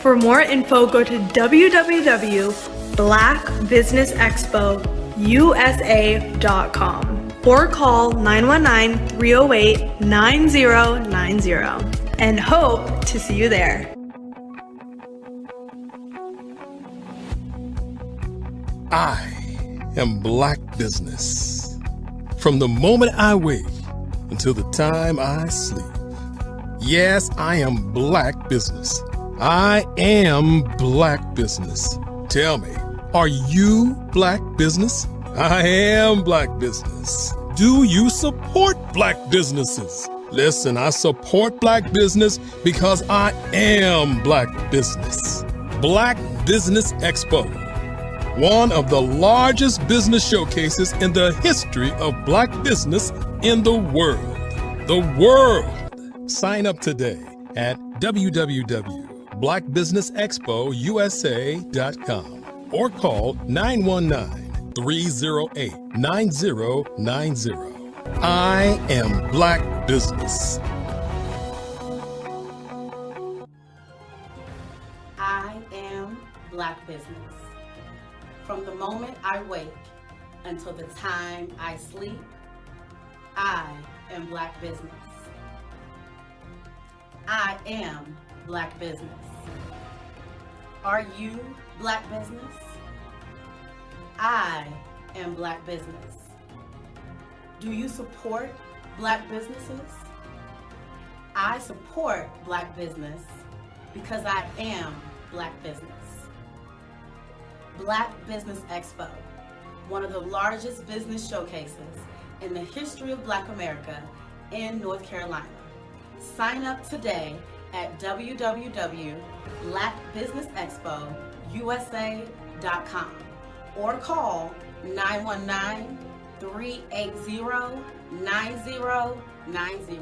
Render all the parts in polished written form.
For more info, go to www.blackbusinessexpousa.com or call 919-308-9090 and hope to see you there. I am Black business. From the moment I wake until the time I sleep. Yes, I am Black business. I am Black business. Tell me, are you Black business? I am Black business. Do you support Black businesses? Listen, I support Black business because I am Black business. Black Business Expo, one of the largest business showcases in the history of Black business in the world. The world. Sign up today at www.blackbusinessexpousa.com or call 919-308-9090. I am Black business. I am Black business. From the moment I wake until the time I sleep, I am Black business. I am Black business. Are you Black business? I am Black business. Do you support Black businesses? I support Black business because I am Black business. Black Business Expo, one of the largest business showcases in the history of Black America in North Carolina. Sign up today at www.blackbusinessexpousa.com or call 919-380-9090.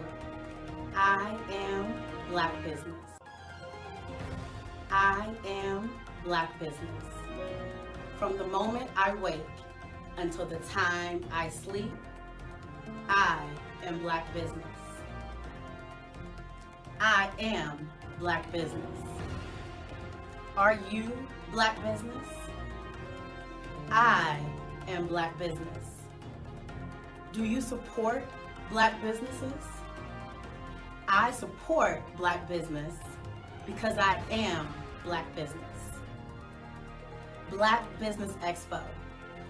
I am Black business. I am Black business. From the moment I wake until the time I sleep, I am Black business. I am Black business. Are you Black business? I am Black business. Do you support Black businesses? I support Black business because I am Black business. Black Business Expo,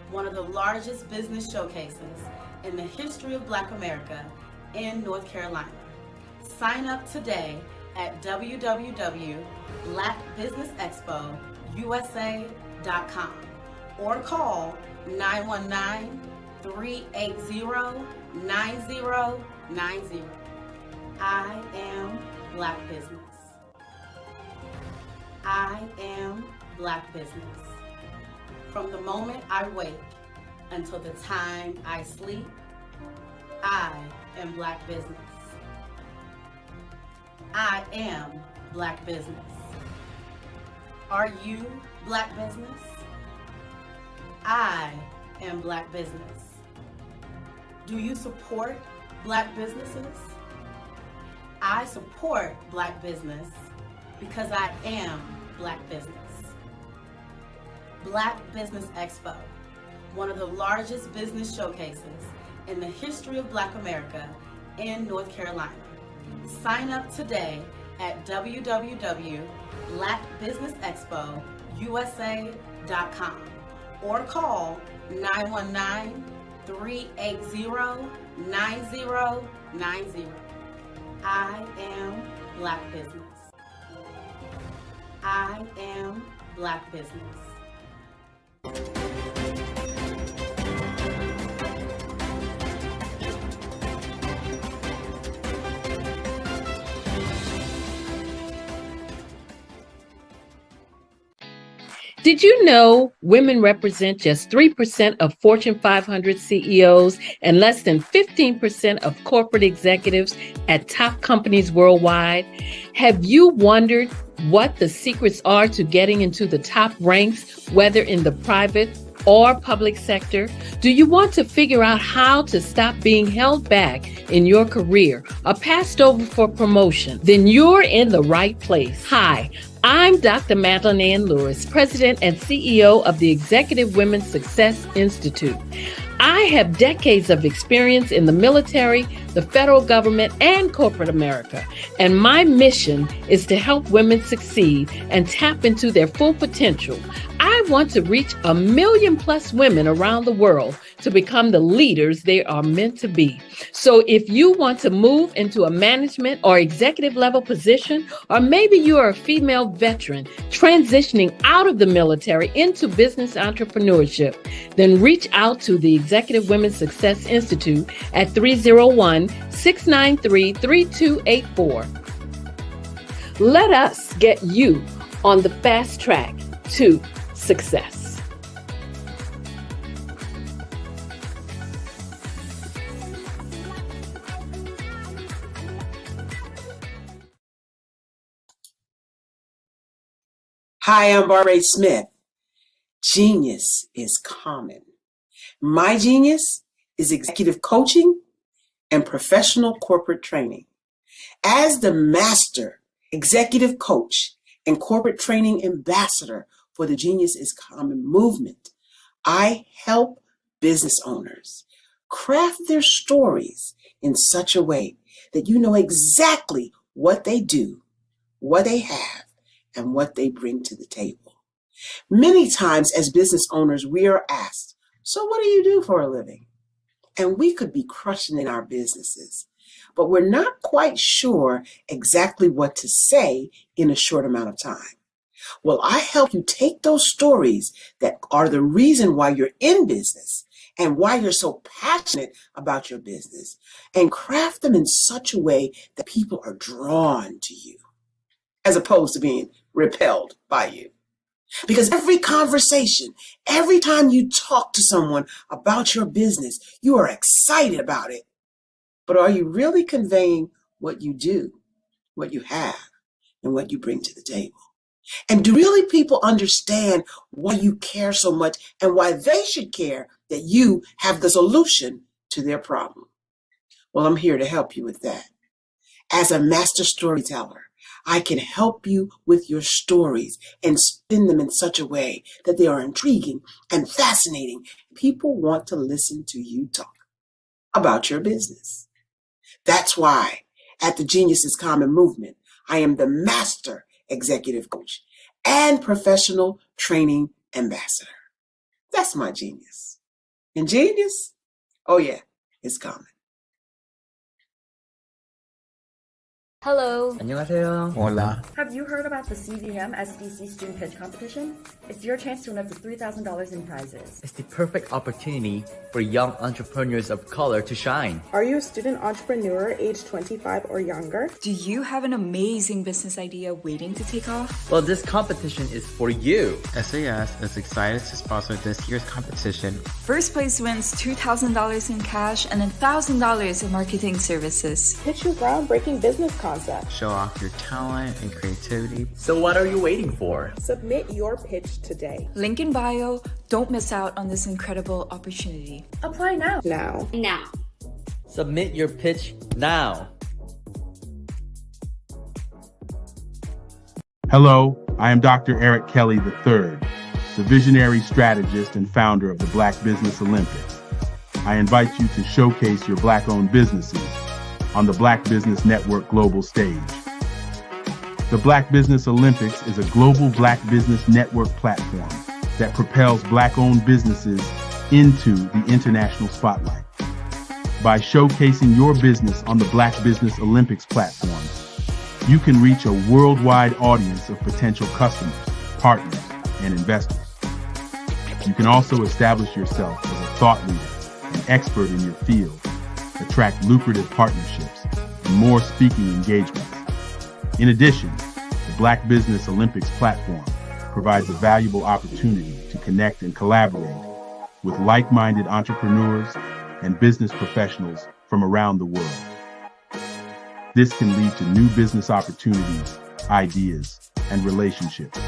one of the largest business showcases in the history of Black America in North Carolina. Sign up today at www.blackbusinessexpousa.com or call 919-380-9090. I am Black business. I am Black business. From the moment I wake until the time I sleep, I am Black business. I am Black business. Are you Black business? I am Black business. Do you support Black businesses? I support Black business because I am Black business. Black Business Expo, one of the largest business showcases in the history of Black America in North Carolina. Sign up today at www.blackbusinessexpousa.com or call 919-380-9090. I am Black business. I am Black business. Did you know women represent just 3% of Fortune 500 CEOs and less than 15% of corporate executives at top companies worldwide? Have you wondered what the secrets are to getting into the top ranks, whether in the private or public sector? Do you want to figure out how to stop being held back in your career or passed over for promotion? Then you're in the right place. Hi, I'm Dr. Madeline Ann Lewis, President and CEO of the Executive Women's Success Institute. I have decades of experience in the military, the federal government, and corporate America, and my mission is to help women succeed and tap into their full potential. I want to reach 1 million plus women around the world to become the leaders they are meant to be. So if you want to move into a management or executive level position, or maybe you are a female veteran transitioning out of the military into business entrepreneurship, then reach out to the Executive Women's Success Institute at 301-693-3284. Let us get you on the fast track to success. Hi, I'm Barbara Smith. Genius is common. My genius is executive coaching and professional corporate training. As the master executive coach and corporate training ambassador for the Genius is Common movement, I help business owners craft their stories in such a way that you know exactly what they do, what they have, and what they bring to the table. Many times as business owners, we are asked, so what do you do for a living? And we could be crushing in our businesses, but we're not quite sure exactly what to say in a short amount of time. Well, I help you take those stories that are the reason why you're in business and why you're so passionate about your business and craft them in such a way that people are drawn to you as opposed to being repelled by you. Because every conversation, every time you talk to someone about your business, you are excited about it. But are you really conveying what you do, what you have, and what you bring to the table? And do really people understand why you care so much and why they should care that you have the solution to their problem? Well, I'm here to help you with that. As a master storyteller, I can help you with your stories and spin them in such a way that they are intriguing and fascinating. People want to listen to you talk about your business. That's why at the Genius is Common movement, I am the master executive coach and professional training ambassador. That's my genius. And genius? Oh yeah, it's common. Hello. 안녕하세요. Hola. Have you heard about the CVM SDC Student Pitch Competition? It's your chance to win up to $3,000 in prizes. It's the perfect opportunity for young entrepreneurs of color to shine. Are you a student entrepreneur age 25 or younger? Do you have an amazing business idea waiting to take off? Well, this competition is for you. SAS is excited to sponsor this year's competition. First place wins $2,000 in cash and $1,000 in marketing services. Pitch your groundbreaking business concept. Show off your talent and creativity. So what are you waiting for? Submit your pitch today. Link in bio. Don't miss out on this incredible opportunity. Apply now. Now. Submit your pitch now. Hello, I am Dr. Eric Kelly III, the visionary strategist and founder of the Black Business Olympics. I invite you to showcase your Black-owned businesses on the Black Business Network global stage. The Black Business Olympics is a global Black Business Network platform that propels Black-owned businesses into the international spotlight. By showcasing your business on the Black Business Olympics platform, you can reach a worldwide audience of potential customers, partners, and investors. You can also establish yourself as a thought leader and expert in your field, attract lucrative partnerships, and more speaking engagements. In addition, the Black Business Olympics platform provides a valuable opportunity to connect and collaborate with like-minded entrepreneurs and business professionals from around the world. This can lead to new business opportunities, ideas, and relationships.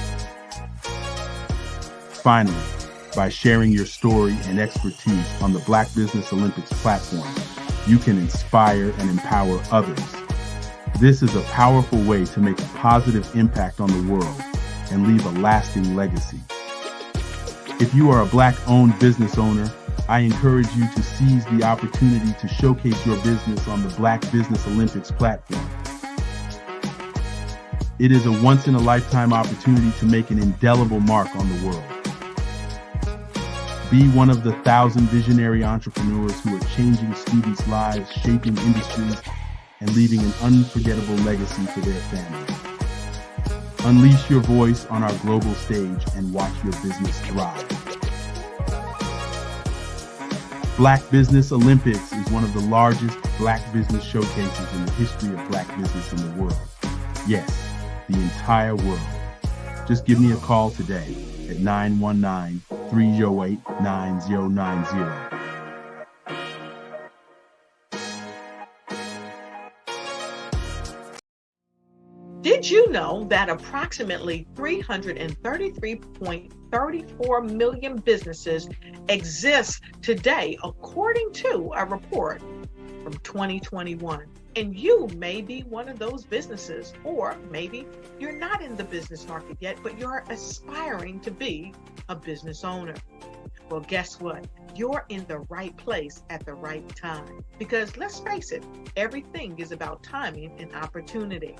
Finally, by sharing your story and expertise on the Black Business Olympics platform, you can inspire and empower others. This is a powerful way to make a positive impact on the world and leave a lasting legacy. If you are a Black-owned business owner, I encourage you to seize the opportunity to showcase your business on the Black Business Olympics platform. It is a once-in-a-lifetime opportunity to make an indelible mark on the world. Be one of the 1,000 visionary entrepreneurs who are changing students' lives, shaping industries, and leaving an unforgettable legacy for their families. Unleash your voice on our global stage and watch your business thrive. Black Business Olympics is one of the largest Black business showcases in the history of Black business in the world. Yes, the entire world. Just give me a call today at 919-308-9090. Did you know that approximately 333.34 million businesses exist today, according to a report from 2021? And you may be one of those businesses, or maybe you're not in the business market yet, but you're aspiring to be a business owner. Well, guess what? You're in the right place at the right time. Because let's face it, everything is about timing and opportunity.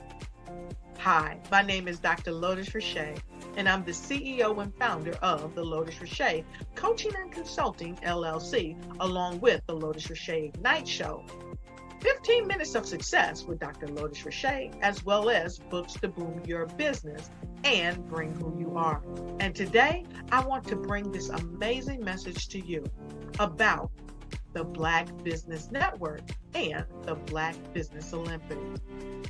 Hi, my name is Dr. Lotus Richey, and I'm the CEO and founder of the Lotus Richey Coaching and Consulting LLC, along with the Lotus Richey Ignite Show. 15 minutes of success with Dr. Lotus Richey, as well as books to boom your business and bring who you are. And today, I want to bring this amazing message to you about the Black Business Network and the Black Business Olympics.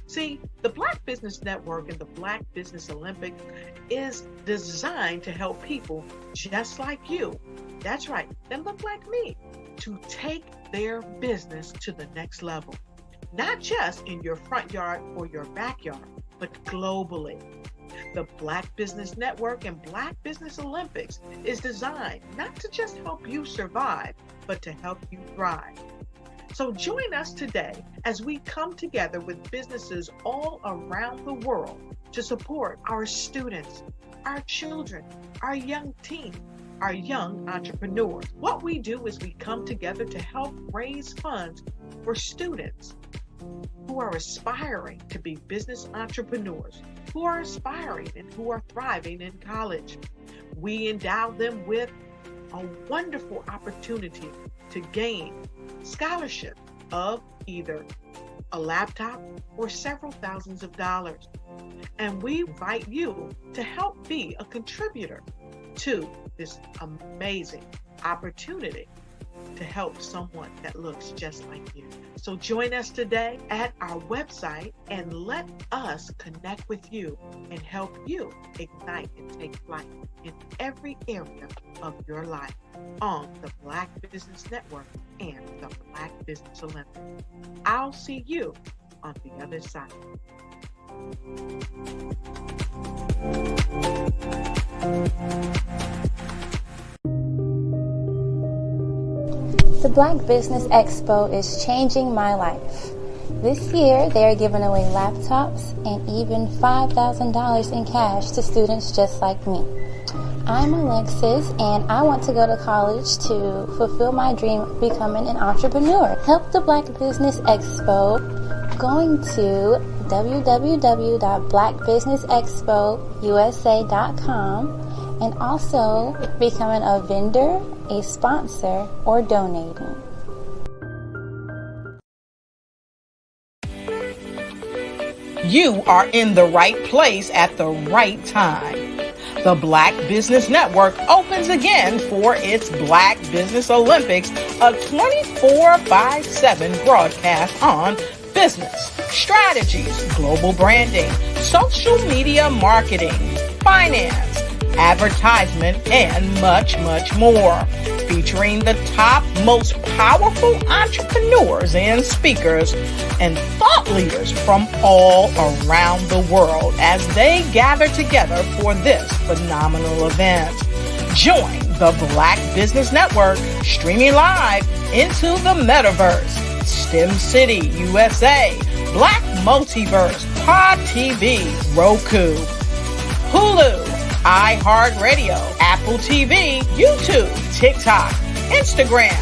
See, the Black Business Network and the Black Business Olympics is designed to help people just like you, that's right, that look like me, to take their business to the next level. Not just in your front yard or your backyard, but globally. The Black Business Network and Black Business Olympics is designed not to just help you survive, but to help you thrive. So join us today as we come together with businesses all around the world to support our students, our children, our young teens, our young entrepreneurs. What we do is we come together to help raise funds for students who are aspiring to be business entrepreneurs, who are aspiring and who are thriving in college. We endow them with a wonderful opportunity to gain scholarship of either a laptop or several thousands of dollars. And we invite you to help be a contributor to this amazing opportunity to help someone that looks just like you. So join us today at our website and let us connect with you and help you ignite and take flight in every area of your life on the Black Business Network and the Black Business Olympics. I'll see you on the other side. The Black Business Expo is changing my life. This year, they are giving away laptops and even $5,000 in cash to students just like me. I'm Alexis, and I want to go to college to fulfill my dream of becoming an entrepreneur. Help the Black Business Expo going to www.blackbusinessexpousa.com and also becoming a vendor, a sponsor, or donating. You are in the right place at the right time. The Black Business Network opens again for its Black Business Olympics, a 24/7 broadcast on business, strategies, global branding, social media marketing, finance, advertisement, and much, much more. Featuring the top, most powerful entrepreneurs and speakers and thought leaders from all around the world as they gather together for this phenomenal event. Join the Black Business Network streaming live into the metaverse, STEM City, USA, Black Multiverse, Pod TV, Roku, Hulu, iHeartRadio, Apple TV, YouTube, TikTok, Instagram,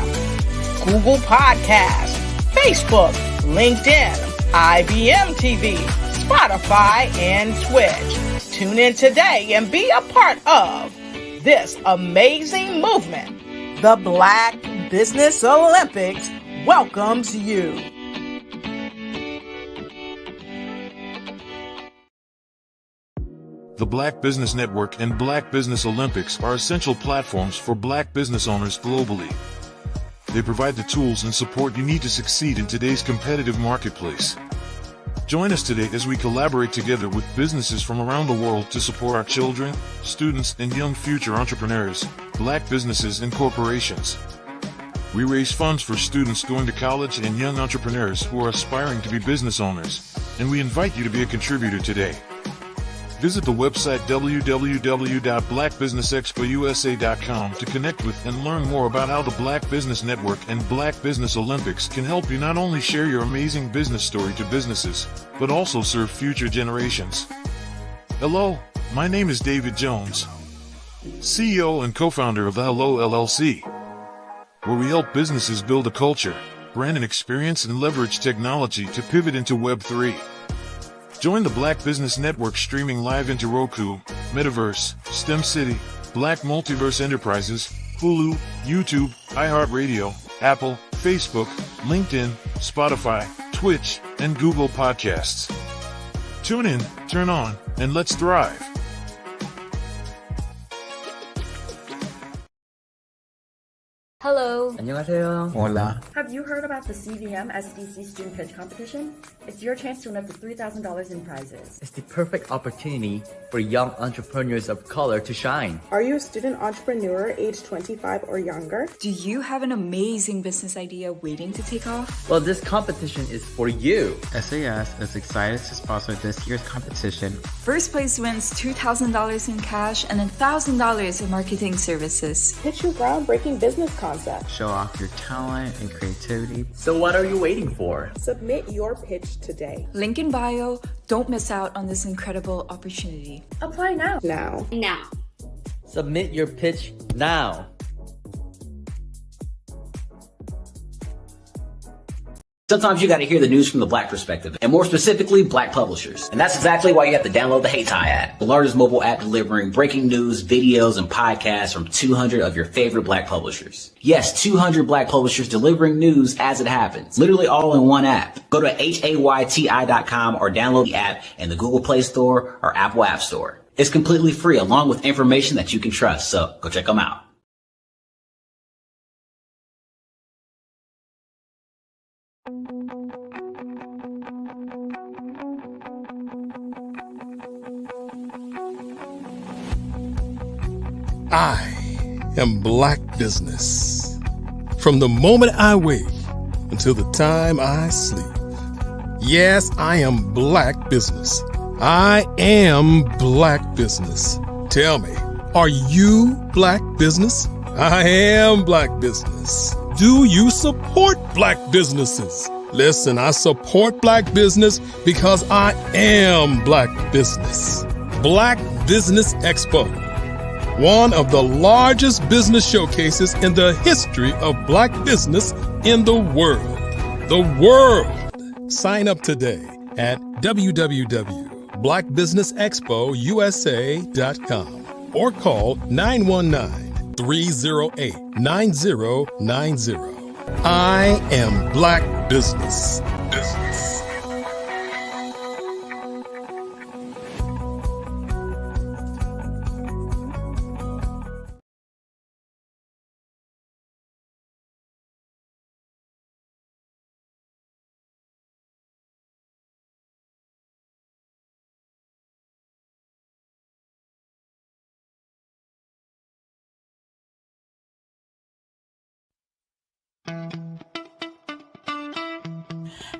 Google Podcasts, Facebook, LinkedIn, IBM TV, Spotify, and Twitch. Tune in today and be a part of this amazing movement. The Black Business Olympics welcomes you. The Black Business Network and Black Business Olympics are essential platforms for Black business owners globally. They provide the tools and support you need to succeed in today's competitive marketplace. Join us today as we collaborate together with businesses from around the world to support our children, students, and young future entrepreneurs, Black businesses and corporations. We raise funds for students going to college and young entrepreneurs who are aspiring to be business owners, and we invite you to be a contributor today. Visit the website www.blackbusinessexpousa.com to connect with and learn more about how the Black Business Network and Black Business Olympics can help you not only share your amazing business story to businesses, but also serve future generations. Hello, my name is David Jones, CEO and co-founder of the Hello LLC, where we help businesses build a culture, brand an experience, and leverage technology to pivot into Web3. Join the Black Business Network streaming live into Roku, Metaverse, STEM City, Black Multiverse Enterprises, Hulu, YouTube, iHeartRadio, Apple, Facebook, LinkedIn, Spotify, Twitch, and Google Podcasts. Tune in, turn on, and let's thrive. Hello. 안녕하세요. Hola. Have you heard about the CVM SDC Student Pitch Competition? It's your chance to win up to $3,000 in prizes. It's the perfect opportunity for young entrepreneurs of color to shine. Are you a student entrepreneur age 25 or younger? Do you have an amazing business idea waiting to take off? Well, this competition is for you. SAS is excited to sponsor this year's competition. First place wins $2,000 in cash and $1,000 in marketing services. Pitch your groundbreaking business concept. Show off your talent and creativity. So what are you waiting for? Submit your pitch today. Link in bio. Don't miss out on this incredible opportunity. Apply now. Now. Submit your pitch now. Sometimes you got to hear the news from the Black perspective, and more specifically, Black publishers. And that's exactly why you have to download the HeyTie app, the largest mobile app delivering breaking news, videos, and podcasts from 200 of your favorite Black publishers. Yes, 200 Black publishers delivering news as it happens, literally all in one app. Go to HAYTI.com or download the app in the Google Play Store or Apple App Store. It's completely free, along with information that you can trust, so go check them out. I am Black business. From the moment I wake until the time I sleep. Yes, I am Black business. I am Black business. Tell me, are you Black business? I am Black business. Do you support Black businesses? Listen, I support Black business because I am Black business. Black Business Expo, one of the largest business showcases in the history of Black business in the world. The world! Sign up today at www.blackbusinessexpousa.com or call 919-308-9090. I am Black business.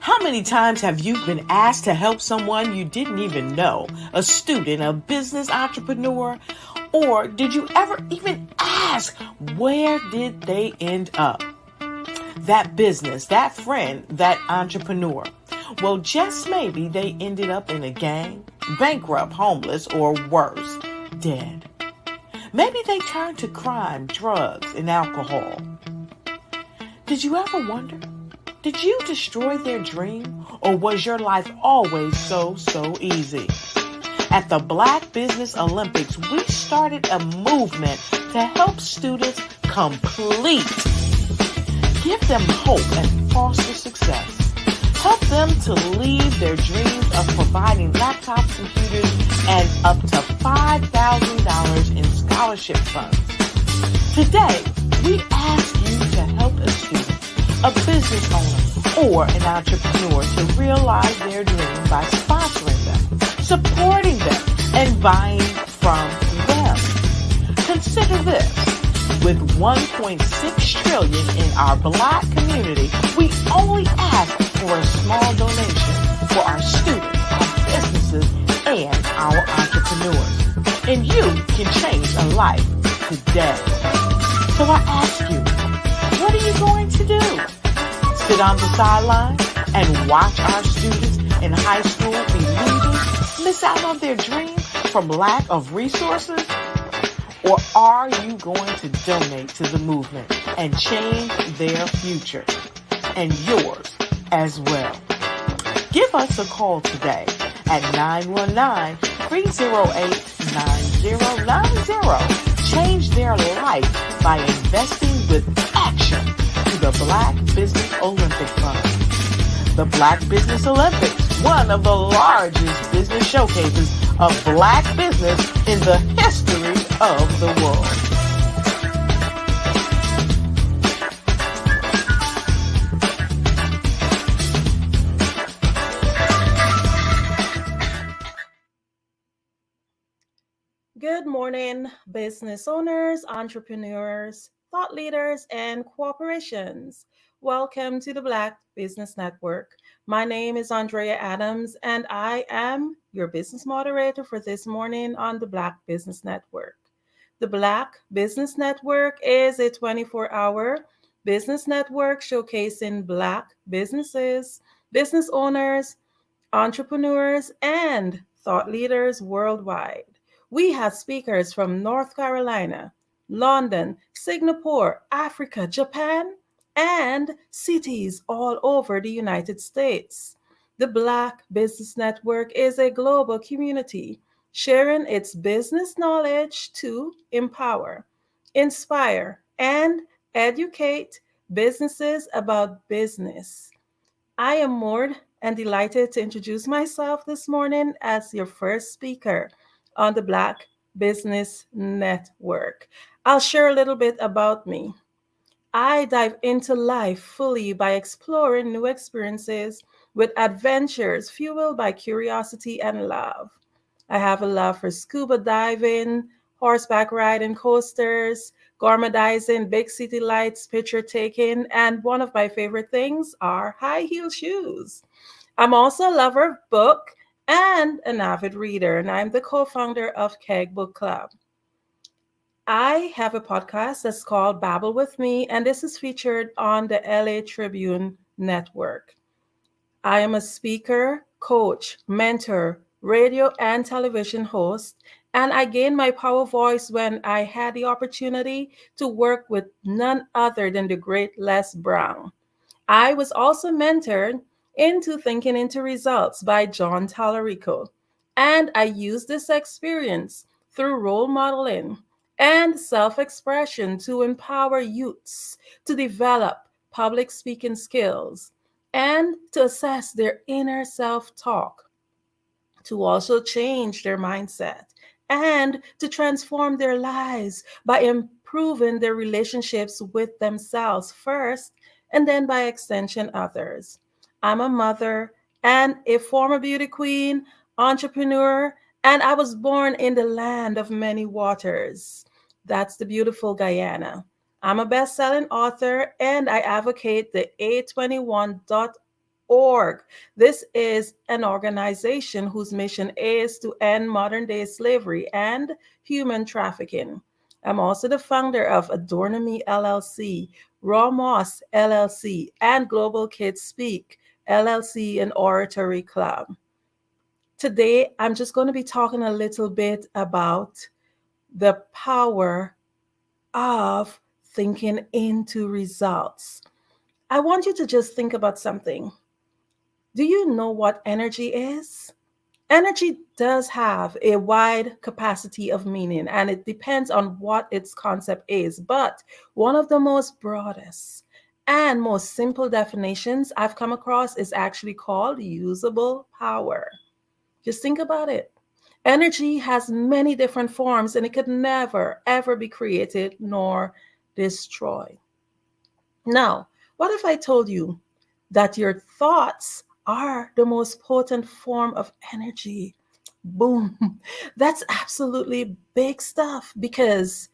How many times have you been asked to help someone you didn't even know, a student, a business entrepreneur, or did you ever even ask, where did they end up? That business, that friend, that entrepreneur. Well, just maybe they ended up in a gang, bankrupt, homeless, or worse, dead. Maybe they turned to crime, drugs, and alcohol. Did you ever wonder? Did you destroy their dream, or was your life always so easy? At the Black Business Olympics, we started a movement to help students complete. Give them hope and foster success. Help them to leave their dreams of providing laptops, computers, and up to $5,000 in scholarship funds. Today, we ask you to help a student, a business owner, or an entrepreneur to realize their dream by sponsoring them, supporting them, and buying from them. Consider this. With $1.6 trillion in our Black community, we only ask for a small donation for our students, our businesses, and our entrepreneurs. And you can change a life today. So I ask you, what are you going to do? Sit on the sideline and watch our students in high school be leaders, miss out on their dreams from lack of resources? Or are you going to donate to the movement and change their future and yours as well? Give us a call today at 919-308-9090. Change their life by investing with action to the Black Business Olympic Fund. The Black Business Olympics, one of the largest business showcases of Black business in the history of the world. Good morning, business owners, entrepreneurs, thought leaders, and corporations. Welcome to the Black Business Network. My name is Andrea Adams, and I am your business moderator for this morning on the Black Business Network. The Black Business Network is a 24-hour business network showcasing Black businesses, business owners, entrepreneurs, and thought leaders worldwide. We have speakers from North Carolina, London, Singapore, Africa, Japan, and cities all over the United States. The Black Business Network is a global community sharing its business knowledge to empower, inspire, and educate businesses about business. I am more and delighted to introduce myself this morning as your first speaker on the Black Business Network. I'll share a little bit about me. I dive into life fully by exploring new experiences with adventures fueled by curiosity and love. I have a love for scuba diving, horseback riding, coasters, gourmetizing, big city lights, picture taking, and one of my favorite things are high heel shoes. I'm also a lover of book and an avid reader, and I'm the co-founder of Keg Book Club. I have a podcast that's called Babble with Me, and this is featured on the LA Tribune Network. I am a speaker, coach, mentor, radio and television host, and I gained my power voice when I had the opportunity to work with none other than the great Les Brown. I was also mentored into Thinking into Results by John Tallarico, and I used this experience through role modeling and self-expression to empower youths to develop public speaking skills and to assess their inner self-talk, to also change their mindset and to transform their lives by improving their relationships with themselves first and then by extension others. I'm a mother and a former beauty queen, entrepreneur, and I was born in the land of many waters. That's the beautiful Guyana. I'm a best-selling author and I advocate the A21.org. This is an organization whose mission is to end modern-day slavery and human trafficking. I'm also the founder of Adornomy LLC, Raw Moss LLC, and Global Kids Speak LLC and Oratory Club. Today, I'm just going to be talking a little bit about the power of thinking into results. I want you to just think about something. Do you know what energy is? Energy does have a wide capacity of meaning, and it depends on what its concept is. But one of the most broadest and most simple definitions I've come across is actually called usable power. Just think about it. Energy has many different forms, and it could never, ever be created nor destroyed. Now, what if I told you that your thoughts are the most potent form of energy? Boom. That's absolutely big stuff, because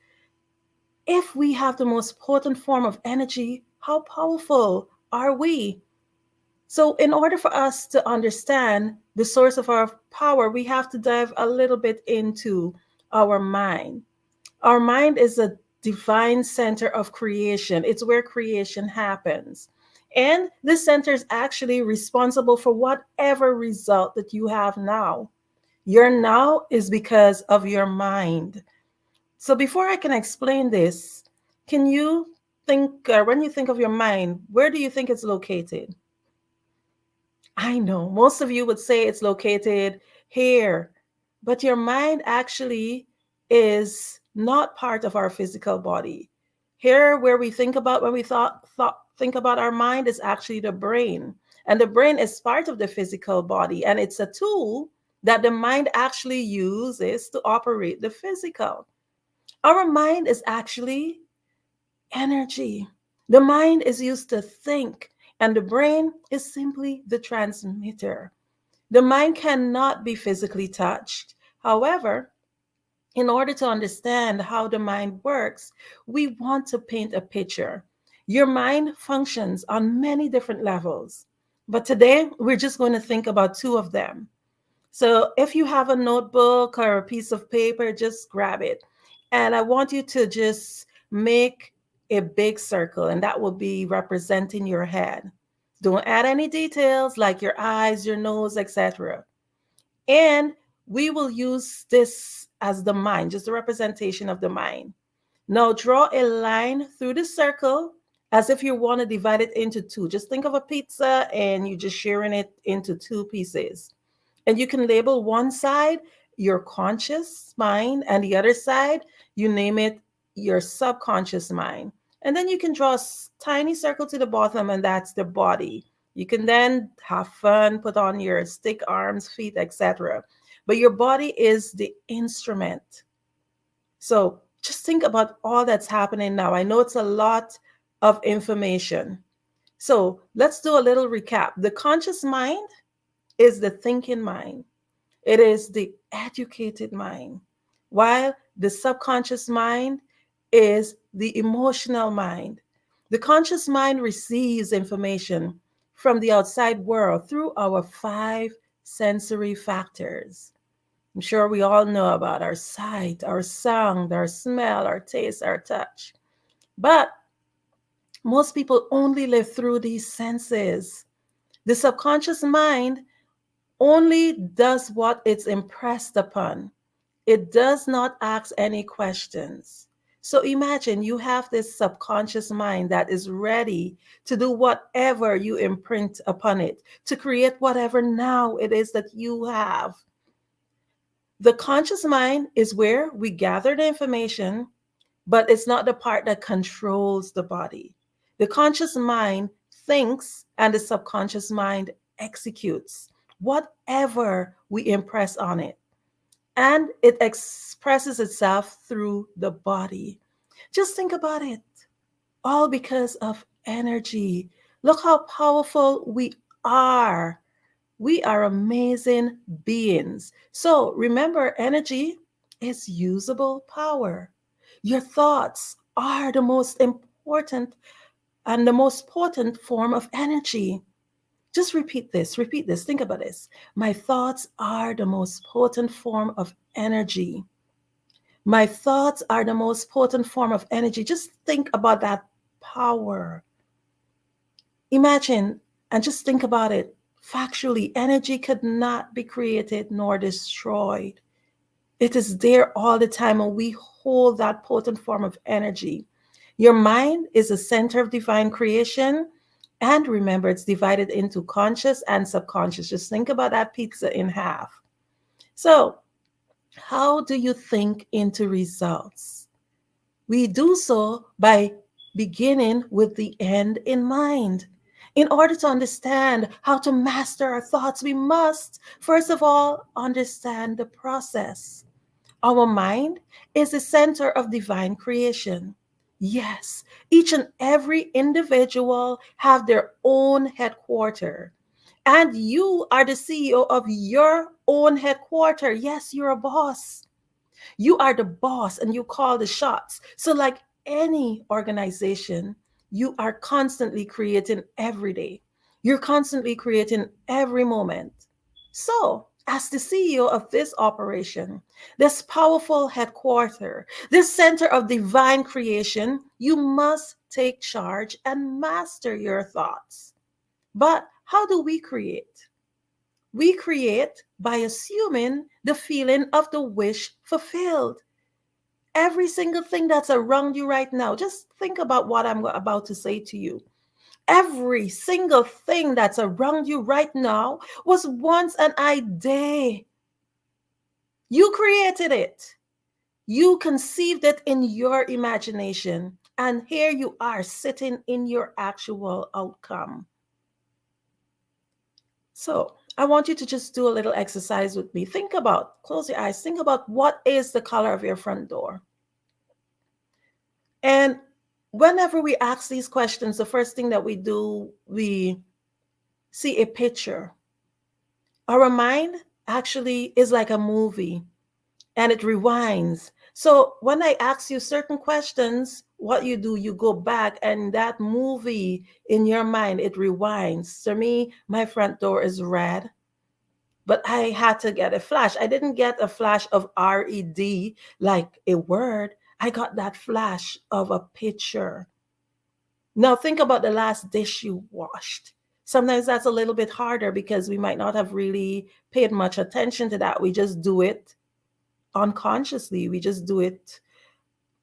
if we have the most potent form of energy, how powerful are we? So in order for us to understand the source of our power, we have to dive a little bit into our mind. Our mind is a divine center of creation. It's where creation happens. And this center is actually responsible for whatever result that you have now. Your now is because of your mind. So before I can explain this, can you think, when you think of your mind, where do you think it's located? I know most of you would say it's located here, but your mind actually is not part of our physical body. Here, where we think about when we think about our mind, is actually the brain, and the brain is part of the physical body, and it's a tool that the mind actually uses to operate the physical. Our mind is actually energy. The mind is used to think, and the brain is simply the transmitter. The mind cannot be physically touched. However, in order to understand how the mind works, we want to paint a picture. Your mind functions on many different levels, but today we're just going to think about two of them. So if you have a notebook or a piece of paper, just grab it. And I want you to just make a big circle, and that will be representing your head. Don't add any details like your eyes, your nose, etc. And we will use this as the mind, just a representation of the mind. Now draw a line through the circle as if you want to divide it into two. Just think of a pizza and you're just sharing it into two pieces. And you can label one side your conscious mind, and the other side, you name it your subconscious mind. And then you can draw a tiny circle to the bottom, and that's the body. You can then have fun, put on your stick arms, feet, etc. But your body is the instrument. So just think about all that's happening now. I know it's a lot of information. So let's do a little recap. The conscious mind is the thinking mind. It is the educated mind, while the subconscious mind is the emotional mind. The conscious mind receives information from the outside world through our 5 sensory factors. I'm sure we all know about our sight, our sound, our smell, our taste, our touch. But most people only live through these senses. The subconscious mind only does what it's impressed upon. It does not ask any questions. So imagine you have this subconscious mind that is ready to do whatever you imprint upon it, to create whatever now it is that you have. The conscious mind is where we gather the information, but it's not the part that controls the body. The conscious mind thinks, and the subconscious mind executes whatever we impress on it. And it expresses itself through the body. Just think about it. All because of energy. Look how powerful we are. We are amazing beings. So remember, energy is usable power. Your thoughts are the most important and the most potent form of energy. Just repeat this, think about this. My thoughts are the most potent form of energy. My thoughts are the most potent form of energy. Just think about that power. Imagine And just think about it. Factually, energy could not be created nor destroyed. It is there all the time, and we hold that potent form of energy. Your mind is the center of divine creation. And remember, it's divided into conscious and subconscious. Just think about that pizza in half. So, how do you think into results? We do so by beginning with the end in mind. In order to understand how to master our thoughts, we must, first of all, understand the process. Our mind is the center of divine creation. Yes, each and every individual have their own headquarters. And you are the CEO of your own headquarters. Yes, you're a boss. You are the boss and you call the shots. So like any organization, you are constantly creating every day. You're constantly creating every moment. So, as the CEO of this operation, this powerful headquarters, this center of divine creation, you must take charge and master your thoughts. But how do we create? We create by assuming the feeling of the wish fulfilled. Every single thing that's around you right now, just think about what I'm about to say to you. Every single thing that's around you right now was once an idea. You created it. You conceived it in your imagination. And here you are sitting in your actual outcome. So I want you to just do a little exercise with me. Close your eyes. Think about what is the color of your front door. And whenever we ask these questions, the first thing that we do, we see a picture. Our mind actually is like a movie and it rewinds. So when I ask you certain questions, what you do, you go back and that movie in your mind, it rewinds. To me, my front door is red, but I had to get a flash. I didn't get a flash of RED like a word. I got that flash of a picture. Now think about the last dish you washed. Sometimes that's a little bit harder because we might not have really paid much attention to that. We just do it unconsciously. We just do it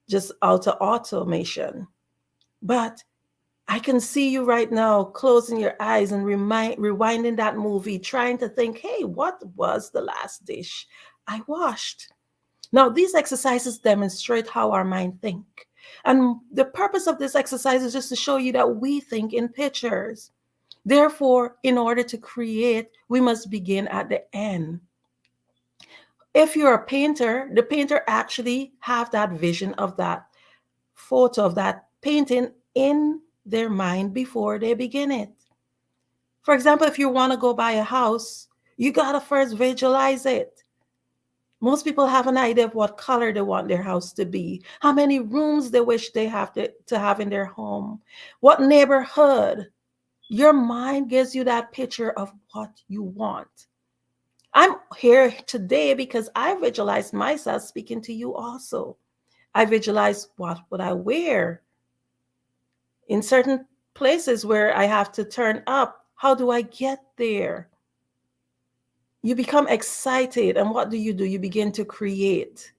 just out of automation. But I can see you right now closing your eyes and rewinding that movie, trying to think, hey, what was the last dish I washed? Now, these exercises demonstrate how our mind think. And the purpose of this exercise is just to show you that we think in pictures. Therefore, in order to create, we must begin at the end. If you're a painter, the painter actually have that vision of that photo of that painting in their mind before they begin it. For example, if you want to go buy a house, you got to first visualize it. Most people have an idea of what color they want their house to be, how many rooms they wish they have to have in their home, what neighborhood. Your mind gives you that picture of what you want. I'm here today because I visualized myself speaking to you also. I visualize what would I wear in certain places where I have to turn up. How do I get there? You become excited, and what do? You begin to create.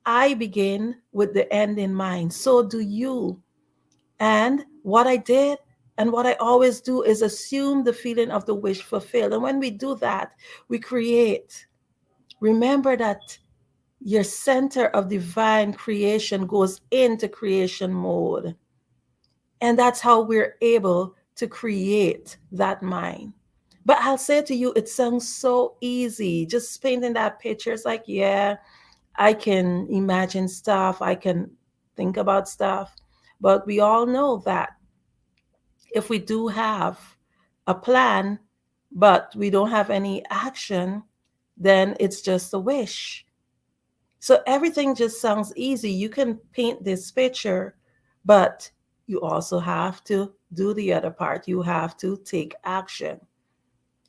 I begin with the end in mind. So do you. And what I did and what I always do is assume the feeling of the wish fulfilled. And when we do that, we create. Remember that your center of divine creation goes into creation mode. And that's how we're able to create that mind. But I'll say to you, it sounds so easy. Just painting that picture, it's like, yeah, I can imagine stuff. I can think about stuff. But we all know that if we do have a plan, but we don't have any action, then it's just a wish. So everything just sounds easy. You can paint this picture, but you also have to do the other part. You have to take action.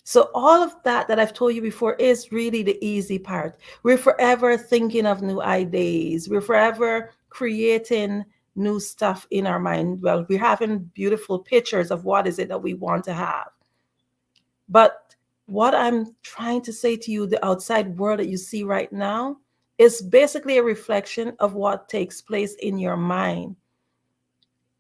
So all of that I've told you before is really the easy part. We're forever thinking of new ideas. We're forever creating new stuff in our mind. Well, we're having beautiful pictures of what is it that we want to have. But what I'm trying to say to you, the outside world that you see right now is basically a reflection of what takes place in your mind.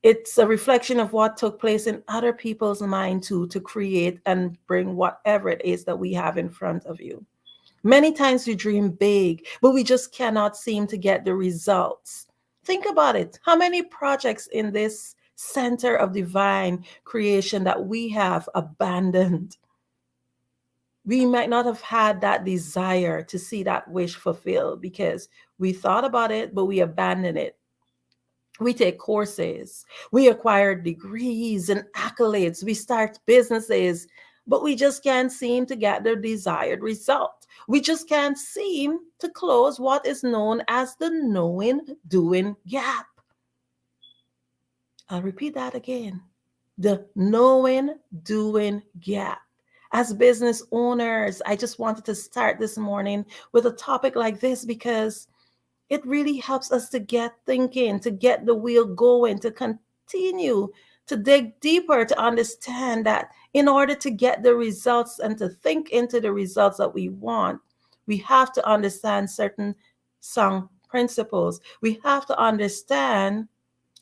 It's a reflection of what took place in other people's mind too, to create and bring whatever it is that we have in front of you. Many times we dream big, but we just cannot seem to get the results. Think about it. How many projects in this center of divine creation that we have abandoned? We might not have had that desire to see that wish fulfilled because we thought about it, but we abandoned it. We take courses, we acquire degrees and accolades, we start businesses, but we just can't seem to get the desired result. We just can't seem to close what is known as the knowing doing gap. I'll repeat that again. The knowing doing gap. As business owners, I just wanted to start this morning with a topic like this because it really helps us to get thinking, to get the wheel going, to continue to dig deeper, to understand that in order to get the results and to think into the results that we want, we have to understand certain sound principles. We have to understand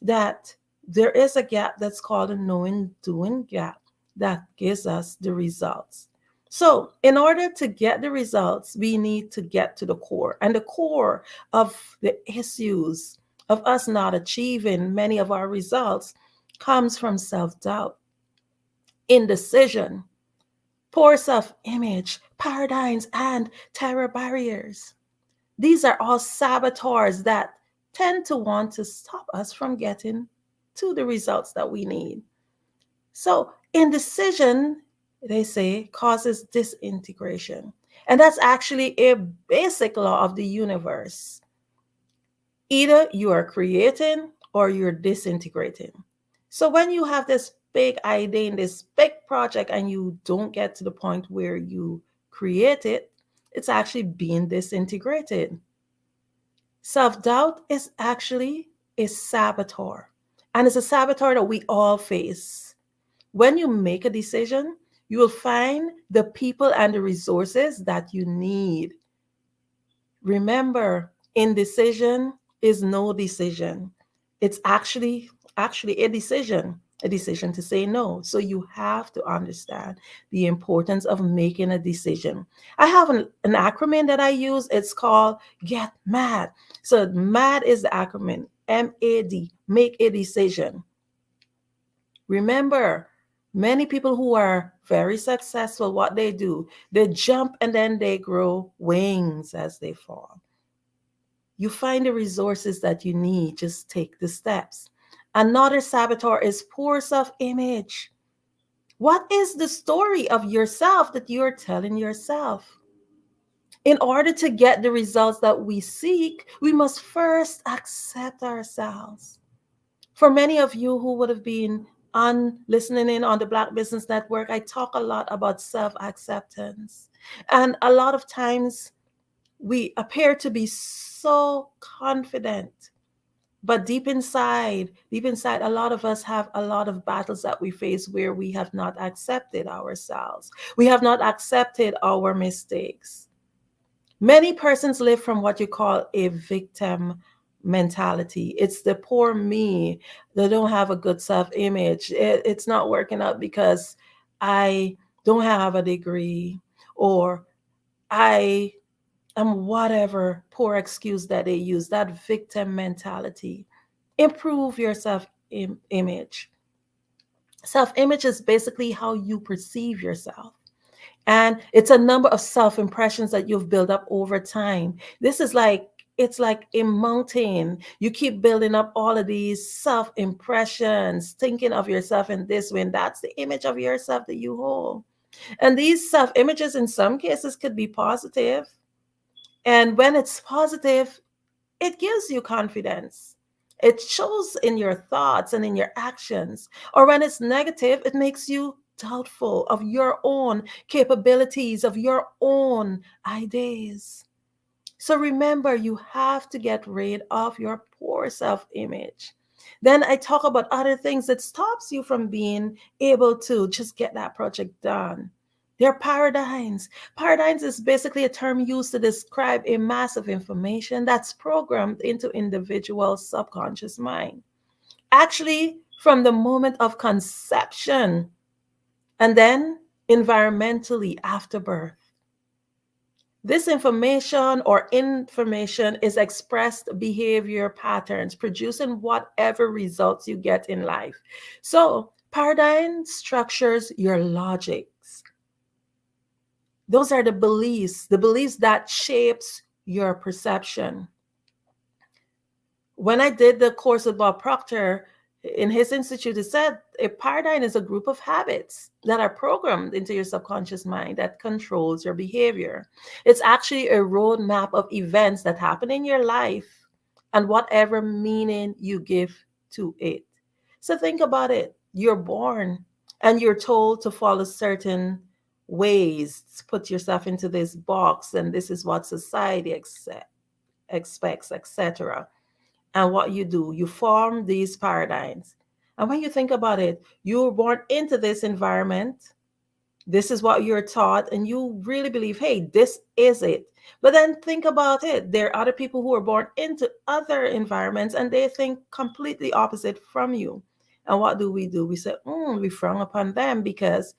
that there is a gap that's called a knowing doing gap that gives us the results. So in order to get the results, we need to get to the core. And the core of the issues of us not achieving many of our results comes from self-doubt, indecision, poor self-image, paradigms, and terror barriers. These are all saboteurs that tend to want to stop us from getting to the results that we need. So indecision, they say, causes disintegration. And that's actually a basic law of the universe. Either you are creating or you're disintegrating. So when you have this big idea in this big project and you don't get to the point where you create it, it's actually being disintegrated. Self-doubt is actually a saboteur. And it's a saboteur that we all face. When you make a decision, you will find the people and the resources that you need. Remember, indecision is no decision. It's actually a decision to say no. So you have to understand the importance of making a decision. I have an acronym that I use. It's called GET MAD. So MAD is the acronym, M-A-D, make a decision. Remember, many people who are very successful, what they do, they jump and then they grow wings as they fall. You find the resources that you need, just take the steps. Another saboteur is poor self-image. What is the story of yourself that you're telling yourself? In order to get the results that we seek, we must first accept ourselves. For many of you who would have been listening in on the Black Business Network, I talk a lot about self-acceptance. And a lot of times we appear to be so confident, but deep inside, a lot of us have a lot of battles that we face where we have not accepted ourselves. We have not accepted our mistakes. Many persons live from what you call a victim mentality. It's the poor me. They don't have a good self-image. It's not working out because I don't have a degree, or I am whatever poor excuse that they use, that victim mentality. Improve your self-image. Self-image is basically how you perceive yourself. And it's a number of self-impressions that you've built up over time. It's like a mountain. You keep building up all of these self-impressions, thinking of yourself in this way, and that's the image of yourself that you hold. And these self-images in some cases could be positive. And when it's positive, it gives you confidence. It shows in your thoughts and in your actions. Or when it's negative, it makes you doubtful of your own capabilities, of your own ideas. So remember, you have to get rid of your poor self-image. Then I talk about other things that stops you from being able to just get that project done. They're paradigms. Paradigms is basically a term used to describe a mass of information that's programmed into individuals' subconscious mind. Actually, from the moment of conception and then environmentally after birth. This information is expressed behavior patterns, producing whatever results you get in life. So, paradigm structures your logics. Those are the beliefs that shapes your perception. When I did the course with Bob Proctor in his institute, he said a paradigm is a group of habits that are programmed into your subconscious mind that controls your behavior. It's actually a roadmap of events that happen in your life and whatever meaning you give to it. So think about it. You're born and you're told to follow certain ways, put yourself into this box, and this is what society expects, etc. And what you do, you form these paradigms. And when you think about it, you were born into this environment. This is what you're taught, and you really believe, hey, this is it. But then think about it. There are other people who are born into other environments, and they think completely opposite from you. And what do? We say, we frown upon them because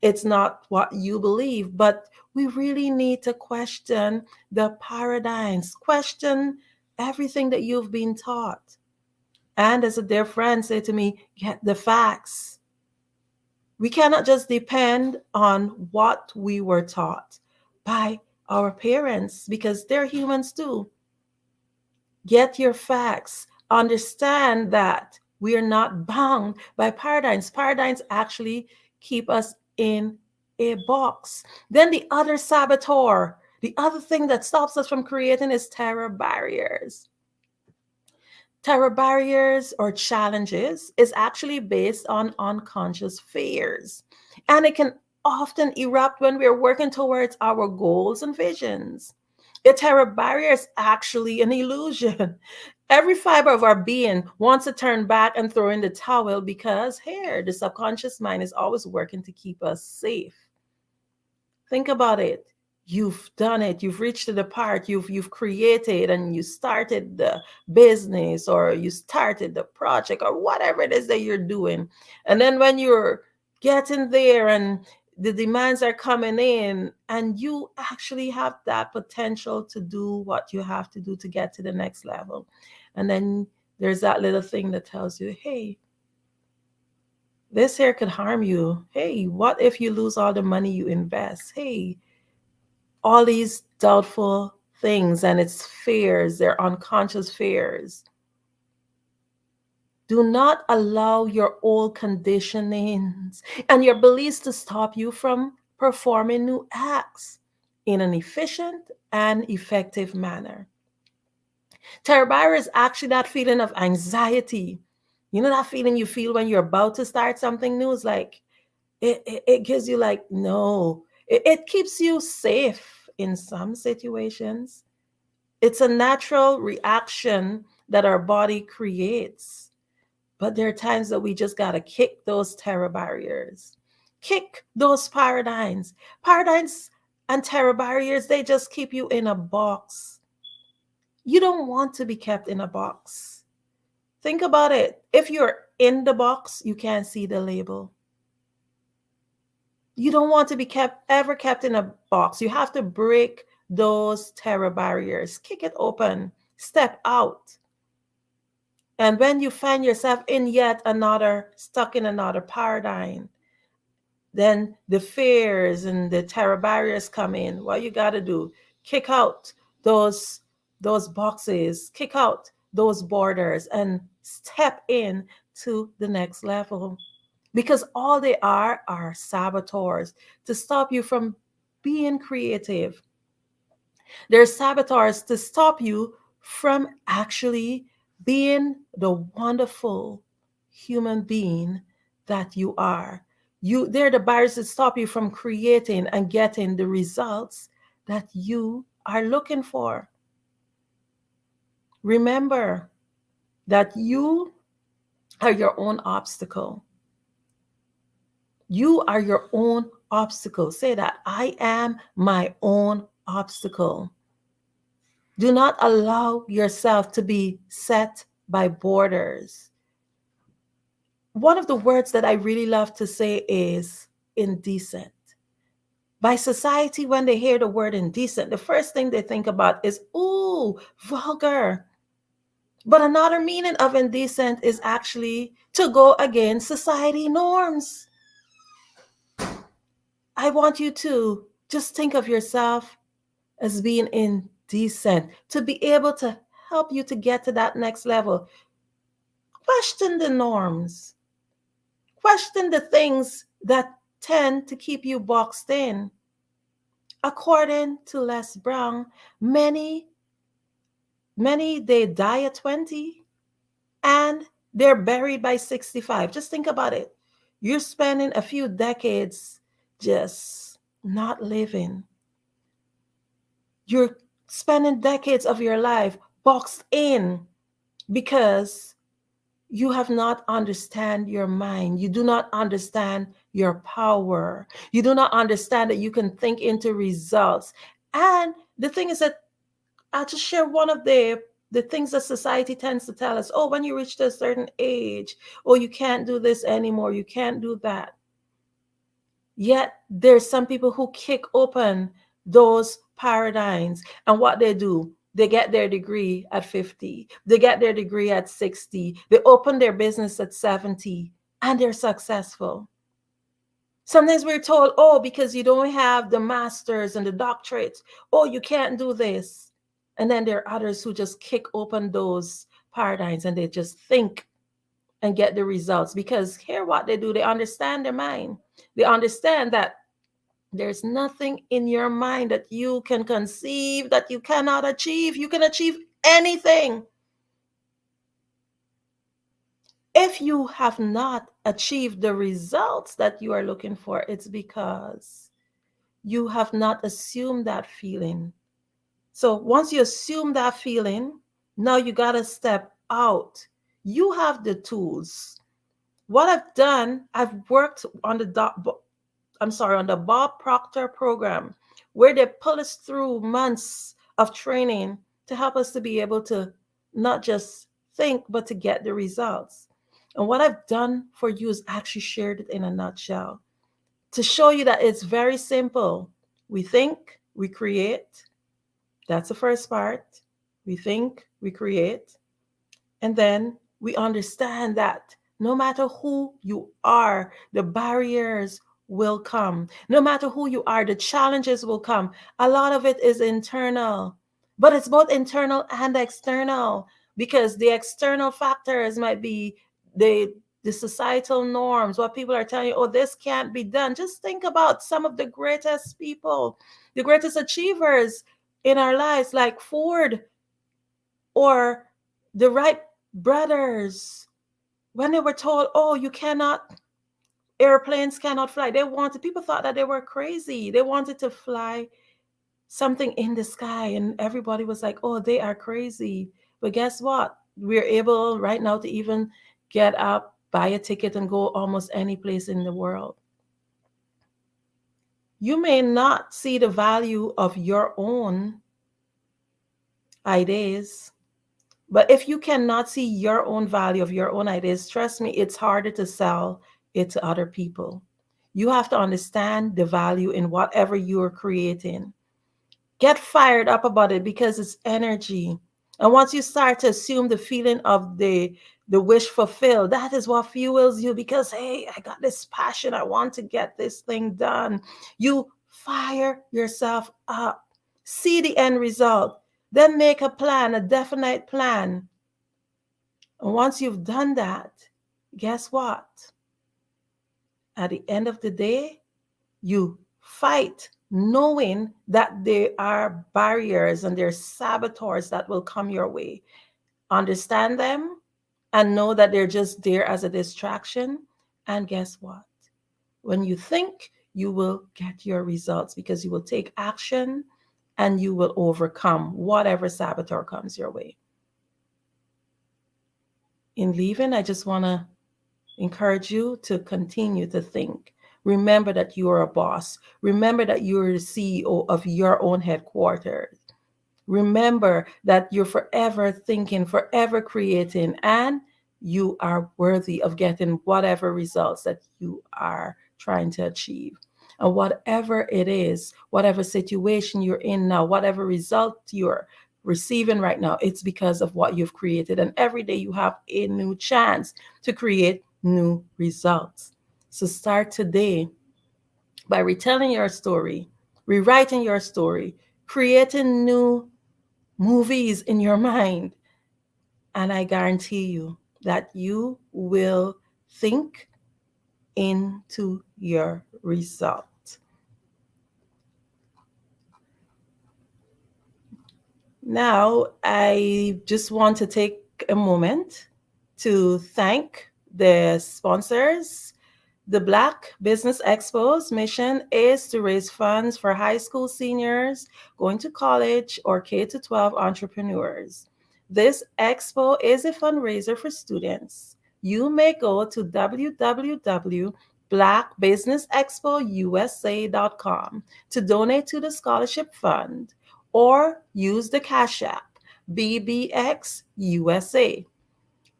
it's not what you believe. But we really need to question the paradigms, question everything that you've been taught. And as a dear friend said to me, get the facts. We cannot just depend on what we were taught by our parents because they're humans too. Get your facts. Understand that we are not bound by paradigms. Paradigms actually keep us in a box. Then the other saboteur, the other thing that stops us from creating is terror barriers. Terror barriers or challenges is actually based on unconscious fears. And it can often erupt when we're working towards our goals and visions. A terror barrier is actually an illusion. Every fiber of our being wants to turn back and throw in the towel because here, the subconscious mind is always working to keep us safe. Think about it. You've done it. You've reached the part. You've created and you started the business or you started the project or whatever it is that you're doing. And then when you're getting there and the demands are coming in and you actually have that potential to do what you have to do to get to the next level. And then there's that little thing that tells you, hey, this here could harm you. Hey, what if you lose all the money you invest? Hey, all these doubtful things, and it's fears, they're unconscious fears. Do not allow your old conditionings and your beliefs to stop you from performing new acts in an efficient and effective manner. Terror barrier is actually that feeling of anxiety. You know that feeling you feel when you're about to start something new? It's like, it gives you like, no. It keeps you safe in some situations. It's a natural reaction that our body creates. But there are times that we just got to kick those terror barriers, kick those paradigms. Paradigms and terror barriers, they just keep you in a box. You don't want to be kept in a box. Think about it. If you're in the box, you can't see the label. You don't want to be ever kept in a box. You have to break those terror barriers, kick it open, step out. And when you find yourself in stuck in another paradigm, then the fears and the terror barriers come in. What you got to do, kick out those boxes, kick out those borders and step in to the next level. Because all they are saboteurs to stop you from being creative. They're saboteurs to stop you from actually being the wonderful human being that you are. They're the barriers that stop you from creating and getting the results that you are looking for. Remember that you are your own obstacle. You are your own obstacle. Say that. I am my own obstacle. Do not allow yourself to be set by borders. One of the words that I really love to say is indecent. By society, when they hear the word indecent, the first thing they think about is, ooh, vulgar. But another meaning of indecent is actually to go against society norms. I want you to just think of yourself as being indecent, to be able to help you to get to that next level. Question the norms. Question the things that tend to keep you boxed in. According to Les Brown, many they die at 20 and they're buried by 65. Just think about it. You're spending a few decades just not living. You're spending decades of your life boxed in because you have not understand your mind. You do not understand your power. You do not understand that you can think into results. And the thing is that I'll just share one of the things that society tends to tell us. Oh, when you reach a certain age, oh, you can't do this anymore. You can't do that. Yet there's some people who kick open those paradigms, and what they do, they get their degree at 50. They get their degree at 60. They open their business at 70, and they're successful. Sometimes we're told, oh, because you don't have the masters and the doctorates, oh, you can't do this. And then there are others who just kick open those paradigms and they just think and get the results, because here what they do, they understand their mind. They understand that there's nothing in your mind that you can conceive that you cannot achieve. You can achieve anything. If you have not achieved the results that you are looking for, it's because you have not assumed that feeling. So once you assume that feeling, now you got to step out. You have the tools. What I've done, I've worked on the Bob Proctor program, where they pull us through months of training to help us to be able to not just think, but to get the results. And what I've done for you is actually shared it in a nutshell to show you that it's very simple. We think, we create. That's the first part. We think, we create. And then we understand that no matter who you are, the barriers will come. No matter who you are, the challenges will come. A lot of it is internal, but it's both internal and external, because the external factors might be the societal norms, what people are telling you, oh, this can't be done. Just think about some of the greatest people, the greatest achievers in our lives, like Ford or the Wright brothers. When they were told, oh, airplanes cannot fly, people thought that they were crazy. They wanted to fly something in the sky, and everybody was like, oh, they are crazy. But guess what? We're able right now to even get up, buy a ticket, and go almost any place in the world. You may not see the value of your own ideas, but if you cannot see your own value of your own ideas, trust me, it's harder to sell it to other people. You have to understand the value in whatever you are creating. Get fired up about it, because it's energy. And once you start to assume the feeling of the wish fulfilled, that is what fuels you, because, hey, I got this passion. I want to get this thing done. You fire yourself up. See the end result. Then make a plan, a definite plan. And once you've done that, guess what? At the end of the day, you fight knowing that there are barriers and there are saboteurs that will come your way. Understand them and know that they're just there as a distraction. And guess what? When you think, you will get your results, because you will take action and you will overcome whatever saboteur comes your way. In leaving, I just want to encourage you to continue to think. Remember that you are a boss. Remember that you are the CEO of your own headquarters. Remember that you're forever thinking, forever creating, and you are worthy of getting whatever results that you are trying to achieve. And whatever it is, whatever situation you're in now, whatever result you're receiving right now, it's because of what you've created. And every day you have a new chance to create new results. So start today by retelling your story, rewriting your story, creating new movies in your mind. And I guarantee you that you will think into your result. Now, I just want to take a moment to thank the sponsors. The Black Business Expo's mission is to raise funds for high school seniors going to college or K-12 entrepreneurs. This expo is a fundraiser for students. You may go to www.blackbusinessexpousa.com to donate to the scholarship fund or use the Cash App, BBXUSA.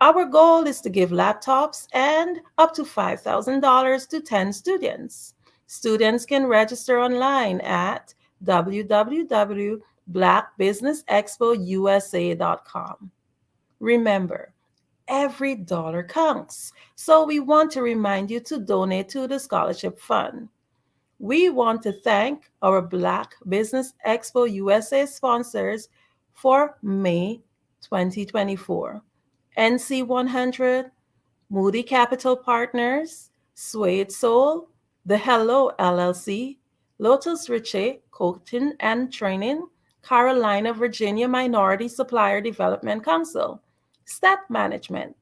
Our goal is to give laptops and up to $5,000 to 10 students. Students can register online at www.blackbusinessexpousa.com. Remember, every dollar counts, so we want to remind you to donate to the scholarship fund. We want to thank our Black Business Expo USA sponsors for May 2024. NC100, Moody Capital Partners, Suede Soul, The Hello LLC, Lotus Riche Coaching and Training, Carolina, Virginia Minority Supplier Development Council, Step Management,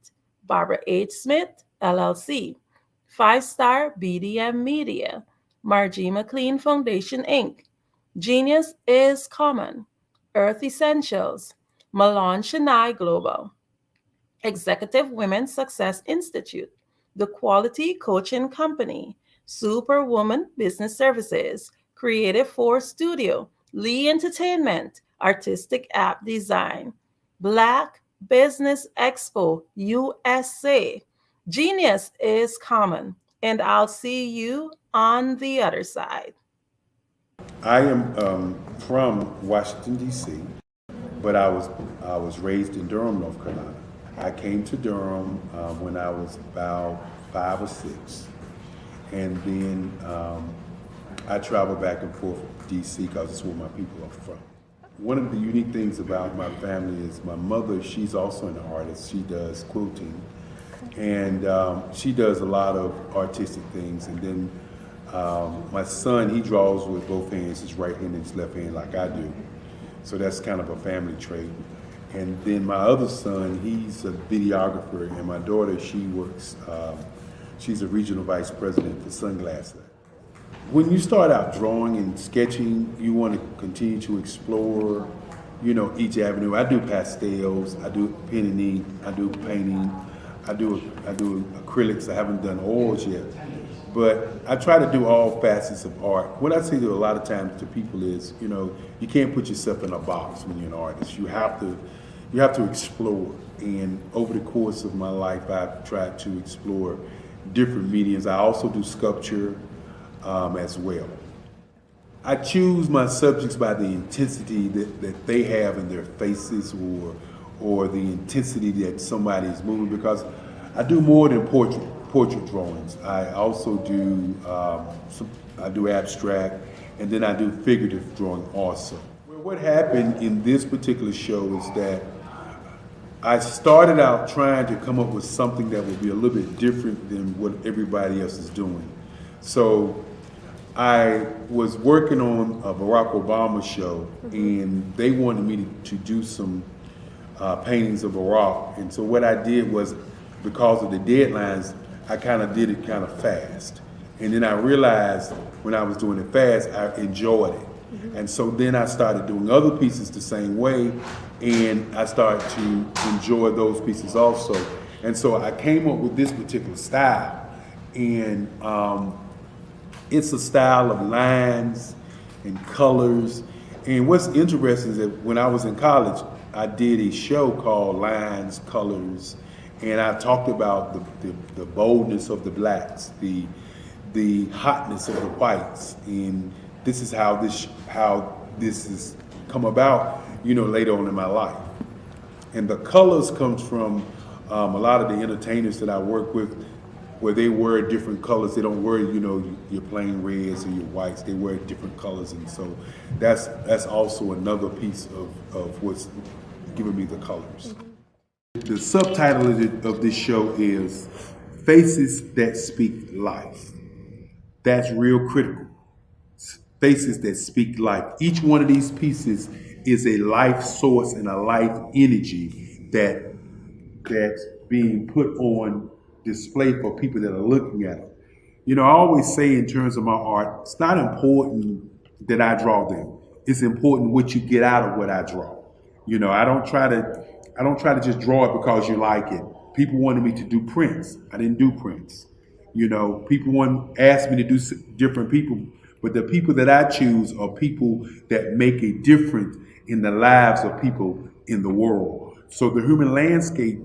Barbara H. Smith LLC, 5-Star BDM Media, Margie McLean Foundation Inc., Genius is Common, Earth Essentials, Malon Chennai Global, Executive Women's Success Institute, The Quality Coaching Company, Superwoman Business Services, Creative Force Studio, Lee Entertainment, Artistic App Design, Black Business Expo USA, Genius is Common, and I'll see you on the other side. I am from Washington, D.C., but I was raised in Durham, North Carolina. I came to Durham when I was about 5 or 6, and then I traveled back and forth to D.C. because it's where my people are from. One of the unique things about my family is my mother, she's also an artist. She does quilting, and she does a lot of artistic things. And then my son, he draws with both hands, his right hand and his left hand like I do. So that's kind of a family trait. And then my other son, he's a videographer, and my daughter, she works, she's a regional vice president for Sunglass Lab. When you start out drawing and sketching, you want to continue to explore, you know, each avenue. I do pastels, I do pen and ink, I do painting, I do acrylics. I haven't done oils yet, but I try to do all facets of art. What I say to a lot of times to people is, you know, you can't put yourself in a box when you're an artist. You have to explore. And over the course of my life, I've tried to explore different mediums. I also do sculpture as well. I choose my subjects by the intensity that they have in their faces, or the intensity that somebody is moving, because I do more than portrait drawings. I also do I do abstract, and then I do figurative drawing also. Well, what happened in this particular show is that I started out trying to come up with something that would be a little bit different than what everybody else is doing. So I was working on a Barack Obama show, and they wanted me to do some paintings of Barack. And so what I did was, because of the deadlines, I kind of did it kind of fast. And then I realized when I was doing it fast, I enjoyed it. And so then I started doing other pieces the same way, and I started to enjoy those pieces also. And so I came up with this particular style. And It's a style of lines and colors. And what's interesting is that when I was in college, I did a show called Lines, Colors, and I talked about the boldness of the blacks, the hotness of the whites, and this is how this has come about, later on in my life. And the colors comes from a lot of the entertainers that I work with, where they wear different colors. They don't wear, your plain reds or your whites. They wear different colors, and so that's also another piece of what's giving me the colors. The subtitle of this show is Faces That Speak Life. That's real critical. Faces that speak life. Each one of these pieces is a life source and a life energy that's being put on display for people that are looking at them. I always say in terms of my art, it's not important that I draw them. It's important what you get out of what I draw. I don't try to just draw it because you like it. People wanted me to do prints. I didn't do prints. People asked me to do different people, but the people that I choose are people that make a difference in the lives of people in the world. So the human landscape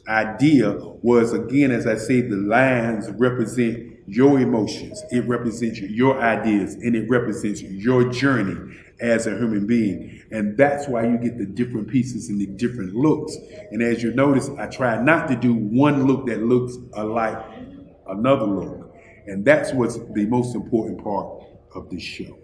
idea was, again, as I say, the lines represent your emotions, it represents your ideas, and it represents your journey as a human being. And that's why you get the different pieces and the different looks. And as you notice, I try not to do one look that looks alike another look. And that's what's the most important part of this show.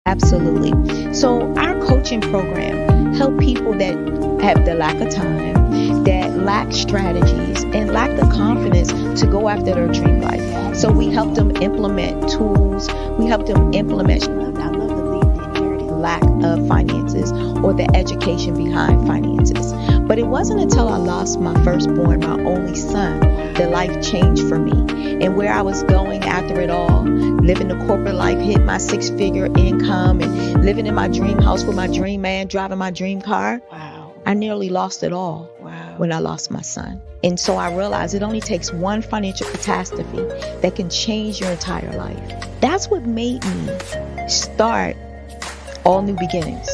Absolutely. So our coaching program help people that have the lack of time, that lack strategies, and lack the confidence to go after their dream life. So we help them implement tools. We help them implement, I love to leave the inherited lack of finances or the education behind finances. But it wasn't until I lost my firstborn, my only son, that life changed for me. And where I was going after it all, living the corporate life, hit my 6-figure income, and living in my dream house with my dream man, driving my dream car. Wow. I nearly lost it all when I lost my son. And so I realized it only takes one financial catastrophe that can change your entire life. That's what made me start All New Beginnings.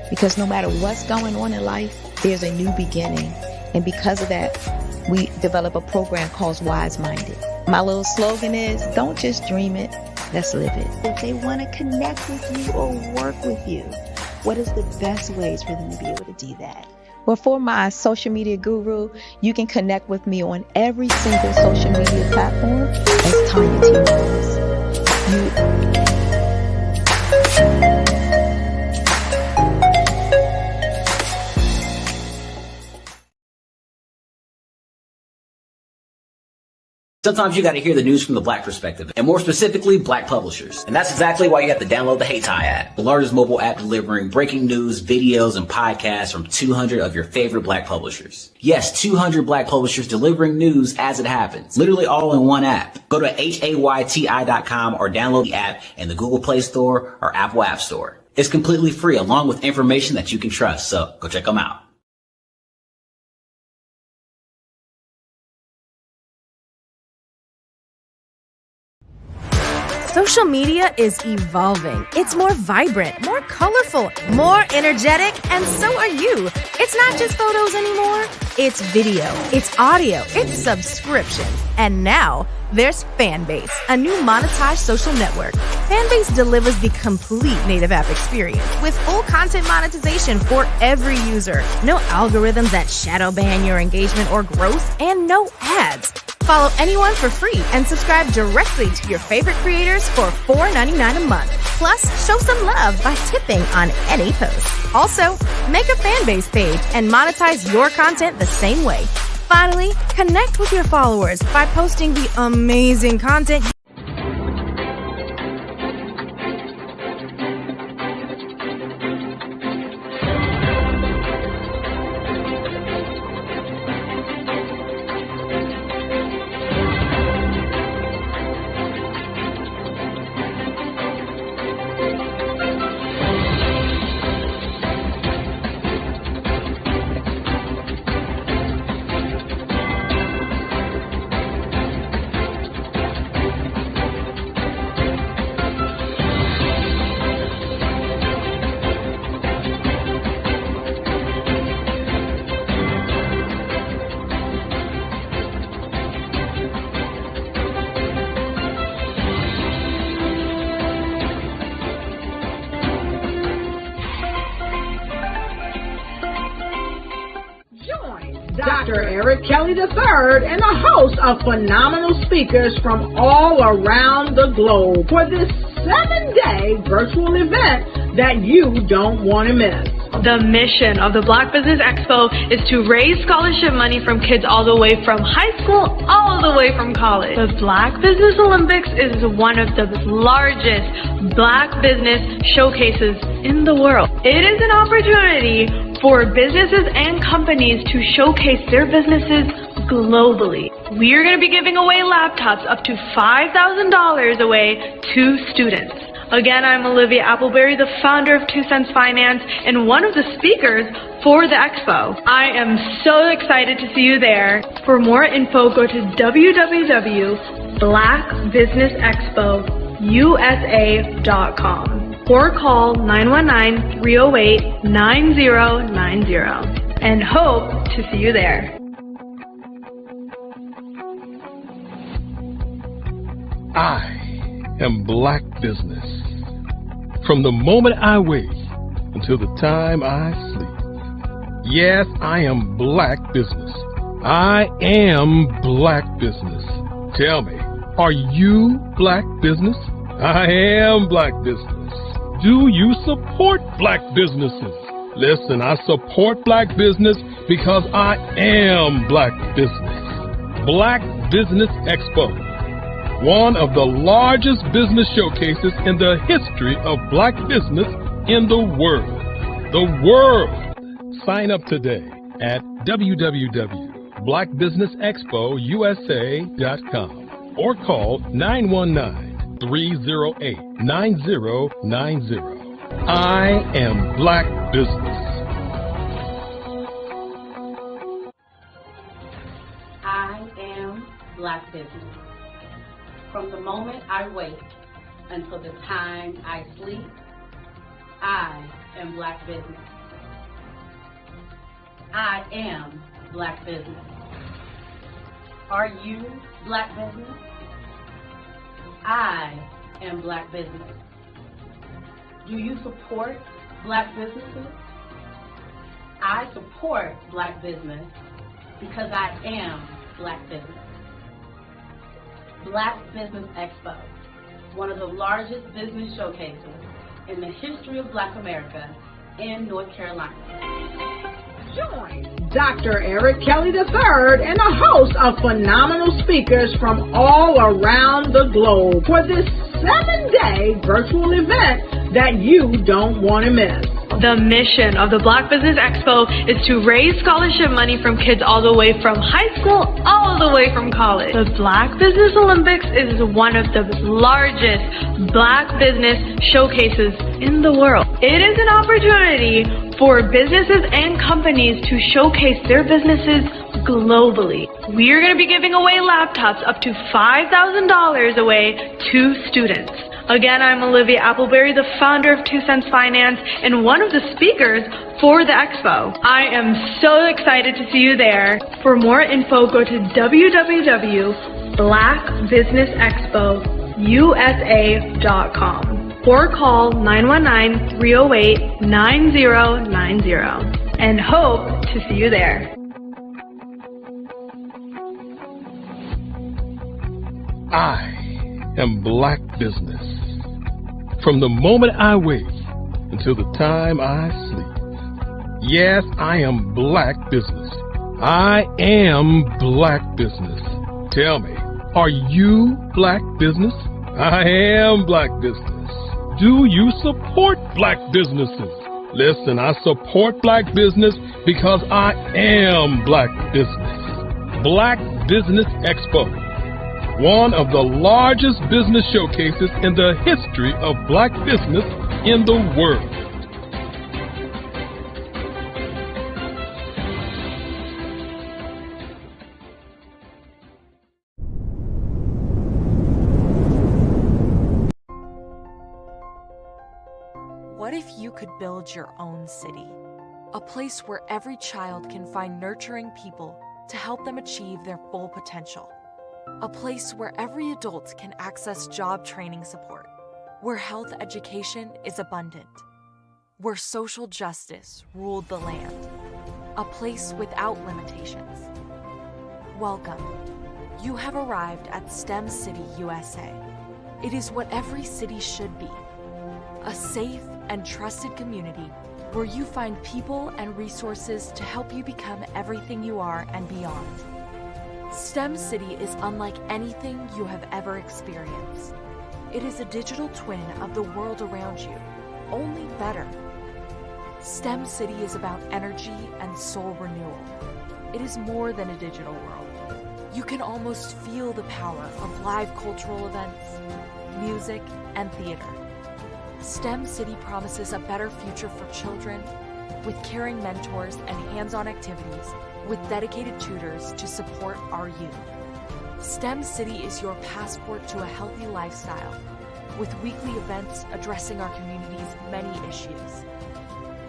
Because no matter what's going on in life, there's a new beginning. And because of that, we develop a program called Wise Minded. My little slogan is, don't just dream it, let's live it. If they want to connect with you or work with you, what is the best ways for them to be able to do that? Well, for my social media guru, you can connect with me on every single social media platform as Tanya T. Rose. Sometimes you got to hear the news from the Black perspective, and more specifically, Black publishers. And that's exactly why you have to download the HeyTie app, the largest mobile app delivering breaking news, videos, and podcasts from 200 of your favorite Black publishers. Yes, 200 Black publishers delivering news as it happens, literally all in one app. Go to HAYTI.com or download the app in the Google Play Store or Apple App Store. It's completely free, along with information that you can trust, so go check them out. Social media is evolving. It's more vibrant, more colorful, more energetic, and so are you. It's not just photos anymore. It's video, it's audio, it's subscriptions. And now there's Fanbase, a new monetized social network. Fanbase delivers the complete native app experience with full content monetization for every user. No algorithms that shadow ban your engagement or growth, and no ads. Follow anyone for free and subscribe directly to your favorite creators for $4.99 a month. Plus, show some love by tipping on any post. Also, make a Fanbase page and monetize your content the same way. Finally, connect with your followers by posting the amazing content. Dr. Eric Kelly III and a host of phenomenal speakers from all around the globe for this 7-day virtual event that you don't want to miss. The mission of the Black Business Expo is to raise scholarship money from kids all the way from high school all the way from college. The Black Business Olympics is one of the largest Black business showcases in the world. It is an opportunity for businesses and companies to showcase their businesses globally. We are going to be giving away laptops up to $5,000 away to students. Again, I'm Olivia Appleberry, the founder of 2 Cents Finance and one of the speakers for the expo. I am so excited to see you there. For more info, go to www.blackbusinessexpousa.com or call 919-308-9090 and hope to see you there. I am Black business. From the moment I wake until the time I sleep. Yes, I am Black business. I am Black business. Tell me, are you Black business? I am Black business. Do you support Black businesses? Listen, I support Black business because I am Black business. Black Business Expo, one of the largest business showcases in the history of Black business in the world. The world! Sign up today at www.blackbusinessexpousa.com or call 919-308-9090. I am Black business. I am Black business. From the moment I wake until the time I sleep, I am Black business. I am Black business. Are you Black business? I am Black business. Do you support Black businesses? I support Black business because I am Black business. Black Business Expo, one of the largest business showcases in the history of Black America in North Carolina. Join Dr. Eric Kelly III and a host of phenomenal speakers from all around the globe for this 7-day virtual event that you don't want to miss. The mission of the Black Business Expo is to raise scholarship money from kids all the way from high school all the way from college. The Black Business Olympics is one of the largest Black business showcases in the world. It is an opportunity for businesses and companies to showcase their businesses globally. We are going to be giving away laptops up to $5,000 away to students. Again, I'm Olivia Appleberry, the founder of 2 Cents Finance and one of the speakers for the expo. I am so excited to see you there. For more info, go to www.blackbusinessexpousa.com or call 919-308-9090 and hope to see you there. I am Black business. From the moment I wake until the time I sleep. Yes, I am Black business. I am Black business. Tell me, are you Black business? I am Black business. Do you support Black businesses? Listen, I support Black business because I am Black business. Black Business Expo, one of the largest business showcases in the history of Black business in the world. What if you could build your own city? A place where every child can find nurturing people to help them achieve their full potential. A place where every adult can access job training support, where health education is abundant, where social justice ruled the land. a place without limitations. Welcome. You have arrived at STEM City, USA. It is what every city should be, a safe and trusted community where you find people and resources to help you become everything you are and beyond. STEM City is unlike anything you have ever experienced. It is a digital twin of the world around you, only better. STEM City is about energy and soul renewal. It is more than a digital world. You can almost feel the power of live cultural events, music, and theater. STEM City promises a better future for children with caring mentors and hands-on activities with dedicated tutors to support our youth. STEM City is your passport to a healthy lifestyle with weekly events addressing our community's many issues.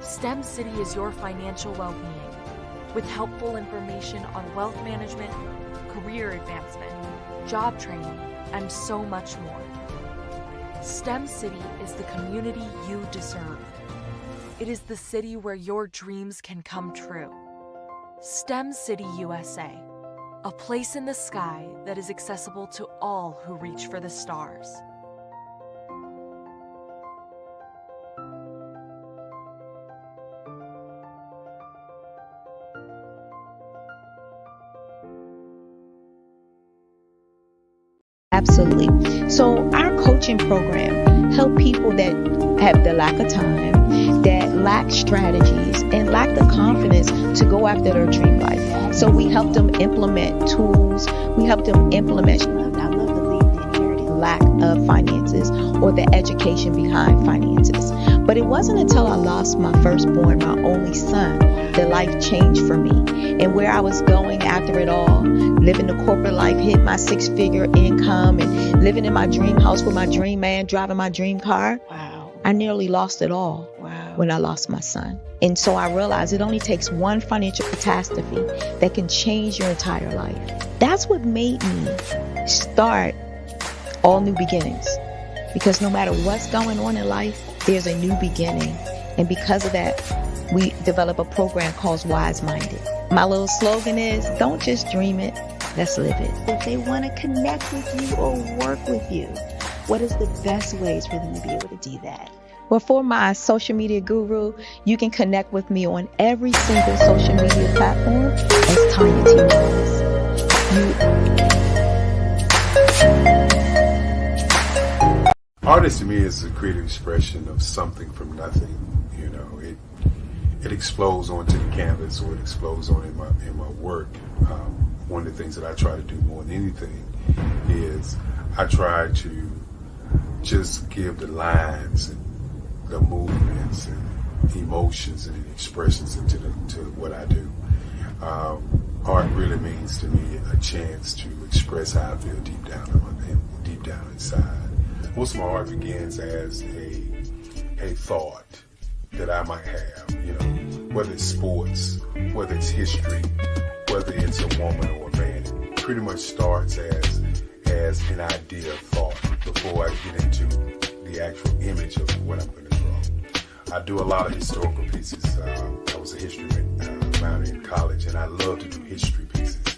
STEM City is your financial well-being with helpful information on wealth management, career advancement, job training, and so much more. STEM City is the community you deserve. It is the city where your dreams can come true. STEM City USA, a place in the sky that is accessible to all who reach for the stars. Absolutely. So our coaching program help people that have the lack of time, that lack strategies, and lack the confidence to go after their dream life. So we help them implement tools. We help them implement, I love to leave the inherited lack of finances or the education behind finances. But it wasn't until I lost my firstborn, my only son, that life changed for me. And where I was going after it all, living the corporate life, hit my 6-figure income, and living in my dream house with my dream man, driving my dream car. Wow. I nearly lost it all. Wow. When I lost my son. And so I realized it only takes one financial catastrophe that can change your entire life. That's what made me start All New Beginnings. Because no matter what's going on in life, there's a new beginning. And because of that, we develop a program called Wise Minded. My little slogan is, don't just dream it, let's live it. If they want to connect with you or work with you, what is the best ways for them to be able to do that? Well, for my social media guru, you can connect with me on every single social media platform as Tanya T. Wallace. Artist to me is a creative expression of something from nothing. You know, it explodes onto the canvas, or it explodes on in my work. One of the things that I try to do more than anything is I try to just give the lines and the movements and emotions and expressions into what I do. Art really means to me a chance to express how I feel deep down inside. Most of my art begins as a thought that I might have, you know, whether it's sports, whether it's history, whether it's a woman or a man. It pretty much starts as an idea of thought before I get into the actual image of what I'm going to draw. I do a lot of historical pieces. I was a history minor in college, and I love to do history pieces.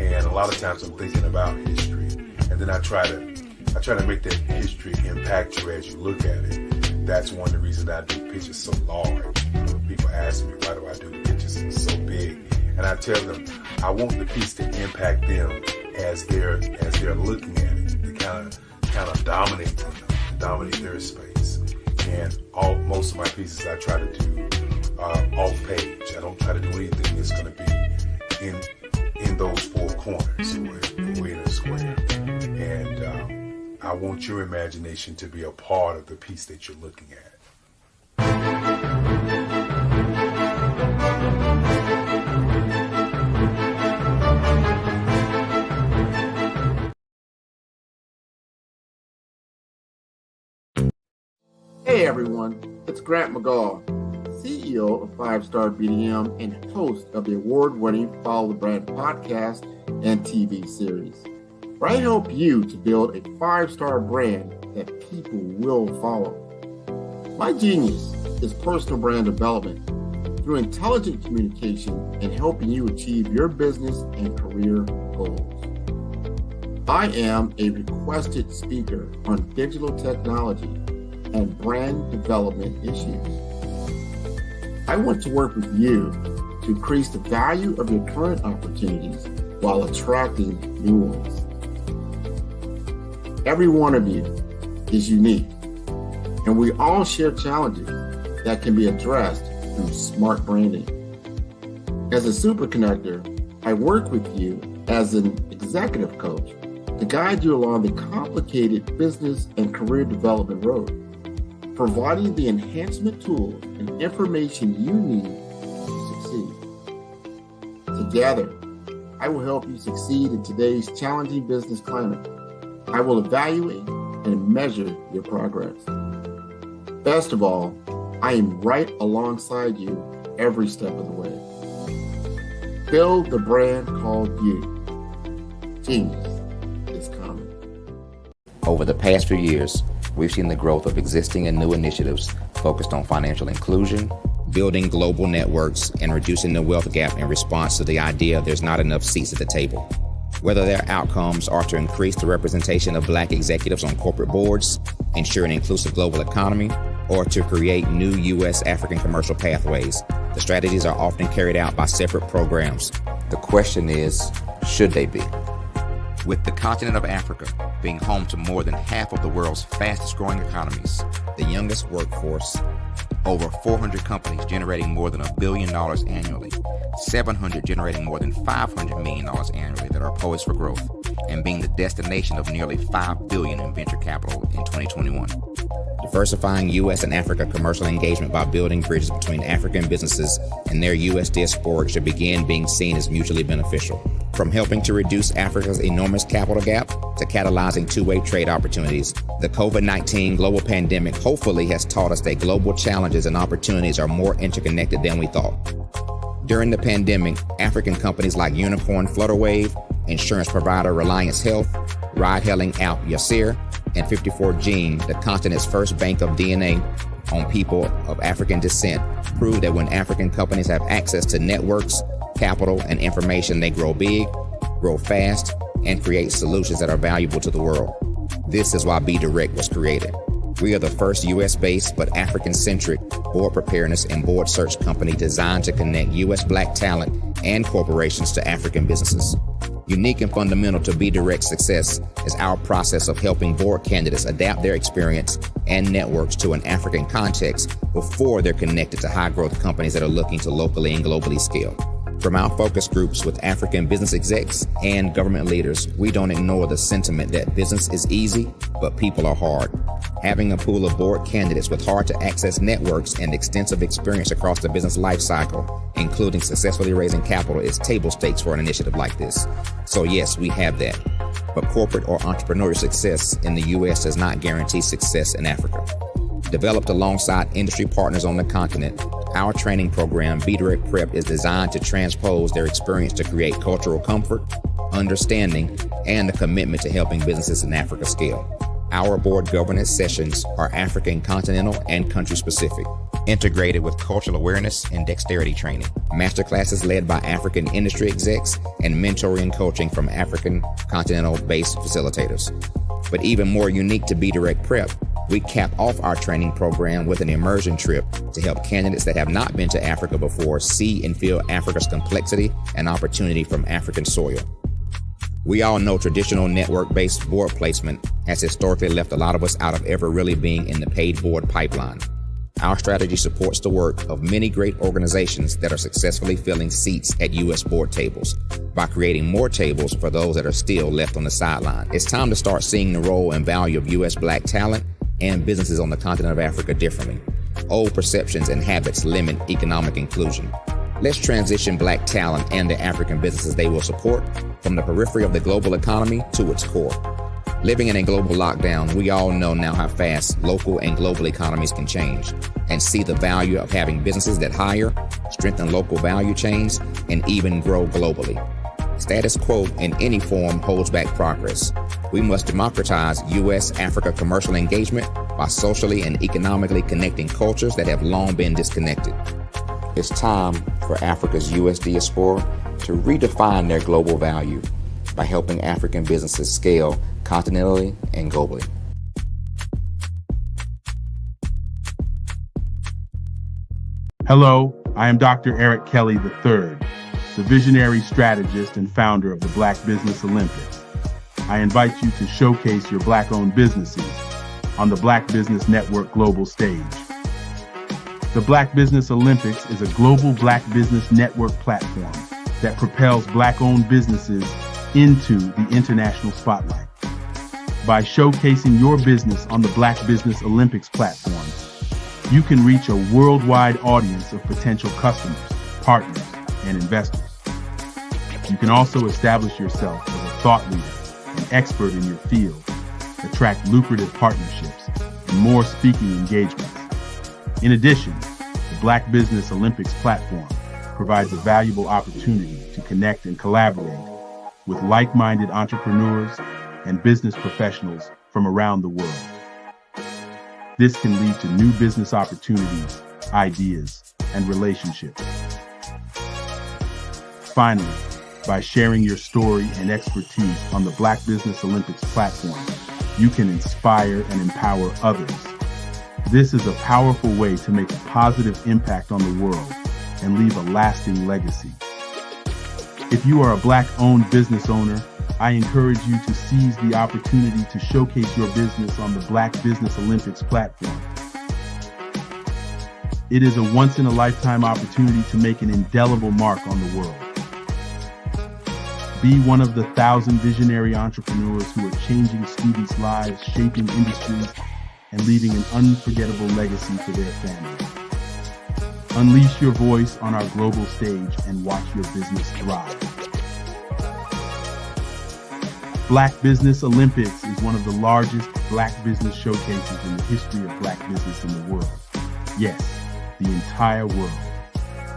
And a lot of times I'm thinking about history, and then I try to make that history impact you as you look at it. That's one of the reasons I do pictures so large. People ask me, why do I do pictures so big? And I tell them, I want the piece to impact them as they're looking at it, to kind of dominate them, dominate their space. And most of my pieces I try to do off page. I don't try to do anything that's going to be in those four corners or in a square. And I want your imagination to be a part of the piece that you're looking at. Hey everyone, it's Grant McGaw, CEO of 5 Star BDM and host of the award-winning Follow the Brand podcast and TV series, where I help you to build a 5-star brand that people will follow. My genius is personal brand development, through intelligent communication and helping you achieve your business and career goals. I am a requested speaker on digital technology and brand development issues. I want to work with you to increase the value of your current opportunities while attracting new ones. Every one of you is unique, and we all share challenges that can be addressed through smart branding. As a super connector, I work with you as an executive coach to guide you along the complicated business and career development road, providing the enhancement tools and information you need to succeed. Together, I will help you succeed in today's challenging business climate. I will evaluate and measure your progress. Best of all, I am right alongside you every step of the way. Build the brand called you. Genius is coming. Over the past few years, we've seen the growth of existing and new initiatives focused on financial inclusion, building global networks, and reducing the wealth gap in response to the idea there's not enough seats at the table. Whether their outcomes are to increase the representation of Black executives on corporate boards, ensure an inclusive global economy, or to create new U.S. African commercial pathways, the strategies are often carried out by separate programs. The question is, should they be? With the continent of Africa being home to more than half of the world's fastest growing economies, the youngest workforce, over 400 companies generating more than $1 billion annually, 700 generating more than $500 million annually that are poised for growth, and being the destination of nearly $5 billion in venture capital in 2021. Diversifying U.S. and Africa commercial engagement by building bridges between African businesses and their U.S. diaspora should begin being seen as mutually beneficial. From helping to reduce Africa's enormous capital gap to catalyzing two-way trade opportunities, the COVID-19 global pandemic hopefully has taught us that global challenges and opportunities are more interconnected than we thought. During the pandemic, African companies like Unicorn Flutterwave, insurance provider Reliance Health, ride-hailing app Yasir, and 54Gene, the continent's first bank of DNA on people of African descent, proved that when African companies have access to networks, capital, and information, they grow big, grow fast, and create solutions that are valuable to the world. This is why BDirect was created. We are the first U.S.-based but African-centric board preparedness and board search company designed to connect U.S. Black talent and corporations to African businesses. Unique and fundamental to BDirect's success is our process of helping board candidates adapt their experience and networks to an African context before they're connected to high-growth companies that are looking to locally and globally scale. From our focus groups with African business execs and government leaders, we don't ignore the sentiment that business is easy, but people are hard. Having a pool of board candidates with hard-to-access networks and extensive experience across the business life cycle, including successfully raising capital, is table stakes for an initiative like this. So yes, we have that. But corporate or entrepreneurial success in the U.S. does not guarantee success in Africa. Developed alongside industry partners on the continent, our training program, BDirect Prep, is designed to transpose their experience to create cultural comfort, understanding, and a commitment to helping businesses in Africa scale. Our board governance sessions are African continental and country specific, integrated with cultural awareness and dexterity training, masterclasses led by African industry execs, and mentoring and coaching from African continental-based facilitators. But even more unique to BDirect Prep, we cap off our training program with an immersion trip to help candidates that have not been to Africa before see and feel Africa's complexity and opportunity from African soil. We all know traditional network-based board placement has historically left a lot of us out of ever really being in the paid board pipeline. Our strategy supports the work of many great organizations that are successfully filling seats at U.S. board tables by creating more tables for those that are still left on the sideline. It's time to start seeing the role and value of U.S. Black talent and businesses on the continent of Africa differently. Old perceptions and habits limit economic inclusion. Let's transition Black talent and the African businesses they will support from the periphery of the global economy to its core. Living in a global lockdown, we all know now how fast local and global economies can change, and see the value of having businesses that hire, strengthen local value chains, and even grow globally. Status quo in any form holds back progress. We must democratize U.S.-Africa commercial engagement by socially and economically connecting cultures that have long been disconnected. It's time for Africa's U.S. diaspora to redefine their global value by helping African businesses scale continentally and globally. Hello, I am Dr. Eric Kelly III, the visionary strategist and founder of the Black Business Olympics. I invite you to showcase your Black-owned businesses on the Black Business Network global stage. The Black Business Olympics is a global Black Business Network platform that propels Black-owned businesses into the international spotlight. By showcasing your business on the Black Business Olympics platform, you can reach a worldwide audience of potential customers, partners, and investors. You can also establish yourself as a thought leader, an expert in your field, attract lucrative partnerships, and more speaking engagements. In addition, the Black Business Olympics platform provides a valuable opportunity to connect and collaborate with like-minded entrepreneurs and business professionals from around the world. This can lead to new business opportunities, ideas, and relationships. Finally, by sharing your story and expertise on the Black Business Olympics platform, you can inspire and empower others. This is a powerful way to make a positive impact on the world and leave a lasting legacy. If you are a Black-owned business owner, I encourage you to seize the opportunity to showcase your business on the Black Business Olympics platform. It is a once-in-a-lifetime opportunity to make an indelible mark on the world. Be one of the 1,000 visionary entrepreneurs who are changing students' lives, shaping industries, and leaving an unforgettable legacy for their families. Unleash your voice on our global stage and watch your business thrive. Black Business Olympics is one of the largest Black business showcases in the history of Black business in the world. Yes, the entire world.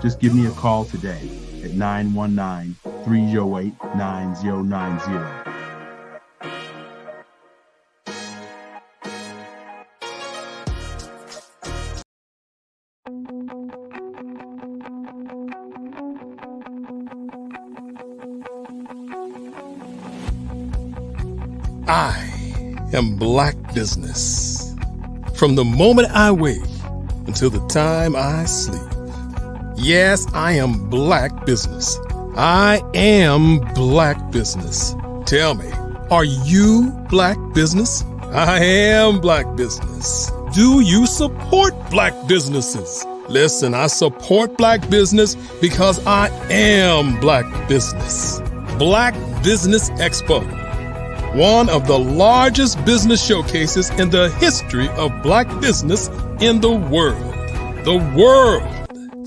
Just give me a call today at 919-308-9090. I am Black business. From the moment I wake until the time I sleep. Yes, I am Black business. I am Black business. Tell me, are you Black business? I am Black business. Do you support Black businesses? Listen, I support Black business because I am Black business. Black Business Expo, one of the largest business showcases in the history of Black business in the world. The world!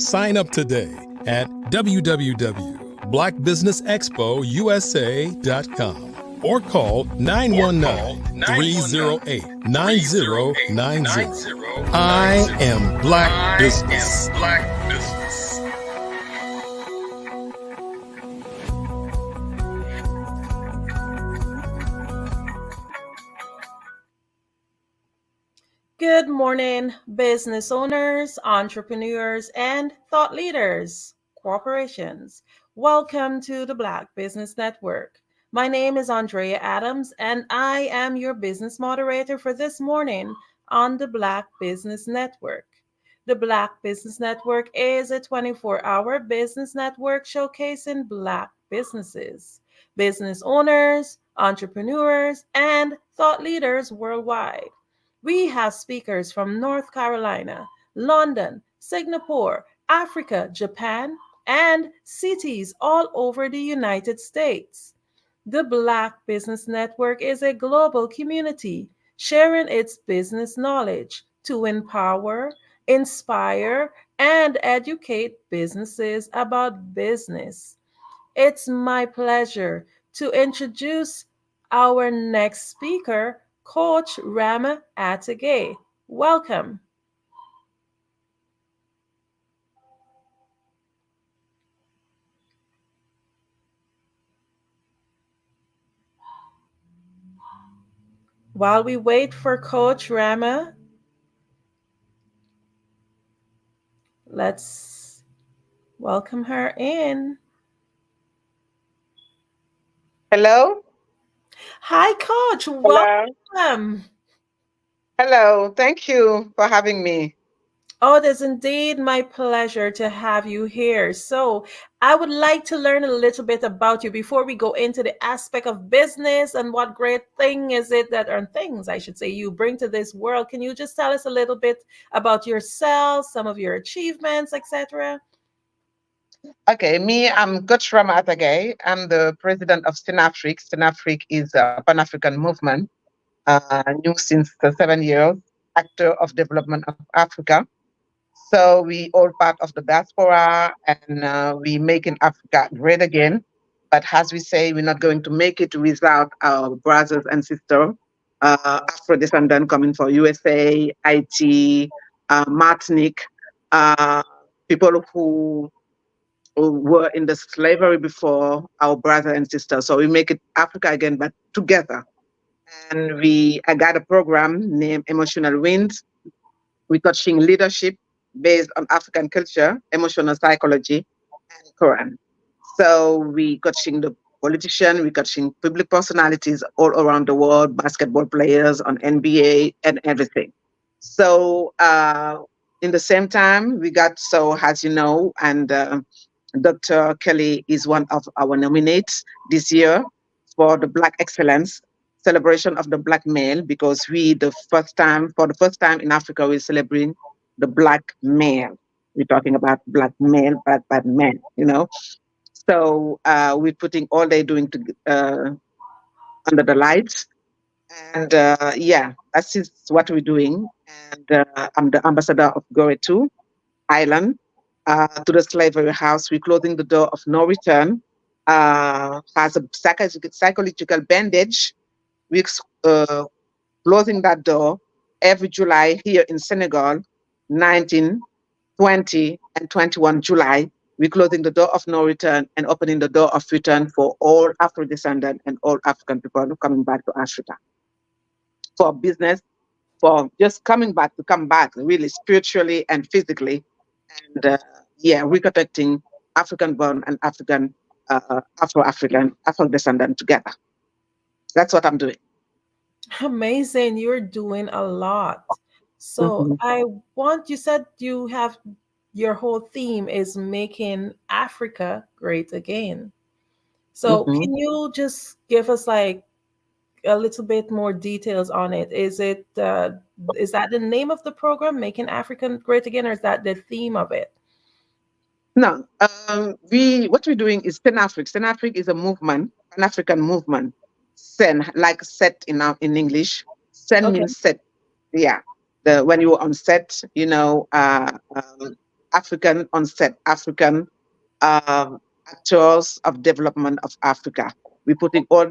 Sign up today at www.blackbusinessexpousa.com or call 919-308-9090. I am Black business. Good morning, business owners, entrepreneurs, and thought leaders, corporations. Welcome to the Black Business Network. My name is Andrea Adams, and I am your business moderator for this morning on the Black Business Network. The Black Business Network is a 24-hour business network showcasing Black businesses, business owners, entrepreneurs, and thought leaders worldwide. We have speakers from North Carolina, London, Singapore, Africa, Japan, and cities all over the United States. The Black Business Network is a global community sharing its business knowledge to empower, inspire, and educate businesses about business. It's my pleasure to introduce our next speaker, Coach Rama Atigay. Welcome. While we wait for Coach Rama, let's Welcome her in. Hello? Hi, Coach. Hello. Welcome. Hello. Thank you for having me. Oh, it is indeed my pleasure to have you here. So, I would like to learn a little bit about you before we go into the aspect of business and what great thing is it that, or things I should say, you bring to this world. Can you just tell us a little bit about yourself, some of your achievements, etc.? Okay, I'm Coach Ramat Agay. I'm the president of SINAFRIC. SINAFRIC is a Pan-African movement, new since 7 years, actor of development of Africa. So we all part of the diaspora and we making Africa great again. But as we say, we're not going to make it without our brothers and sisters, Afro-descendant coming from USA, Haiti, Martinique, people who were in the slavery before our brother and sister. So we make it Africa again, but together. And I got a program named Emotional Winds. We're touching leadership based on African culture, emotional psychology, and Quran. So we coaching the politician, we coaching public personalities all around the world, basketball players on NBA and everything. So in the same time, we got, so as you know, and Dr. Kelly is one of our nominates this year for the Black Excellence celebration of the Black male, because for the first time in Africa, we're celebrating the Black male. We're talking about Black male, Black men, So we're putting all they're doing under the lights. And that's what we're doing. And I'm the ambassador of Goretu Island, to the slavery house. We're closing the door of no return. Has a psychological bandage. We're closing that door every July here in Senegal, 19, 20, and 21 July. We're closing the door of no return and opening the door of return for all Afro-descendant and all African people coming back to Africa. For business, for just come back, really spiritually and physically. And reconnecting African-born and Afro-descendant together. That's what I'm doing. Amazing. You're doing a lot. So you said you have your whole theme is making Africa great again. So can you just give us like a little bit more details on it? Is that the name of the program, Making Africa Great Again, or is that the theme of it? No, what we're doing is SINAFRIC. SINAFRIC is a movement, an African movement. Sen, like set in English. Sen means set. Yeah. When you were on set, African on set, African actors of development of Africa. We're putting all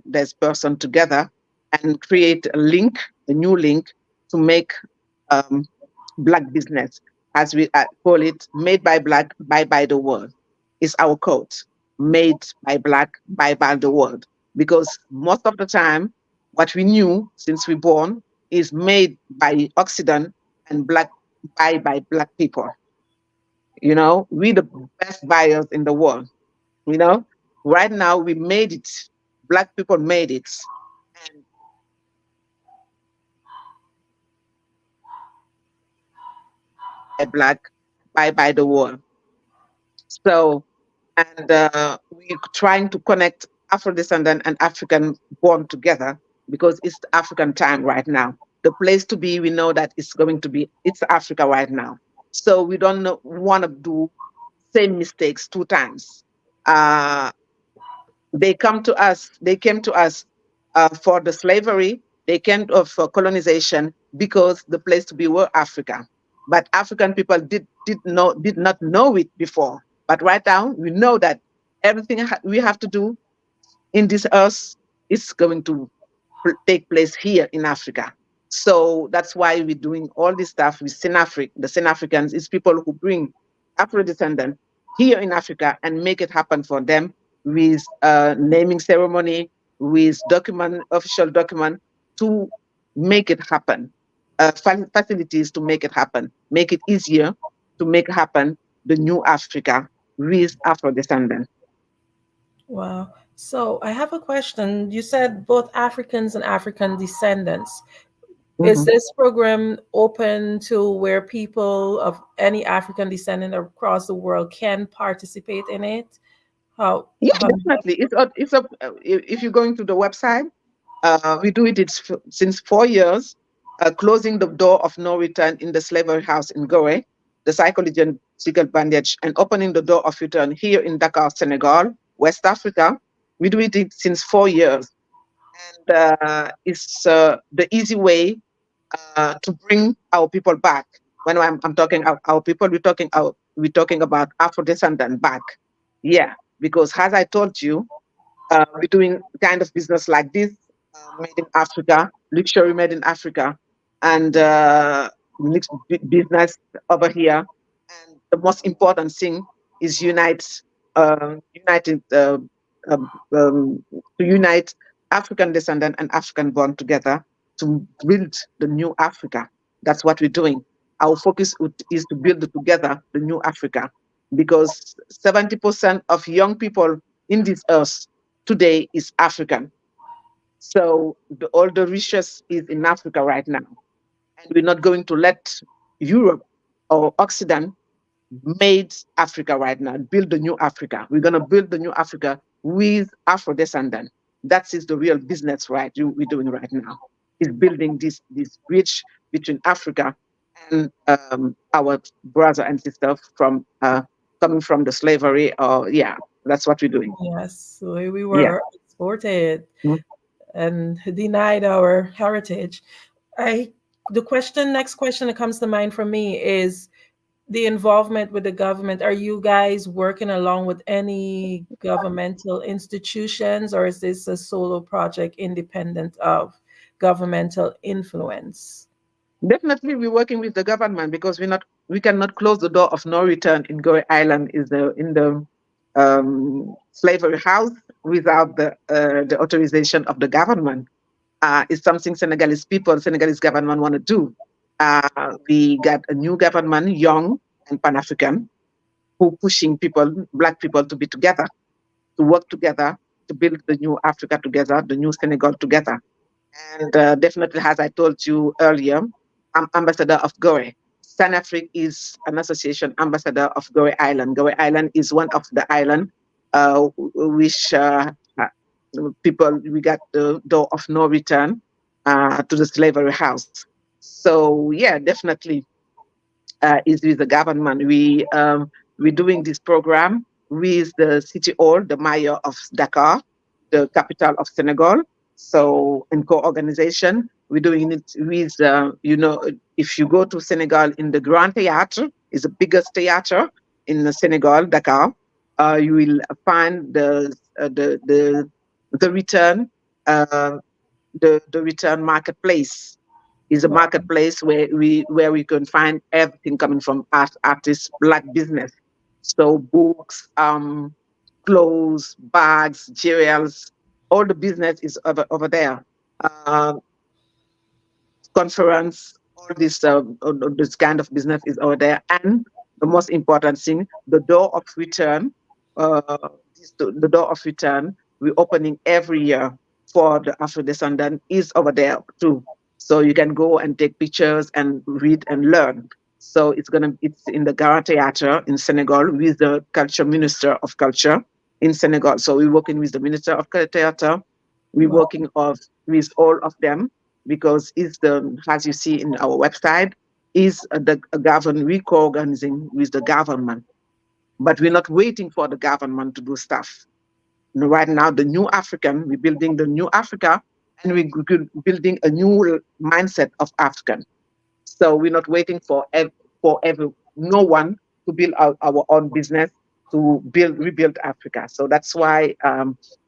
this person together and create a new link to make Black business, as we call it, made by Black, buy by the world. It's our code, made by Black, buy by the world. Because most of the time, what we knew since we're born is made by Occident and Black, buy by Black people. We're the best buyers in the world. Right now we made it. Black people made it. And Black, buy by the world. So, and we're trying to connect Afro-descendant and African born together, because it's African time right now. The place to be, we know that it's Africa right now. So we don't want to do same mistakes 2 times. They came to us for the slavery. They came for colonization, because the place to be were Africa. But African people did not know it before. But right now, we know that everything we have to do in this earth is going to take place here in Africa. So that's why we're doing all this stuff with SINAFRIC. The SINAFRICANs is people who bring Afro-descendants here in Africa and make it happen for them with naming ceremony, with official document to make it happen. Facilities to make it happen, make it easier to make it happen, the new Africa with Afro descendants. Wow. So I have a question. You said both Africans and African descendants. Is this program open to where people of any African descendant across the world can participate in it? Yeah, definitely. It's up. If you're going to the website, we do it since 4 years, closing the door of no return in the slavery house in Gorée, the psychological bandage, and opening the door of return here in Dakar, Senegal, West Africa. We do it since 4 years, and it's the easy way to bring our people back. When I'm talking our people, we're talking about Afro descendant back. Yeah, because as I told you, we're doing kind of business like this, made in Africa, luxury made in Africa, and business over here. And the most important thing is to unite African descendant and African born together to build the new Africa. That's what we're doing. Our focus is to build together the new Africa, because 70% of young people in this earth today is African. So all the riches is in Africa right now. And we're not going to let Europe or Occident made Africa right now, build the new Africa. We're going to build the new Africa with Afro descendant. That is the real business we're doing right now, is building this bridge between Africa and our brother and sister from coming from the slavery. That's what we're doing. Yes, we were exported and denied our heritage. Next question that comes to mind for me is the involvement with the government. Are you guys working along with any governmental institutions, or is this a solo project independent of governmental influence? Definitely, we're working with the government, because we cannot close the door of no return in Gorée Island in the slavery house without the authorization of the government. It's something Senegalese government want to do. We got a new government, young and Pan-African, who pushing Black people to be together, to work together, to build the new Africa together, the new Senegal together. And definitely, as I told you earlier, I'm ambassador of Gorée. Sanafrique is an association ambassador of Gorée Island. Gorée Island is one of the islands which we got the door of no return to the slavery house. So yeah, definitely is with the government. We're doing this program with the city hall, the mayor of Dakar, the capital of Senegal. So in co-organization, we're doing it with, if you go to Senegal in the Grand Theatre, is the biggest theater in Senegal, Dakar, you will find the return, the return marketplace. Is a marketplace where we can find everything coming from artists, Black business. So books, clothes, bags, jewels, all the business is over there. Conference, all this kind of business is over there. And the most important thing, the door of return, the door of return, we're opening every year for the Afro descendant is over there too. So you can go and take pictures and read and learn. So it's in the Gara Theatre in Senegal with the Minister of Culture in Senegal. So we're working with the Minister of Theatre. We're working with all of them, because as you see in our website, is the government, we co-organizing with the government. But we're not waiting for the government to do stuff. Right now, the new African, we're building the new Africa, and we're building a new mindset of African. So we're not waiting for no one to build our own business to rebuild Africa. So that's why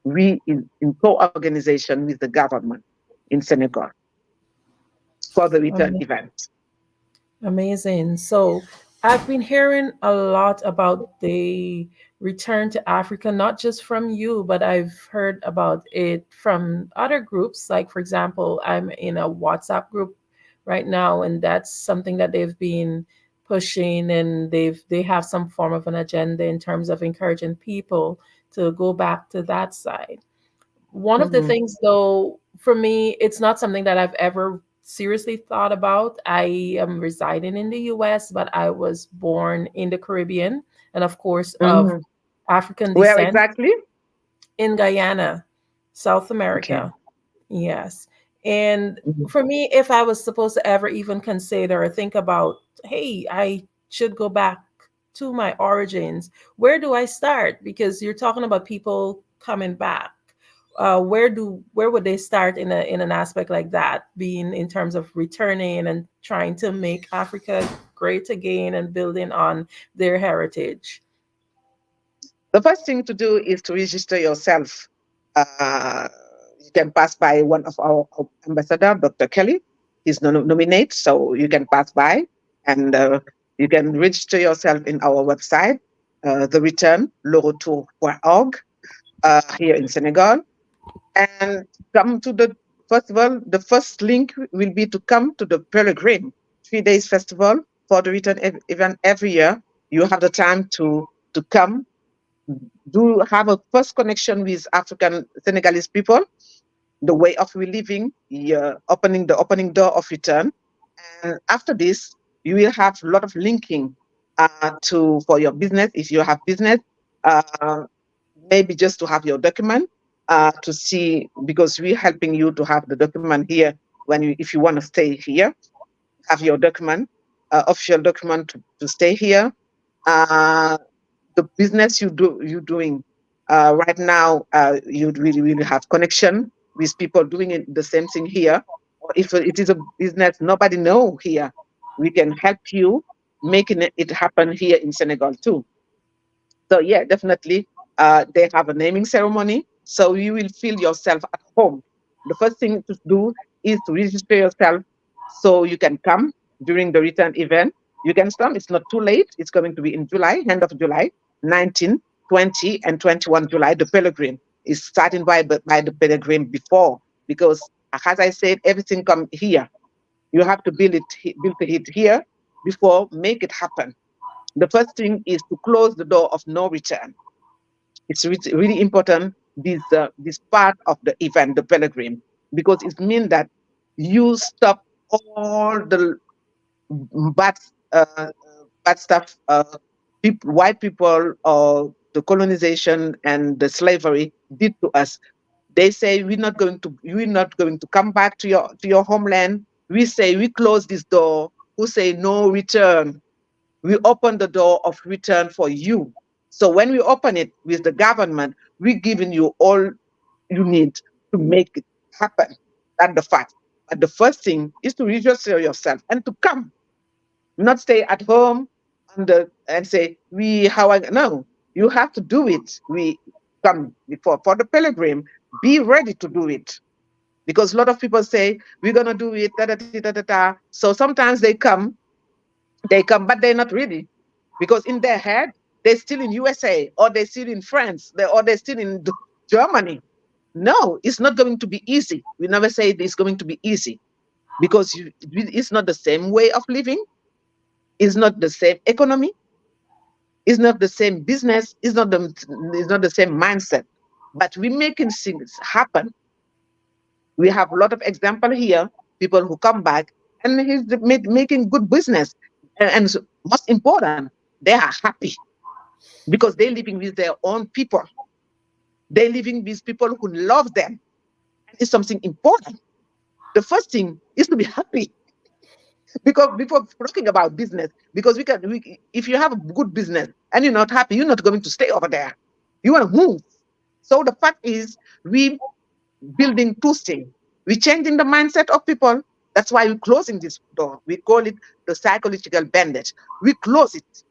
we in co-organization with the government in Senegal for the return event. Amazing. So I've been hearing a lot about the return to Africa, not just from you, but I've heard about it from other groups. Like, for example, I'm in a WhatsApp group right now, and that's something that they've been pushing, and they have some form of an agenda in terms of encouraging people to go back to that side. One of the things, though, for me, it's not something that I've ever seriously thought about. I am residing in the US, but I was born in the Caribbean and, of course, of African Where descent exactly? in Guyana, South America. Yes. And for me, if I was supposed to ever even consider or think about, hey, I should go back to my origins, where do I start? Because you're talking about people coming back. Where would they start in an aspect like that, being in terms of returning and trying to make Africa great again and building on their heritage? The first thing to do is to register yourself. You can pass by one of our ambassador, Dr. Kelly. He's nominate, so you can pass by and you can register yourself in our website, the return, leretour.org, here in Senegal. And come to the festival. The first link will be to come to the Pellegrin 3 days festival for the return event every year. You have the time to come, do have a first connection with African Senegalese people, the way of we living, opening the opening door of return. And after this, you will have a lot of linking for your business. If you have business, maybe just to have your document to see, because we're helping you to have the document here if you want to stay here, have your document, official document to stay here. The business you're doing right now, you really have connection with people doing the same thing here. Or if it is a business nobody know here, we can help you making it happen here in Senegal too. So yeah, definitely, they have a naming ceremony, so you will feel yourself at home. The first thing to do is to register yourself so you can come during the return event. You can come, it's not too late. It's going to be in July, end of July, 19, 20, and 21 July. The Pellegrin is starting by the Pellegrin before, because as I said, everything come here. You have to build it here before make it happen. The first thing is to close the door of no return. It's really important, this part of the event, the Pellegrin, because it means that you stop all the bad stuff, white people, or the colonization and the slavery did to us. They say you're not going to come back to your homeland. We say we close this door. Who say no return? We open the door of return for you. So when we open it with the government, we're giving you all you need to make it happen. That's the fact. But the first thing is to register yourself and to come, not stay at home and say no. You have to do it. We come for the Pellegrin. Be ready to do it, because a lot of people say we're gonna do it. So sometimes they come, but they're not ready, because in their head they're still in USA, or they're still in France, or they're still in Germany. No, it's not going to be easy. We never say it's going to be easy, because it's not the same way of living. It's not the same economy. It's not the same business. It's not the same mindset. But we're making things happen. We have a lot of example here, people who come back and he's making good business. And most important, they are happy because they're living with their own people. They're living with people who love them. And it's something important. The first thing is to be happy. Because before talking about business, because if you have a good business and you're not happy, you're not going to stay over there. You want to move. So the fact is, we building two things. We're changing the mindset of people. That's why we're closing this door. We call it the psychological bandage. We close it.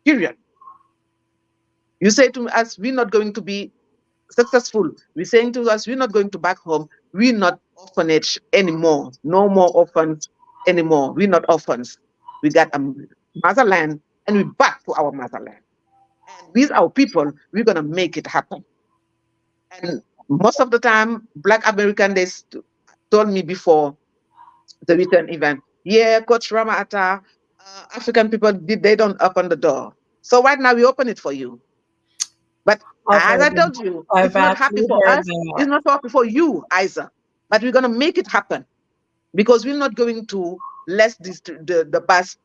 Period. You say to us, we're not going to be successful. We're saying to us, we're not going to back home. We're not orphanage anymore. No more orphans anymore. We're not orphans. We got a motherland, and we're back to our motherland. And with our people, we're going to make it happen. And most of the time, Black American, they told me before the return event, yeah, Coach Ramata, African people they don't open the door. So right now we open it for you. But as I told you, it's not happy for us. It's not happy for you either. But we're gonna make it happen because we're not going to let the bus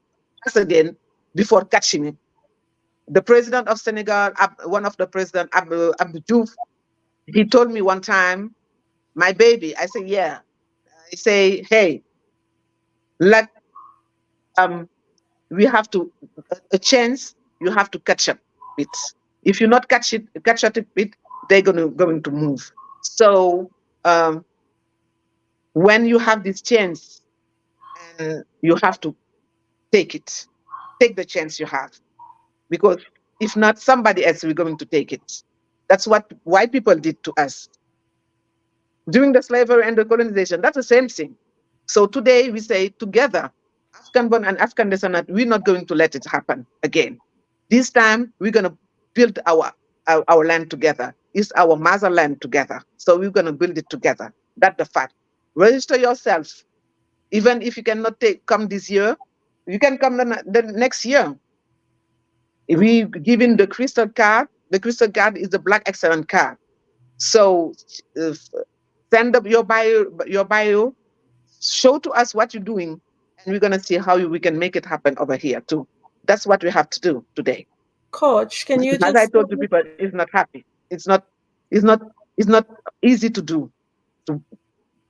pass again before catching it. The president of Senegal, one of the president, Abdou Diouf, he told me one time, my baby. I say, yeah. I say, hey, we have to a chance. You have to catch up with. If you not catch up with, they're going to move. So when you have this chance, and you have to take it, take the chance you have, because if not, somebody else will going to take it. That's what white people did to us during the slavery and the colonization. That's the same thing. So today we say together, African-born and African descendant, we're not going to let it happen again. This time we're going to build our land together. It's our motherland together. So we're going to build it together. That's the fact. Register yourself. Even if you cannot come this year, you can come the next year. If we give in the crystal card is the Black Excellence card. So send up your bio, show to us what you're doing, and we're gonna see how we can make it happen over here too. That's what we have to do today. Coach, can you as I told the people, it's not happy. It's not easy to do, to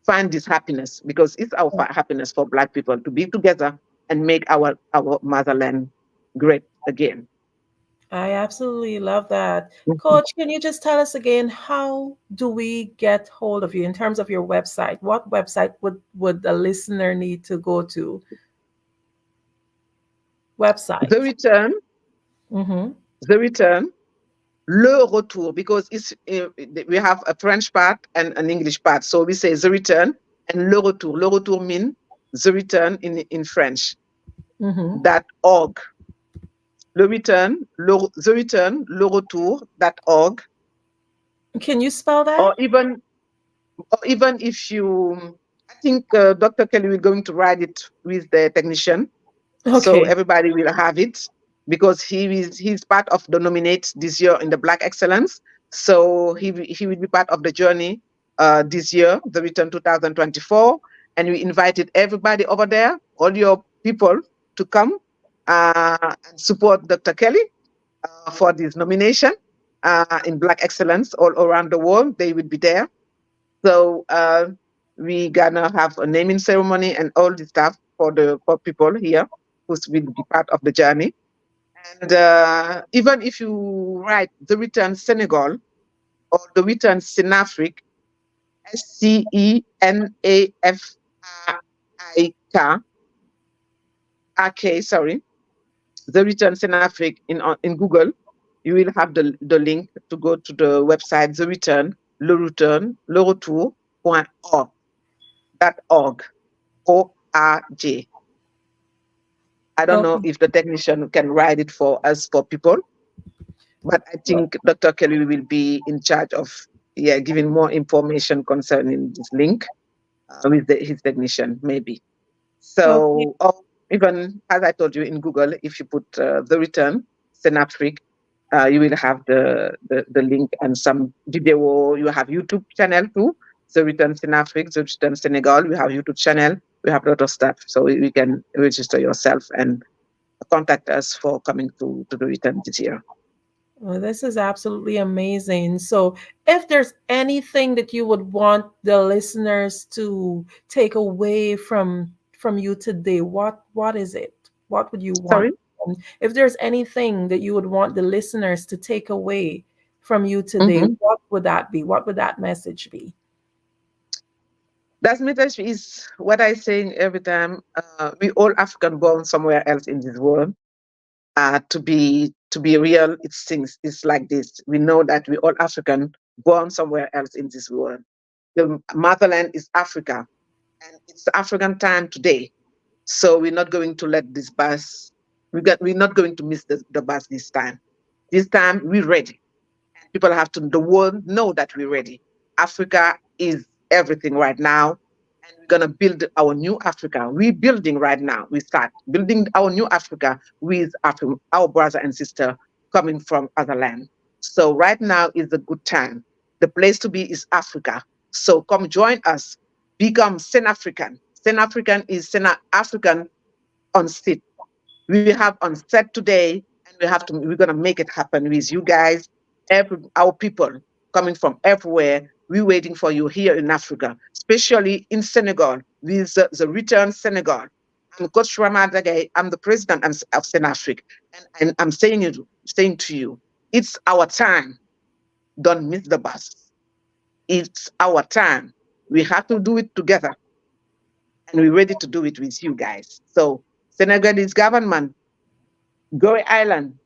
find this happiness, because it's our happiness for Black people to be together and make our motherland great again. I absolutely love that. Coach, can you just tell us again, how do we get hold of you in terms of your website? What website would a listener need to go to? Website. The Return. The Return. Le Retour, because we have a French part and an English part. So we say The Return and Le Retour. Le Retour means The Return in French. .org. Le Return, The Return, Le Retour.org. Can you spell that? Or even if you, I think Dr. Kelly will going to write it with the technician, so everybody will have it, because he's part of the nominate this year in the Black Excellence. So he will be part of the journey this year, The Return 2024, and we invited everybody over there, all your people, to come and support Dr. Kelly for this nomination in Black Excellence all around the world. They will be there. So we gonna have a naming ceremony and all the stuff for people here who will be part of the journey. And even if you write The Return Senegal or The Return Senafrique, SCENAFRIK, sorry, The Return Senafrique in Google, you will have the link to go to the website The Return, Le Retour.org. .org. I don't know if the technician can write it for us, for people, but I think Dr. Kelly will be in charge of giving more information concerning this link with his technician, maybe. So, even as I told you in Google, if you put The Return Senafrique, you will have the link and some video. You have YouTube channel too, The Return Senafrique, The Return Senegal. We have YouTube channel. We have a lot of stuff, so you can register yourself and contact us for coming to The Return this year. Well, this is absolutely amazing. So if there's anything that you would want the listeners to take away from you today, what is it? What would you want? Sorry? If there's anything that you would want the listeners to take away from you today, what would that be? What would that message be? That message is what I say every time. We all African born somewhere else in this world. To be real, it's like this. We know that we all African born somewhere else in this world. The motherland is Africa, and it's African time today. So we're not going to let this bus. We're not going to miss the bus this time. This time we're ready. The world know that we're ready. Africa is everything right now, and we're gonna build our new Africa. We're building right now. We start building our new Africa with our brother and sister coming from other land. So right now is a good time. The place to be is Africa. So come join us. Become Sen-African. Sen-African is Sen-African on set. We have on set today, and we're gonna make it happen with you guys, our people coming from everywhere. We're waiting for you here in Africa, especially in Senegal, with the Return Senegal. I'm Coach Ramadagay. I'm the president of Sen-Afrique, and I'm saying to you, it's our time. Don't miss the bus. It's our time. We have to do it together, and we're ready to do it with you guys. So Senegalese government, Gorée Island,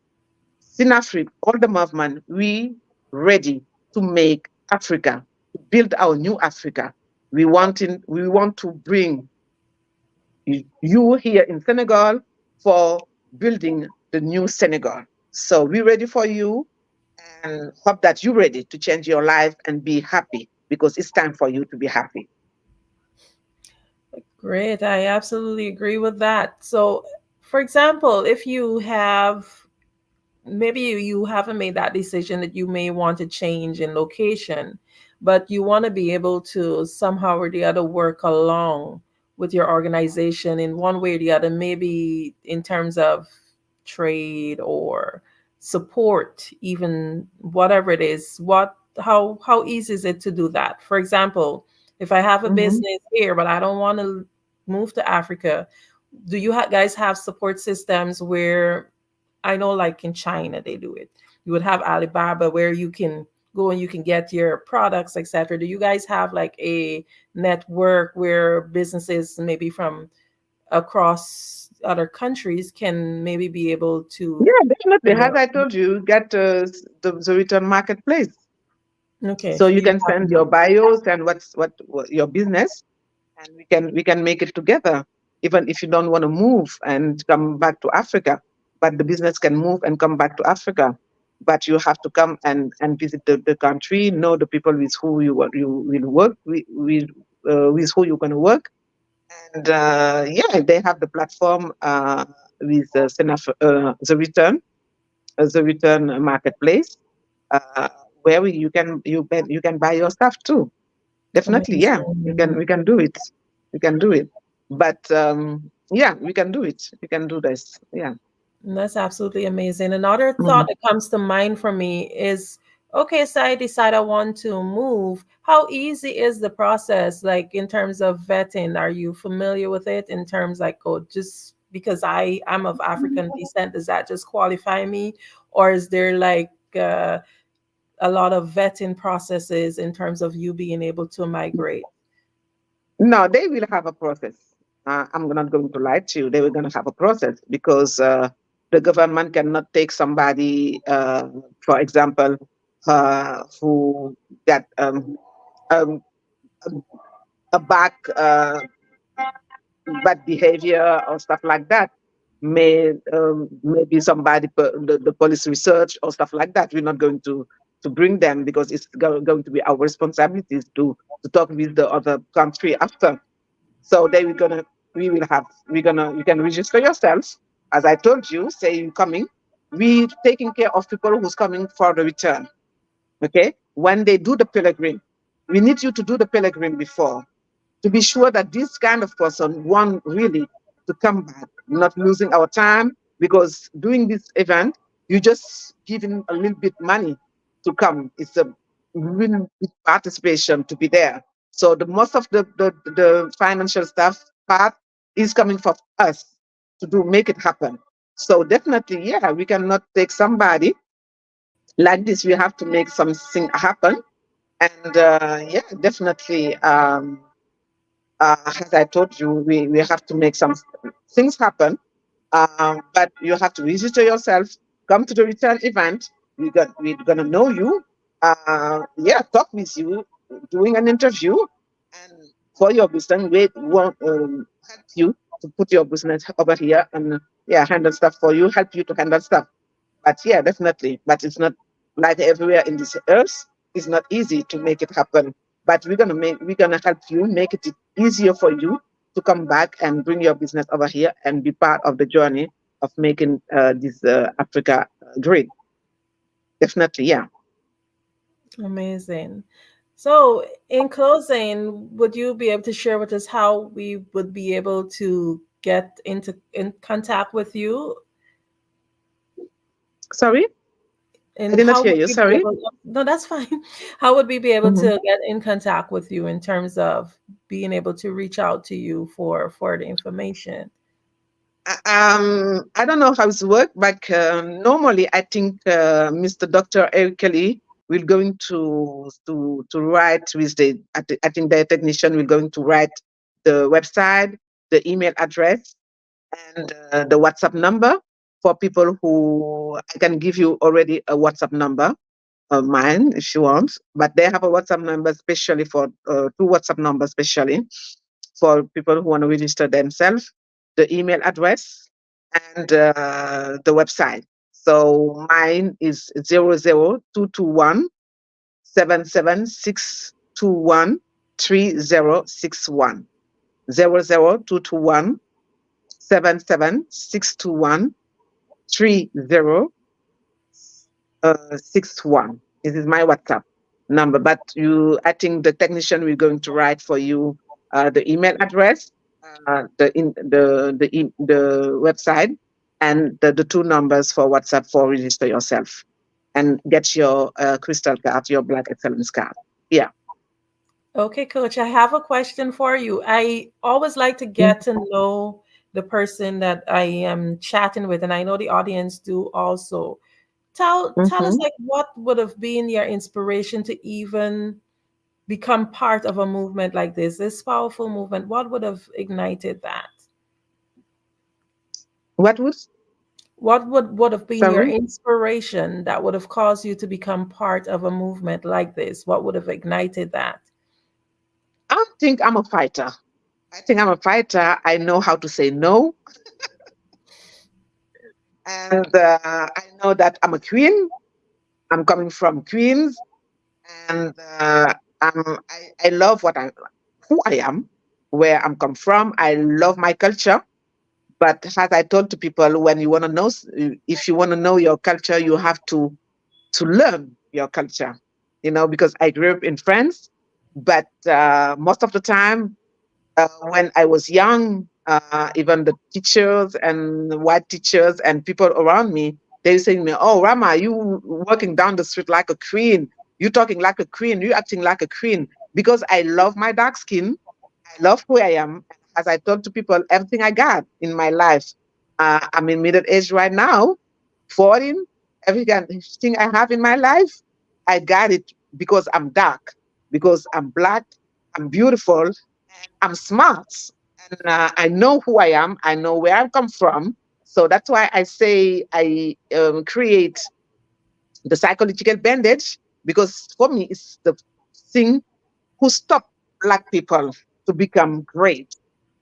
Sen-Afrique, all the movement, we ready to make Africa, to build our new Africa. We want to bring you here in Senegal for building the new Senegal. So we're ready for you, and hope that you're ready to change your life and be happy, because it's time for you to be happy. Great. I absolutely agree with that. So, for example, if you have, maybe you haven't made that decision that you may want to change in location, but you want to be able to somehow or the other work along with your organization in one way or the other, maybe in terms of trade or support, even whatever it is, how easy is it to do that? For example, if I have a business here, but I don't want to move to Africa, do you guys have support systems where, I know like in China, they do it. You would have Alibaba where you can go and you can get your products, etc. Do you guys have like a network where businesses maybe from across other countries can maybe be able to? Yeah, definitely. As I told you, get the Return Marketplace. Okay. So you can send your bios and what your business, and we can make it together. Even if you don't want to move and come back to Africa, but the business can move and come back to Africa. But you have to come and visit the country, know the people with who you will work with who you're going to work, and they have the platform with the Return Marketplace, where you can buy your stuff too. Definitely, yeah, we can do it. We can do it. But we can do it. We can do this. Yeah. That's absolutely amazing. Another thought that comes to mind for me is, okay, so I decide I want to move. How easy is the process, like in terms of vetting? Are you familiar with it in terms like, just because I'm of African descent, does that just qualify me? Or is there like a lot of vetting processes in terms of you being able to migrate? No, they will have a process. I'm not going to lie to you. They were going to have a process, because the government cannot take somebody, for example, who got a bad behavior or stuff like that. Maybe somebody, the police research or stuff like that. We're not going to bring them, because it's going to be our responsibilities to talk with the other country after. So you can register yourself. As I told you, say you're coming. We're taking care of people who's coming for the return. Okay? When they do the pilgrim, we need you to do the pilgrim before, to be sure that this kind of person want really to come back, not losing our time, because doing this event, you just giving a little bit money to come. It's a really big participation to be there. So the most of the financial stuff part is coming from us to make it happen. So definitely, yeah, we cannot take somebody like this. We have to make something happen. And definitely, as I told you, we have to make some things happen. But you have to register yourself, come to the return event. We're gonna know you. Talk with you, doing an interview, and for your business, we won't help you to put your business over here and handle stuff for you, help you to handle stuff. But yeah, definitely. But it's not like everywhere in this earth. It's not easy to make it happen. but we're gonna help you make it easier for you to come back and bring your business over here and be part of the journey of making this Africa great. Definitely, yeah. Amazing. So, in closing, would you be able to share with us how we would be able to get in contact with you? Sorry? And I did not how hear would you. we be Sorry. no, that's fine. How would we be able Mhm. to get in contact with you in terms of being able to reach out to you for the information? I don't know how it's work, but normally I think Mr. Dr. Eric Kelly will going to write with I think the technician will going to write the website, the email address, and the WhatsApp number for people who I can give you already a WhatsApp number of mine if you want, but they have a WhatsApp number especially for two WhatsApp numbers especially for people who want to register themselves, the email address and the website. So mine is 00221 77621 3061 00221 77621 3061. This is my WhatsApp number, but I think the technician will going to write for you the email address, the website, and the two numbers for WhatsApp for register yourself and get your crystal card, your Black Excellence card. Yeah. Okay, Coach, I have a question for you. I always like to get to know the person that I am chatting with, and I know the audience do also. Tell us, like, what would have been your inspiration to even become part of a movement like this powerful movement? What would have ignited that? What would have been your Sorry? inspiration that would have caused you to become part of a movement like this? What would have ignited that? I think I'm a fighter. I know how to say no. And I know that I'm a queen. I'm coming from Queens. And I love who I am, where I'm come from. I love my culture. But as I told to people, when you want to know, if you want to know your culture, you have to learn your culture, because I grew up in France. But most of the time, when I was young, even the teachers and white teachers and people around me, they say to me, "Oh, Rama, you walking down the street like a queen. You talking like a queen. You acting like a queen." Because I love my dark skin. I love who I am. As I told to people, everything I got in my life, I'm in middle age right now, 14. Everything I have in my life, I got it because I'm dark, because I'm Black, I'm beautiful, I'm smart, and I know who I am. I know where I come from. So that's why I say I create the psychological bandage, because for me, it's the thing who stop Black people to become great.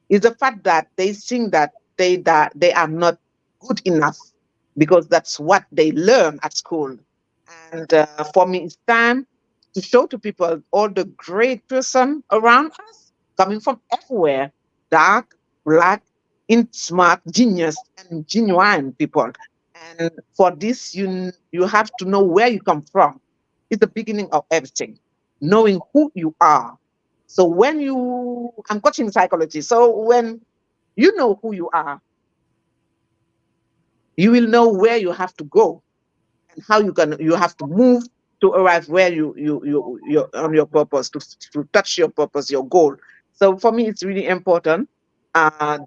Is the fact that they think that they are not good enough, because that's what they learn at school. And for me, it's time to show to people all the great person around us, coming from everywhere, dark, Black, smart, genius, and genuine people. And for this, you have to know where you come from. It's the beginning of everything, knowing who you are. So I'm coaching psychology. So when you know who you are, you will know where you have to go and how you have to move to arrive where you're on your purpose, to touch your purpose, your goal. So for me, it's really important.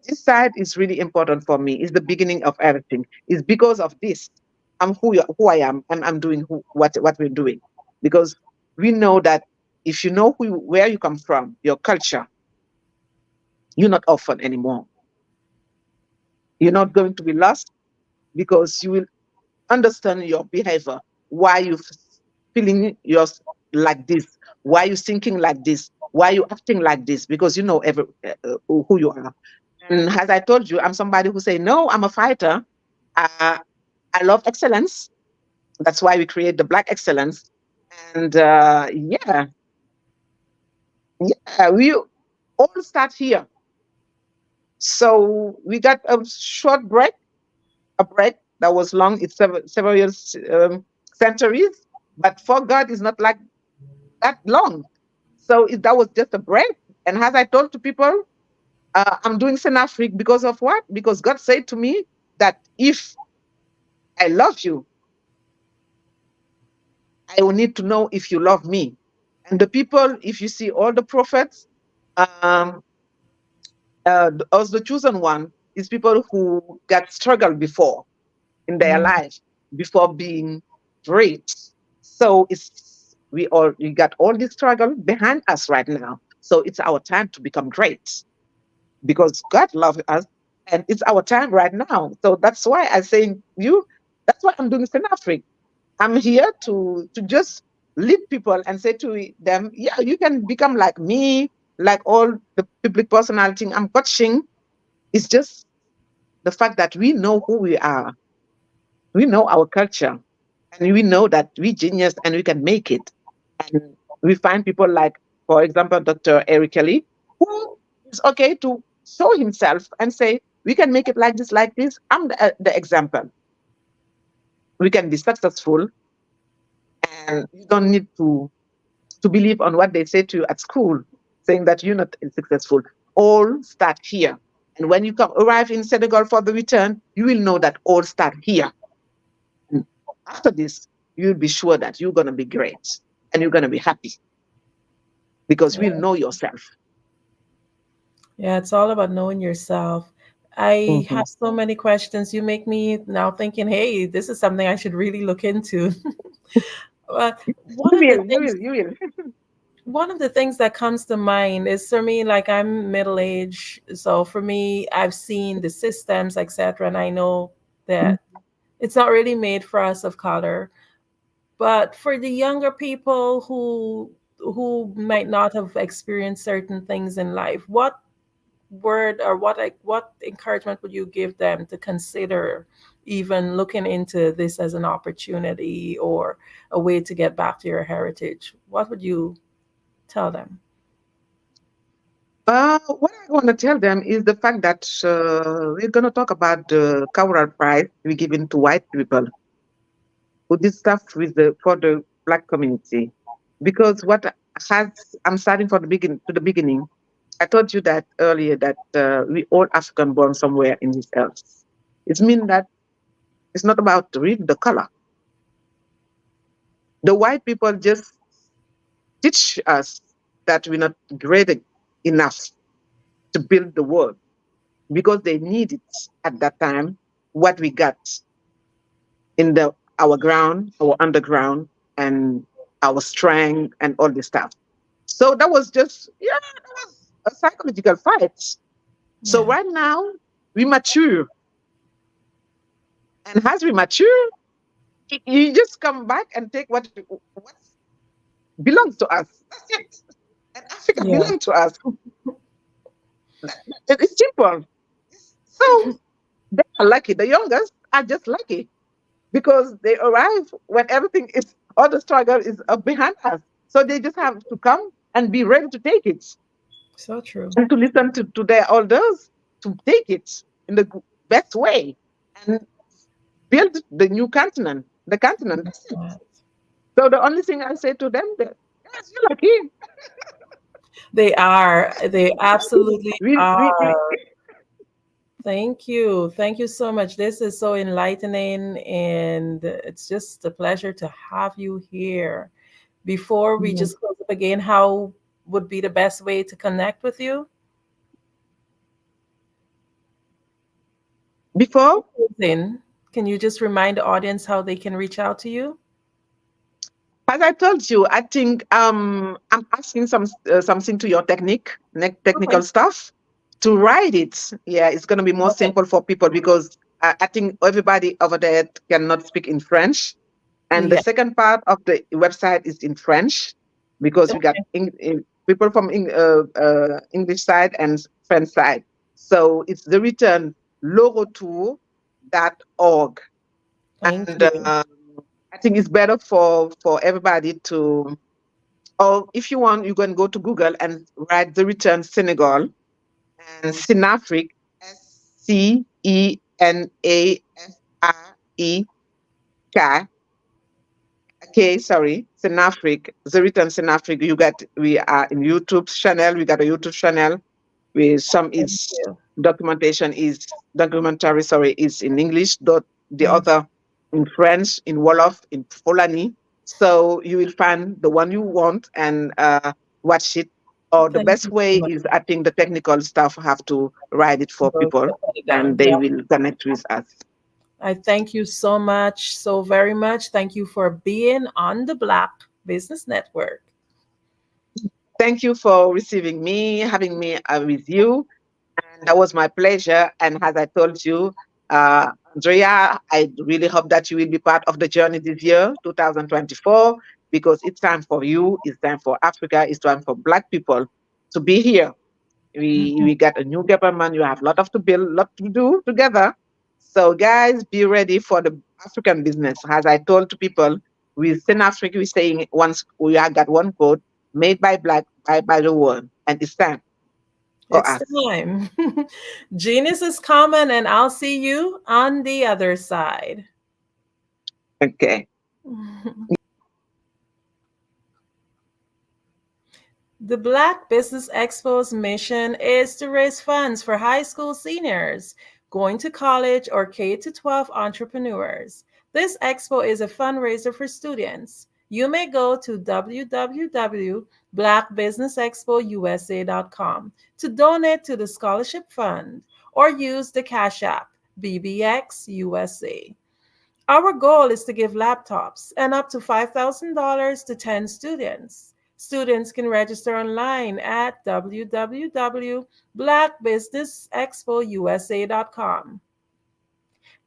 This side is really important for me. It's the beginning of everything. It's because of this. I'm who I am, and I'm doing what we're doing. Because we know that if you know where you come from, your culture, you're not orphan anymore. You're not going to be lost, because you will understand your behavior, why you feeling like this, why you thinking like this, why you acting like this, because you know who you are. And as I told you, I'm somebody who say, no, I'm a fighter. I love excellence. That's why we create the Black Excellence. And yeah, Yeah, we all start here. So we got a short break, a break that was long. It's several years, centuries. But for God, it's not like that long. So that was just a break. And as I told to people, I'm doing Senafric because of what? Because God said to me that if I love you, I will need to know if you love me. And the people, if you see all the prophets, as the chosen one, is people who got struggled before in their life, before being great. So we got all this struggle behind us right now. So it's our time to become great because God loves us, and it's our time right now. So that's why I'm saying that's why I'm doing Senafric. I'm here to just lead people and say to them, yeah, you can become like me, like all the public personality I'm coaching. It's just the fact that we know who we are. We know our culture, and we know that we genius and we can make it. And we find people like, for example, Dr. Eric Kelly, who is okay to show himself and say, we can make it like this, like this. I'm the example. We can be successful, and you don't need to believe on what they say to you at school, saying that you're not successful. All start here. And when you arrive in Senegal for the return, you will know that all start here. And after this, you'll be sure that you're going to be great and you're going to be happy because we'll know yourself. Yeah, it's all about knowing yourself. I have so many questions. You make me now thinking, hey, this is something I should really look into. You will. One of the things that comes to mind is, for me, like, I'm middle-aged. So for me, I've seen the systems, etc. And I know that it's not really made for us of color. But for the younger people who might not have experienced certain things in life, what word or what encouragement would you give them to consider even looking into this as an opportunity or a way to get back to your heritage? What would you tell them? What I want to tell them is the fact that we're going to talk about the cultural pride we're giving to white people who did stuff for the Black community. Because I'm starting from the beginning. I told you that earlier, that we all African born somewhere in this earth. It means that it's not about reading the color. The white people just teach us that we're not great enough to build the world because they need it at that time, what we got in our ground, our underground, and our strength and all this stuff. So that was just, that was a psychological fight. So right now, we mature. And as we mature, you just come back and take what belongs to us. That's it. And Africa belongs to us. It's simple. So they are lucky. The youngest are just lucky because they arrive when all the struggle is behind us. So they just have to come and be ready to take it. So true. And to listen to their elders, to take it in the best way and build the new continent, the continent. So the only thing I say to them, yes, you're lucky. They are. They absolutely are. Thank you. Thank you so much. This is so enlightening, and it's just a pleasure to have you here. Before we just close up again, how would be the best way to connect with you? Before? Can you just remind the audience how they can reach out to you? As I told you, I think I'm asking something to your technical stuff to write it. Yeah, it's going to be more simple for people because I think everybody over there cannot speak in French. And the second part of the website is in French because we got people from English side and French side. So it's the return leretour.org. And I think it's better for everybody to Or if you want, you can go to Google and write the return Senegal and Sinafrique, Sinafrique, the return Sinafrique. We are in YouTube channel. We got a YouTube channel with some documentary, is in English, the other in French, in Wolof, in Fulani. So you will find the one you want and watch it. Or the best way is, I think the technical staff have to write it for people and they will connect with us. I thank you so much, so very much. Thank you for being on the Black Business Network. Thank you for receiving me, having me with you. And that was my pleasure. And as I told you, Andrea, I really hope that you will be part of the journey this year, 2024, because it's time for you, it's time for Africa, it's time for Black people to be here. We got a new government, you have a lot to build, a lot to do together. So guys, be ready for the African business. As I told to people, with Sinafrique, we're saying once we have got one code, made by Black, by the world, and it's time. It's time. Genius is coming, and I'll see you on the other side. Okay. The Black Business Expo's mission is to raise funds for high school seniors, going to college, or K-12 entrepreneurs. This expo is a fundraiser for students. You may go to www.blackbusinessexpousa.com to donate to the scholarship fund or use the Cash App, BBX USA. Our goal is to give laptops and up to $5,000 to 10 students. Students can register online at www.blackbusinessexpousa.com.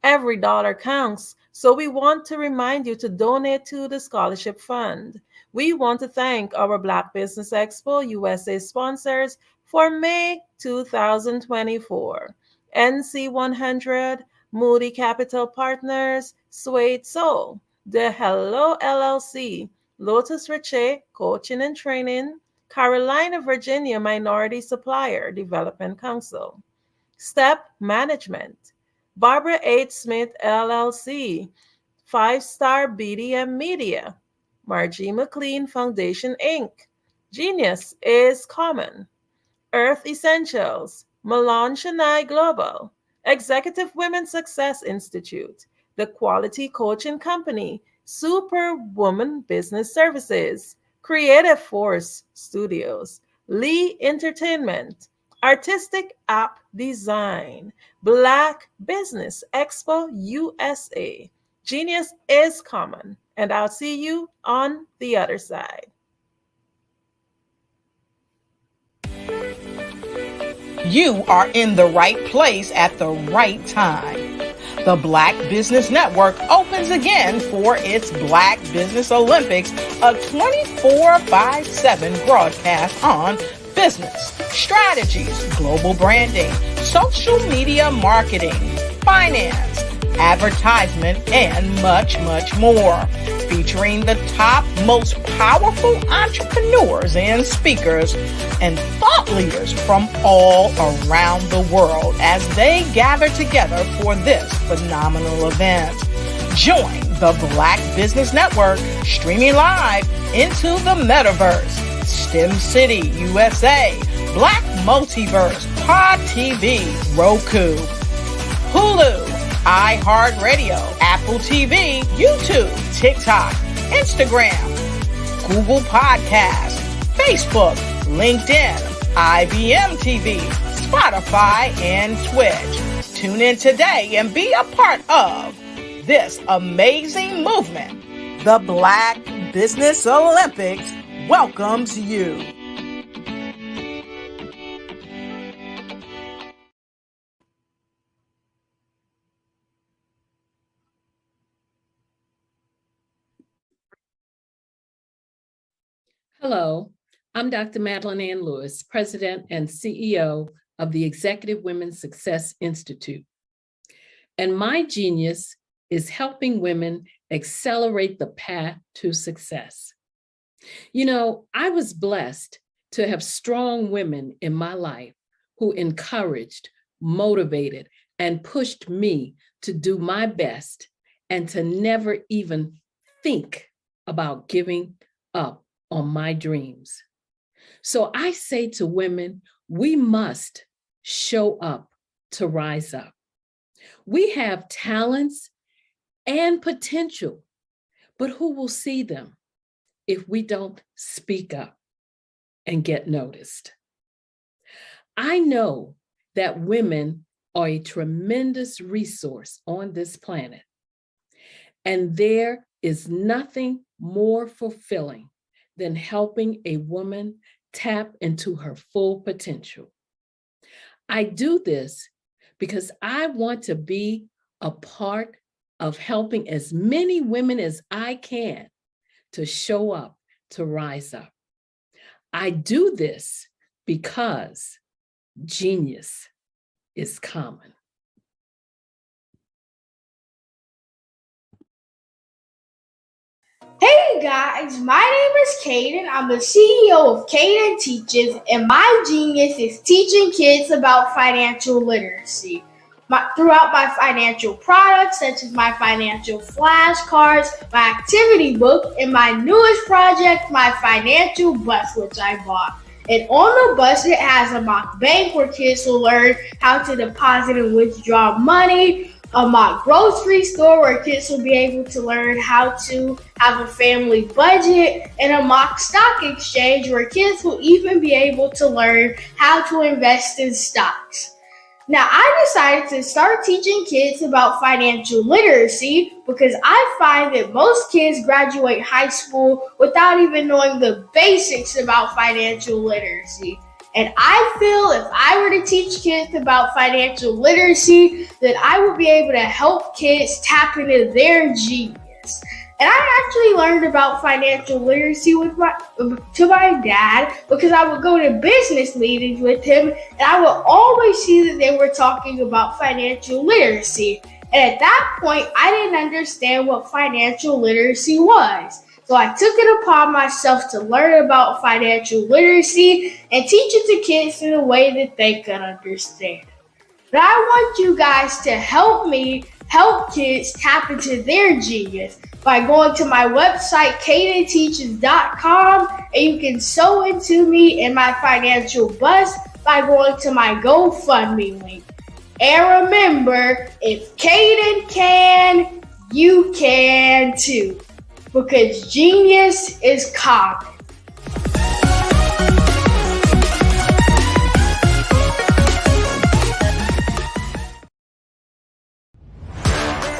Every dollar counts, so we want to remind you to donate to the scholarship fund. We want to thank our Black Business Expo USA sponsors for May 2024. NC100, Moody Capital Partners, Suede Soul, The Hello LLC, Lotus Riche Coaching and Training, Carolina, Virginia Minority Supplier Development Council, Step Management, Barbara H. Smith LLC, 5-Star BDM Media, Margie McLean Foundation Inc., Genius is Common, Earth Essentials, Milan Chennai Global, Executive Women Success Institute, The Quality Coaching Company, Superwoman Business Services, Creative Force Studios, Lee Entertainment, Artistic App Design, Black Business Expo USA. Genius is Common, and I'll see you on the other side. You are in the right place at the right time. The Black Business Network opens again for its Black Business Olympics, a 24/7 broadcast on business, strategies, global branding, social media marketing, finance, advertisement, and much, much more. Featuring the top, most powerful entrepreneurs and speakers and thought leaders from all around the world as they gather together for this phenomenal event. Join the Black Business Network streaming live into the metaverse, STEM City USA, Black Multiverse, Pod TV, Roku, Hulu, iHeartRadio, Apple TV, YouTube, TikTok, Instagram, Google Podcasts, Facebook, LinkedIn, IBM TV, Spotify, and Twitch. Tune in today and be a part of this amazing movement. The Black Business Olympics welcomes you. Hello, I'm Dr. Madeline Ann Lewis, President and CEO of the Executive Women's Success Institute. And my genius is helping women accelerate the path to success. You know, I was blessed to have strong women in my life who encouraged, motivated, and pushed me to do my best and to never even think about giving up on my dreams. So I say to women, we must show up to rise up. We have talents and potential, but who will see them if we don't speak up and get noticed? I know that women are a tremendous resource on this planet, and there is nothing more fulfilling than helping a woman tap into her full potential. I do this because I want to be a part of helping as many women as I can to show up, to rise up. I do this because genius is common. Hey guys, my name is Caden. I'm the CEO of Caden Teaches, and my genius is teaching kids about financial literacy. Throughout my financial products, such as my financial flashcards, my activity book, and my newest project, my financial bus, which I bought. And on the bus, it has a mock bank where kids will learn how to deposit and withdraw money, a mock grocery store where kids will be able to learn how to have a family budget, and a mock stock exchange where kids will even be able to learn how to invest in stocks. Now, I decided to start teaching kids about financial literacy because I find that most kids graduate high school without even knowing the basics about financial literacy. And I feel if I were to teach kids about financial literacy, that I would be able to help kids tap into their genius. And I actually learned about financial literacy to my dad because I would go to business meetings with him, and I would always see that they were talking about financial literacy. And at that point, I didn't understand what financial literacy was. So I took it upon myself to learn about financial literacy and teach it to kids in a way that they could understand. But I want you guys to help me help kids tap into their genius by going to my website, cadenteaches.com, and you can sew into me in my financial bus by going to my GoFundMe link. And remember, if Caden can, you can too, because genius is common.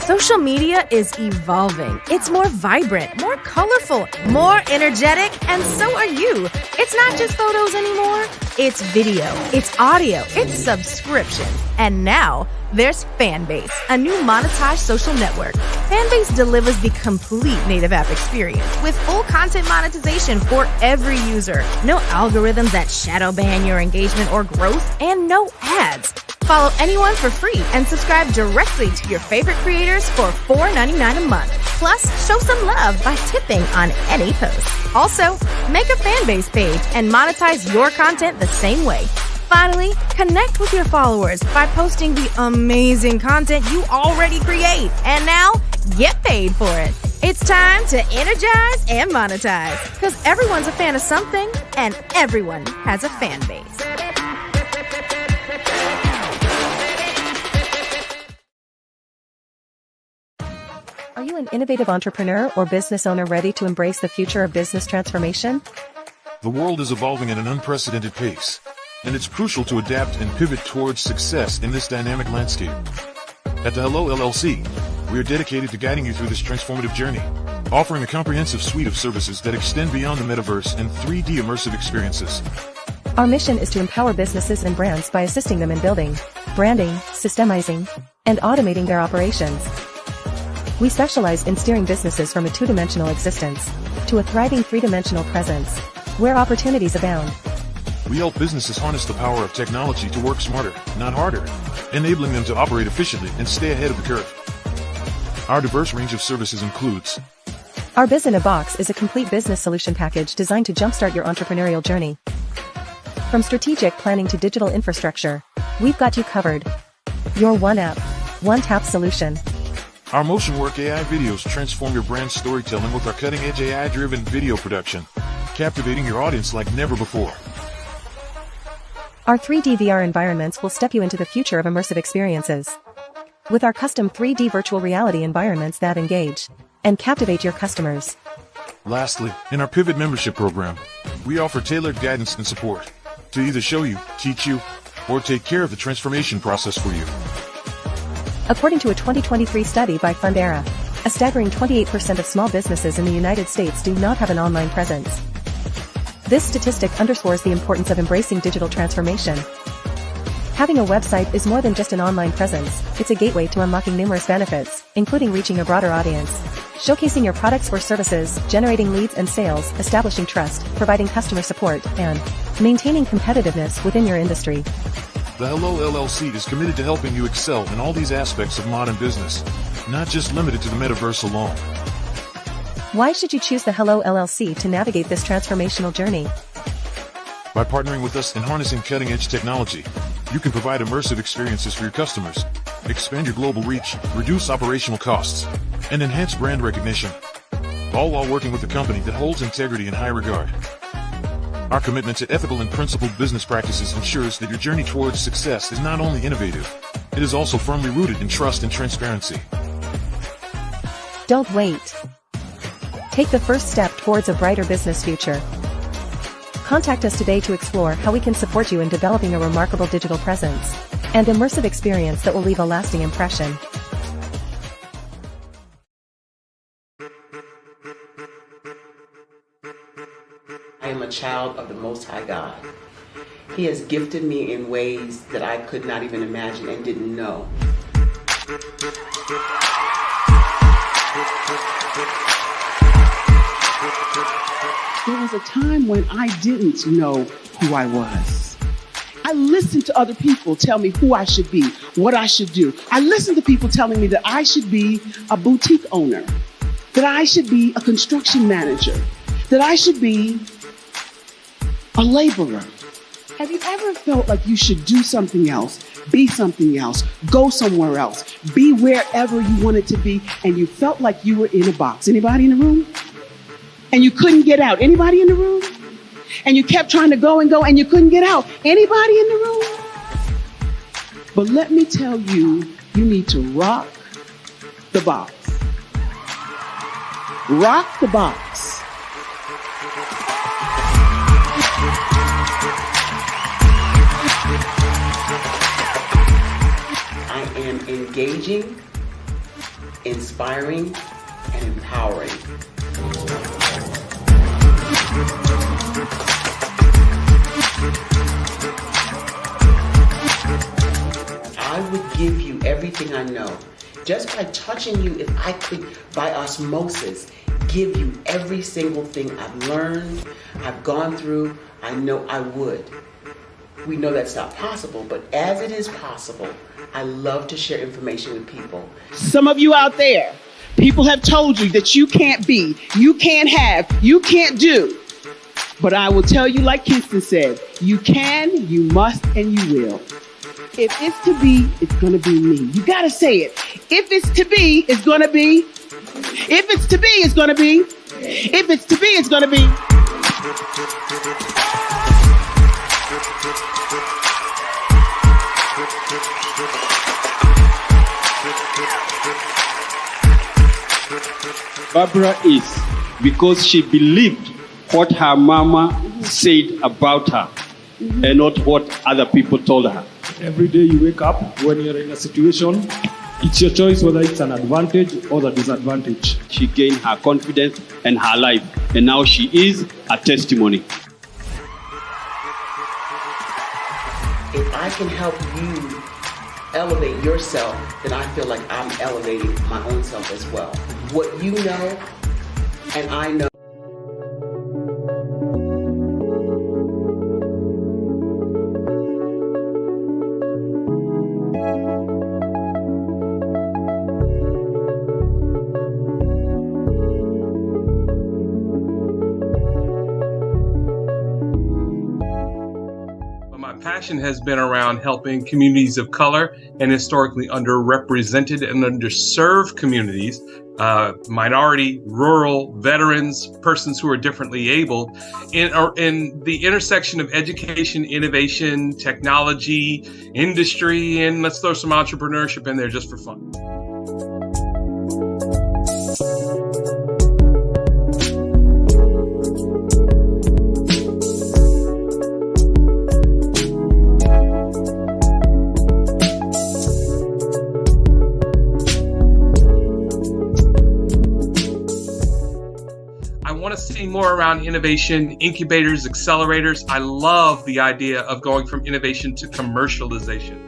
Social media is evolving. It's more vibrant, more colorful, more energetic, and so are you. It's not just photos anymore. It's video, it's audio, it's subscription. And now there's Fanbase, a new monetized social network. Fanbase delivers the complete native app experience with full content monetization for every user. No algorithms that shadow ban your engagement or growth, and no ads. Follow anyone for free and subscribe directly to your favorite creators for $4.99 a month. Plus, show some love by tipping on any post. Also, make a Fanbase page and monetize your content the same way. Finally, connect with your followers by posting the amazing content you already create. And now, get paid for it. It's time to energize and monetize, because everyone's a fan of something and everyone has a fan base. Are you an innovative entrepreneur or business owner ready to embrace the future of business transformation? The world is evolving at an unprecedented pace, and it's crucial to adapt and pivot towards success in this dynamic landscape. At the Hello LLC, we are dedicated to guiding you through this transformative journey, offering a comprehensive suite of services that extend beyond the metaverse and 3D immersive experiences. Our mission is to empower businesses and brands by assisting them in building, branding, systemizing, and automating their operations. We specialize in steering businesses from a two-dimensional existence to a thriving three-dimensional presence, where opportunities abound. We help businesses harness the power of technology to work smarter, not harder, enabling them to operate efficiently and stay ahead of the curve. Our diverse range of services includes Our Biz in a Box is a complete business solution package designed to jumpstart your entrepreneurial journey. From strategic planning to digital infrastructure, we've got you covered. Your one app, one tap solution. Our MotionWork AI videos transform your brand storytelling with our cutting-edge AI-driven video production, captivating your audience like never before. Our 3D VR environments will step you into the future of immersive experiences. With our custom 3D virtual reality environments that engage and captivate your customers. Lastly, in our Pivot membership program, we offer tailored guidance and support to either show you, teach you, or take care of the transformation process for you. According to a 2023 study by Fundera, a staggering 28% of small businesses in the United States do not have an online presence. This statistic underscores the importance of embracing digital transformation. Having a website is more than just an online presence, it's a gateway to unlocking numerous benefits, including reaching a broader audience, showcasing your products or services, generating leads and sales, establishing trust, providing customer support, and maintaining competitiveness within your industry. The Hello LLC is committed to helping you excel in all these aspects of modern business, not just limited to the metaverse alone. Why should you choose the Hello LLC to navigate this transformational journey? By partnering with us and harnessing cutting-edge technology, you can provide immersive experiences for your customers, expand your global reach, reduce operational costs, and enhance brand recognition, all while working with a company that holds integrity in high regard. Our commitment to ethical and principled business practices ensures that your journey towards success is not only innovative, it is also firmly rooted in trust and transparency. Don't wait. Take the first step towards a brighter business future. Contact us today to explore how we can support you in developing a remarkable digital presence and immersive experience that will leave a lasting impression. I am a child of the Most High God. He has gifted me in ways that I could not even imagine and didn't know. There was a time when I didn't know who I was. I listened to other people tell me who I should be, what I should do. I listened to people telling me that I should be a boutique owner, that I should be a construction manager, that I should be a laborer. Have you ever felt like you should do something else, be something else, go somewhere else, be wherever you wanted to be, and you felt like you were in a box? Anybody in the room? And you couldn't get out? Anybody in the room? And you kept trying to go and you couldn't get out? Anybody in the room? But let me tell you, you need to rock the box. Rock the box. I am engaging, inspiring, and empowering. I would give you everything I know. Just by touching you, if I could, by osmosis, give you every single thing I've learned, I've gone through, I know I would. We know that's not possible, but as it is possible, I love to share information with people. Some of you out there, people have told you that you can't be, you can't have, you can't do. But I will tell you, like Kingston said, you can, you must, and you will. If it's to be, it's going to be me. You got to say it. If it's to be, it's going to be. If it's to be, it's going to be. If it's to be, it's going to be. Barbara is because she believed what her mama said about her and not what other people told her. Every day you wake up, when you're in a situation, it's your choice whether it's an advantage or the disadvantage. She gained her confidence and her life, and now she is a testimony. If I can help you elevate yourself, then I feel like I'm elevating my own self as well. What you know and I know. passion has been around helping communities of color and historically underrepresented and underserved communities, minority, rural, veterans, persons who are differently able, in the intersection of education, innovation, technology, industry, and let's throw some entrepreneurship in there just for fun. See more around innovation, incubators, accelerators. I love the idea of going from innovation to commercialization.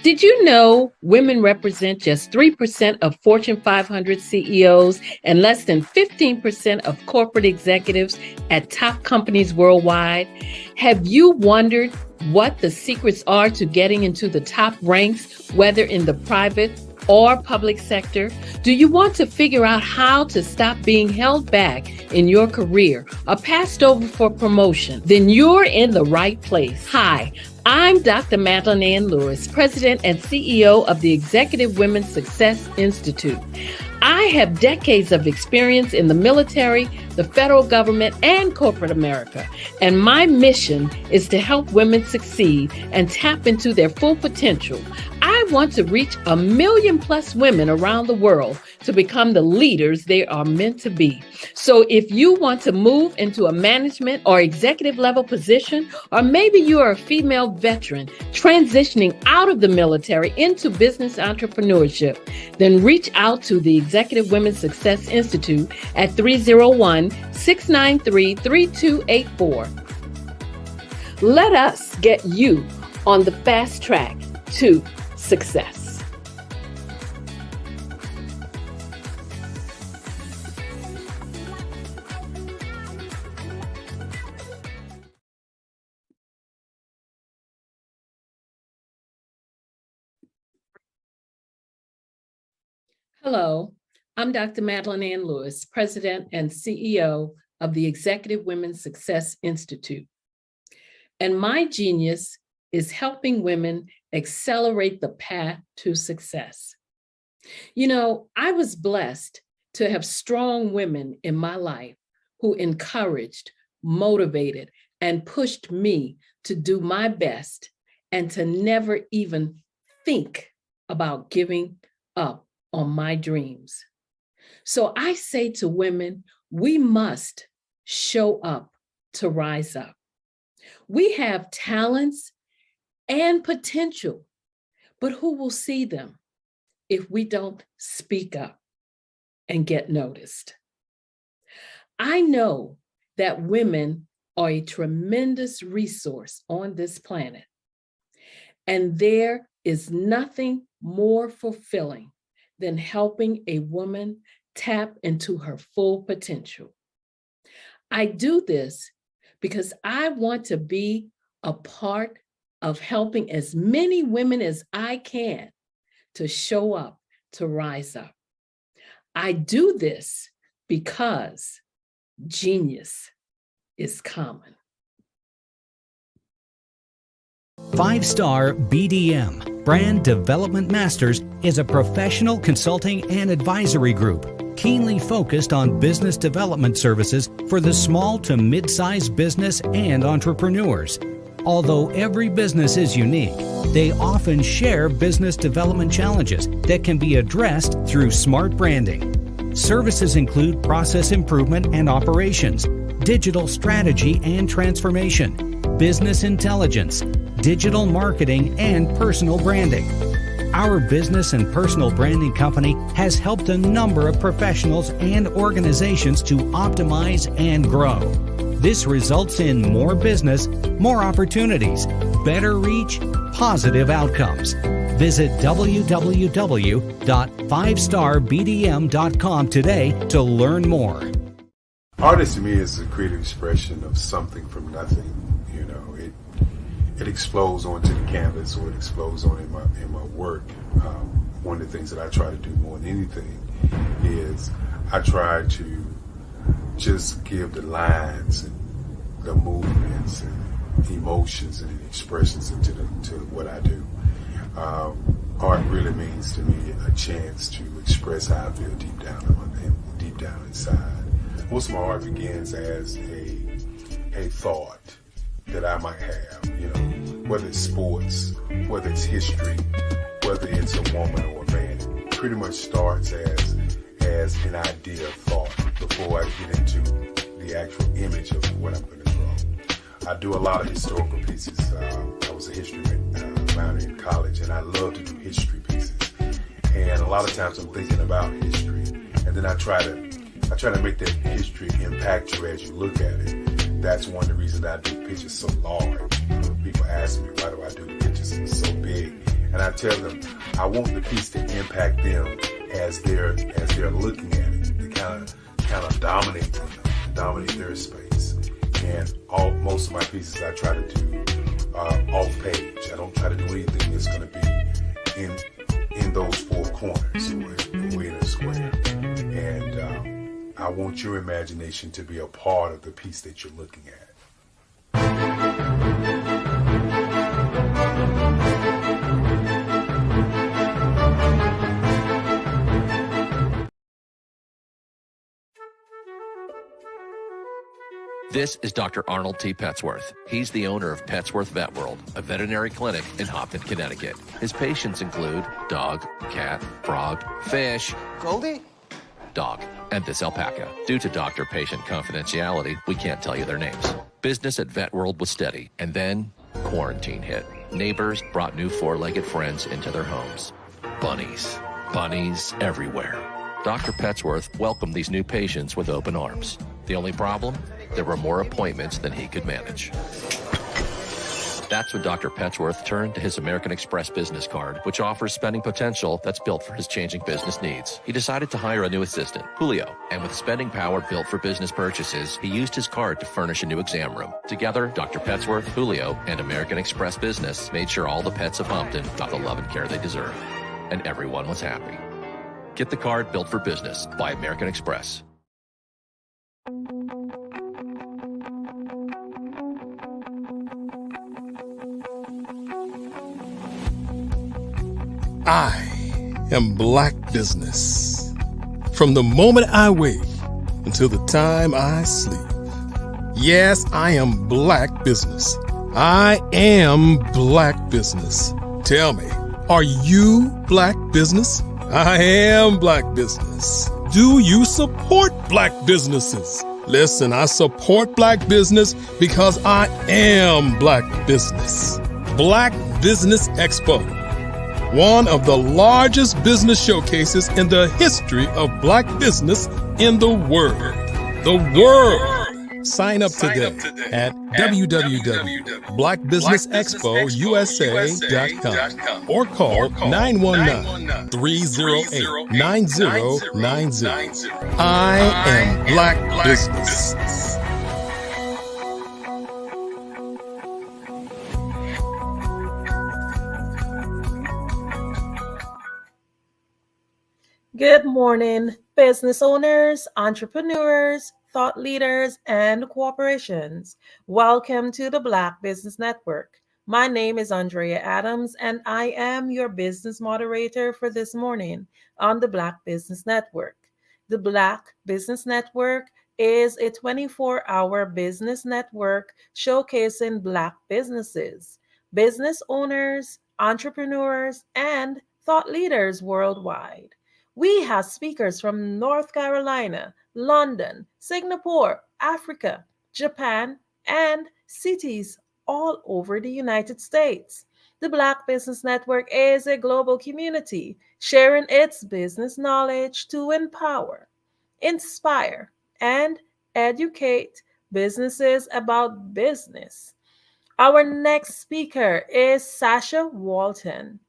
Did you know women represent just 3% of Fortune 500 CEOs and less than 15% of corporate executives at top companies worldwide? Have you wondered what the secrets are to getting into the top ranks, whether in the private or public sector? Do you want to figure out how to stop being held back in your career or passed over for promotion? Then you're in the right place. Hi, I'm Dr. Madeline Ann Lewis, President and CEO of the Executive Women's Success Institute. I have decades of experience in the military, the federal government, and corporate America, and my mission is to help women succeed and tap into their full potential. I want to reach 1 million+ women around the world to become the leaders they are meant to be. So if you want to move into a management or executive level position, or maybe you are a female veteran transitioning out of the military into business entrepreneurship, then reach out to the Executive Women's Success Institute at 301-693-3284. Let us get you on the fast track to success. Hello, I'm Dr. Madeline Ann Lewis, President and CEO of the Executive Women's Success Institute. And my genius is helping women accelerate the path to success. You know, I was blessed to have strong women in my life who encouraged, motivated, and pushed me to do my best and to never even think about giving up on my dreams. So I say to women, we must show up to rise up. We have talents and potential, but who will see them if we don't speak up and get noticed? I know that women are a tremendous resource on this planet, and there is nothing more fulfilling than helping a woman tap into her full potential. I do this because I want to be a part of helping as many women as I can to show up, to rise up. I do this because genius is common. 5-Star BDM, Brand Development Masters, is a professional consulting and advisory group keenly focused on business development services for the small to mid-sized business and entrepreneurs. Although every business is unique, they often share business development challenges that can be addressed through smart branding. Services include process improvement and operations, digital strategy and transformation, business intelligence, digital marketing, and personal branding. Our business and personal branding company has helped a number of professionals and organizations to optimize and grow. This results in more business, more opportunities, better reach, positive outcomes. Visit www.5starbdm.com today to learn more. Art to me is a creative expression of something from nothing. You know, it explodes onto the canvas, or it explodes on in my work. One of the things that I try to do more than anything is I try to just give the lines and the movements and emotions and expressions into what I do. Art really means to me a chance to express how I feel deep down inside. Most of my art begins as a thought that I might have, you know, whether it's sports, whether it's history, whether it's a woman or a man. It pretty much starts as an idea of thought before I get into the actual image of what I'm going to draw. I do a lot of historical pieces. I was a history minor in college, and I love to do history pieces. And a lot of times I'm thinking about history, and then I try to make that history impact you as you look at it. That's one of the reasons I do pictures so large. People ask me, why do I do the pictures so big? And I tell them, I want the piece to impact them as they're looking at it. To kind of dominate them, dominate their space. And most of my pieces I try to do off page. I don't try to do anything that's going to be in those four corners or in a square. And I want your imagination to be a part of the piece that you're looking at. This is Dr. Arnold T. Petsworth. He's the owner of Petsworth Vet World, a veterinary clinic in Hopton, Connecticut. His patients include dog, cat, frog, fish, Goldie, dog, and this alpaca. Due to doctor-patient confidentiality, we can't tell you their names. Business at Vet World was steady, and then quarantine hit. Neighbors brought new four-legged friends into their homes. Bunnies. Bunnies everywhere. Dr. Petsworth welcomed these new patients with open arms. The only problem? There were more appointments than he could manage. That's when Dr. Petsworth turned to his American Express business card, which offers spending potential that's built for his changing business needs. He decided to hire a new assistant, Julio, and with spending power built for business purchases, he used his card to furnish a new exam room. Together, Dr. Petsworth, Julio, and American Express Business made sure all the pets of Hopton got the love and care they deserve. And everyone was happy. Get the card built for business by American Express. I am Black business. From the moment I wake until the time I sleep. Yes, I am Black business. I am Black business. Tell me, are you Black business? I am Black business. Do you support Black businesses? Listen, I support Black business because I am Black business. Black Business Expo, one of the largest business showcases in the history of Black business in the world. The world! Sign up today at www.blackbusinessexpousa.com or call 919-308-9090. I am Black business. Good morning, business owners, entrepreneurs, thought leaders, and corporations. Welcome to the Black Business Network. My name is Andrea Adams, and I am your business moderator for this morning on the Black Business Network. The Black Business Network is a 24-hour business network showcasing Black businesses, business owners, entrepreneurs, and thought leaders worldwide. We have speakers from North Carolina, London, Singapore, Africa, Japan, and cities all over the United States. The Black Business Network is a global community sharing its business knowledge to empower, inspire, and educate businesses about business. Our next speaker is Sasha Walton.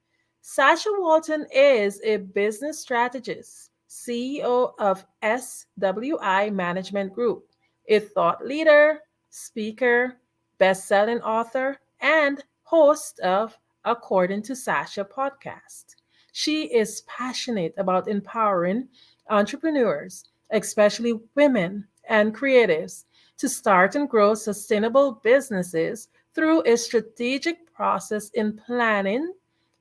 Sasha Walton is a business strategist, CEO of SWI Management Group, a thought leader, speaker, best-selling author, and host of According to Sasha podcast. She is passionate about empowering entrepreneurs, especially women and creatives, to start and grow sustainable businesses through a strategic process in planning,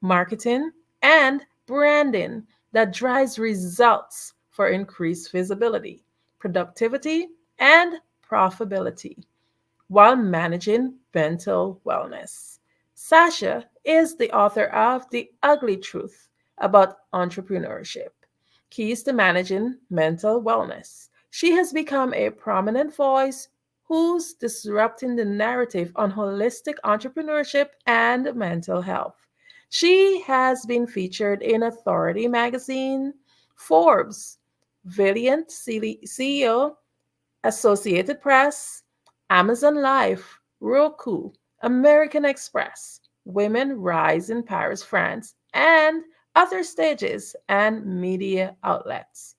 marketing, and branding that drives results for increased visibility, productivity, and profitability while managing mental wellness. Sasha is the author of The Ugly Truth About Entrepreneurship, Keys to Managing Mental Wellness. She has become a prominent voice who's disrupting the narrative on holistic entrepreneurship and mental health. She has been featured in Authority magazine, Forbes, Valiant CEO, Associated Press, Amazon Life, Roku, American Express, Women Rise in Paris, France, and other stages and media outlets.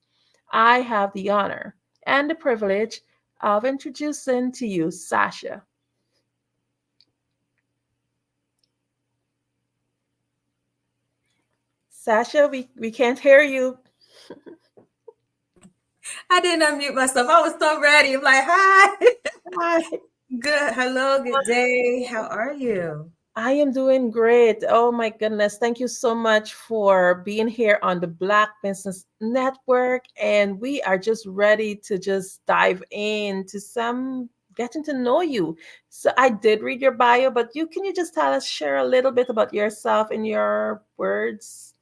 I have the honor and the privilege of introducing to you Sasha. Sasha, we can't hear you. I didn't unmute myself. I was so ready. I'm like, hi. Hi. Good. Hello. Good day. How are you? I am doing great. Oh my goodness. Thank you so much for being here on the Black Business Network. And we are just ready to just dive into some getting to know you. So I did read your bio, but can you just share a little bit about yourself in your words?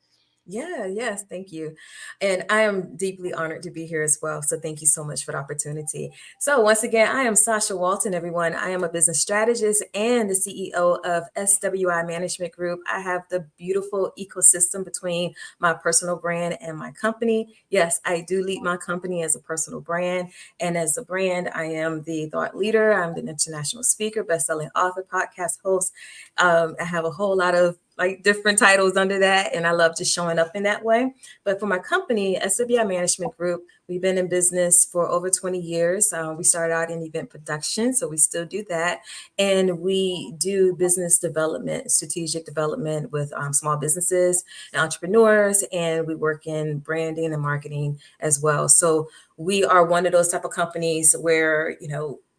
Yes, thank you. And I am deeply honored to be here as well. So thank you so much for the opportunity. So once again, I am Sasha Walton, everyone. I am a business strategist and the CEO of SWI Management Group. I have the beautiful ecosystem between my personal brand and my company. Yes, I do lead my company as a personal brand. And as a brand, I am the thought leader. I'm the international speaker, best-selling author, podcast host. I have a whole lot of different titles under that, and I love just showing up in that way. But for my company, SWI Management Group, we've been in business for over 20 years. We started out in event production, so we still do that. And we do business development, strategic development with small businesses and entrepreneurs, and we work in branding and marketing as well. So we are one of those type of companies where,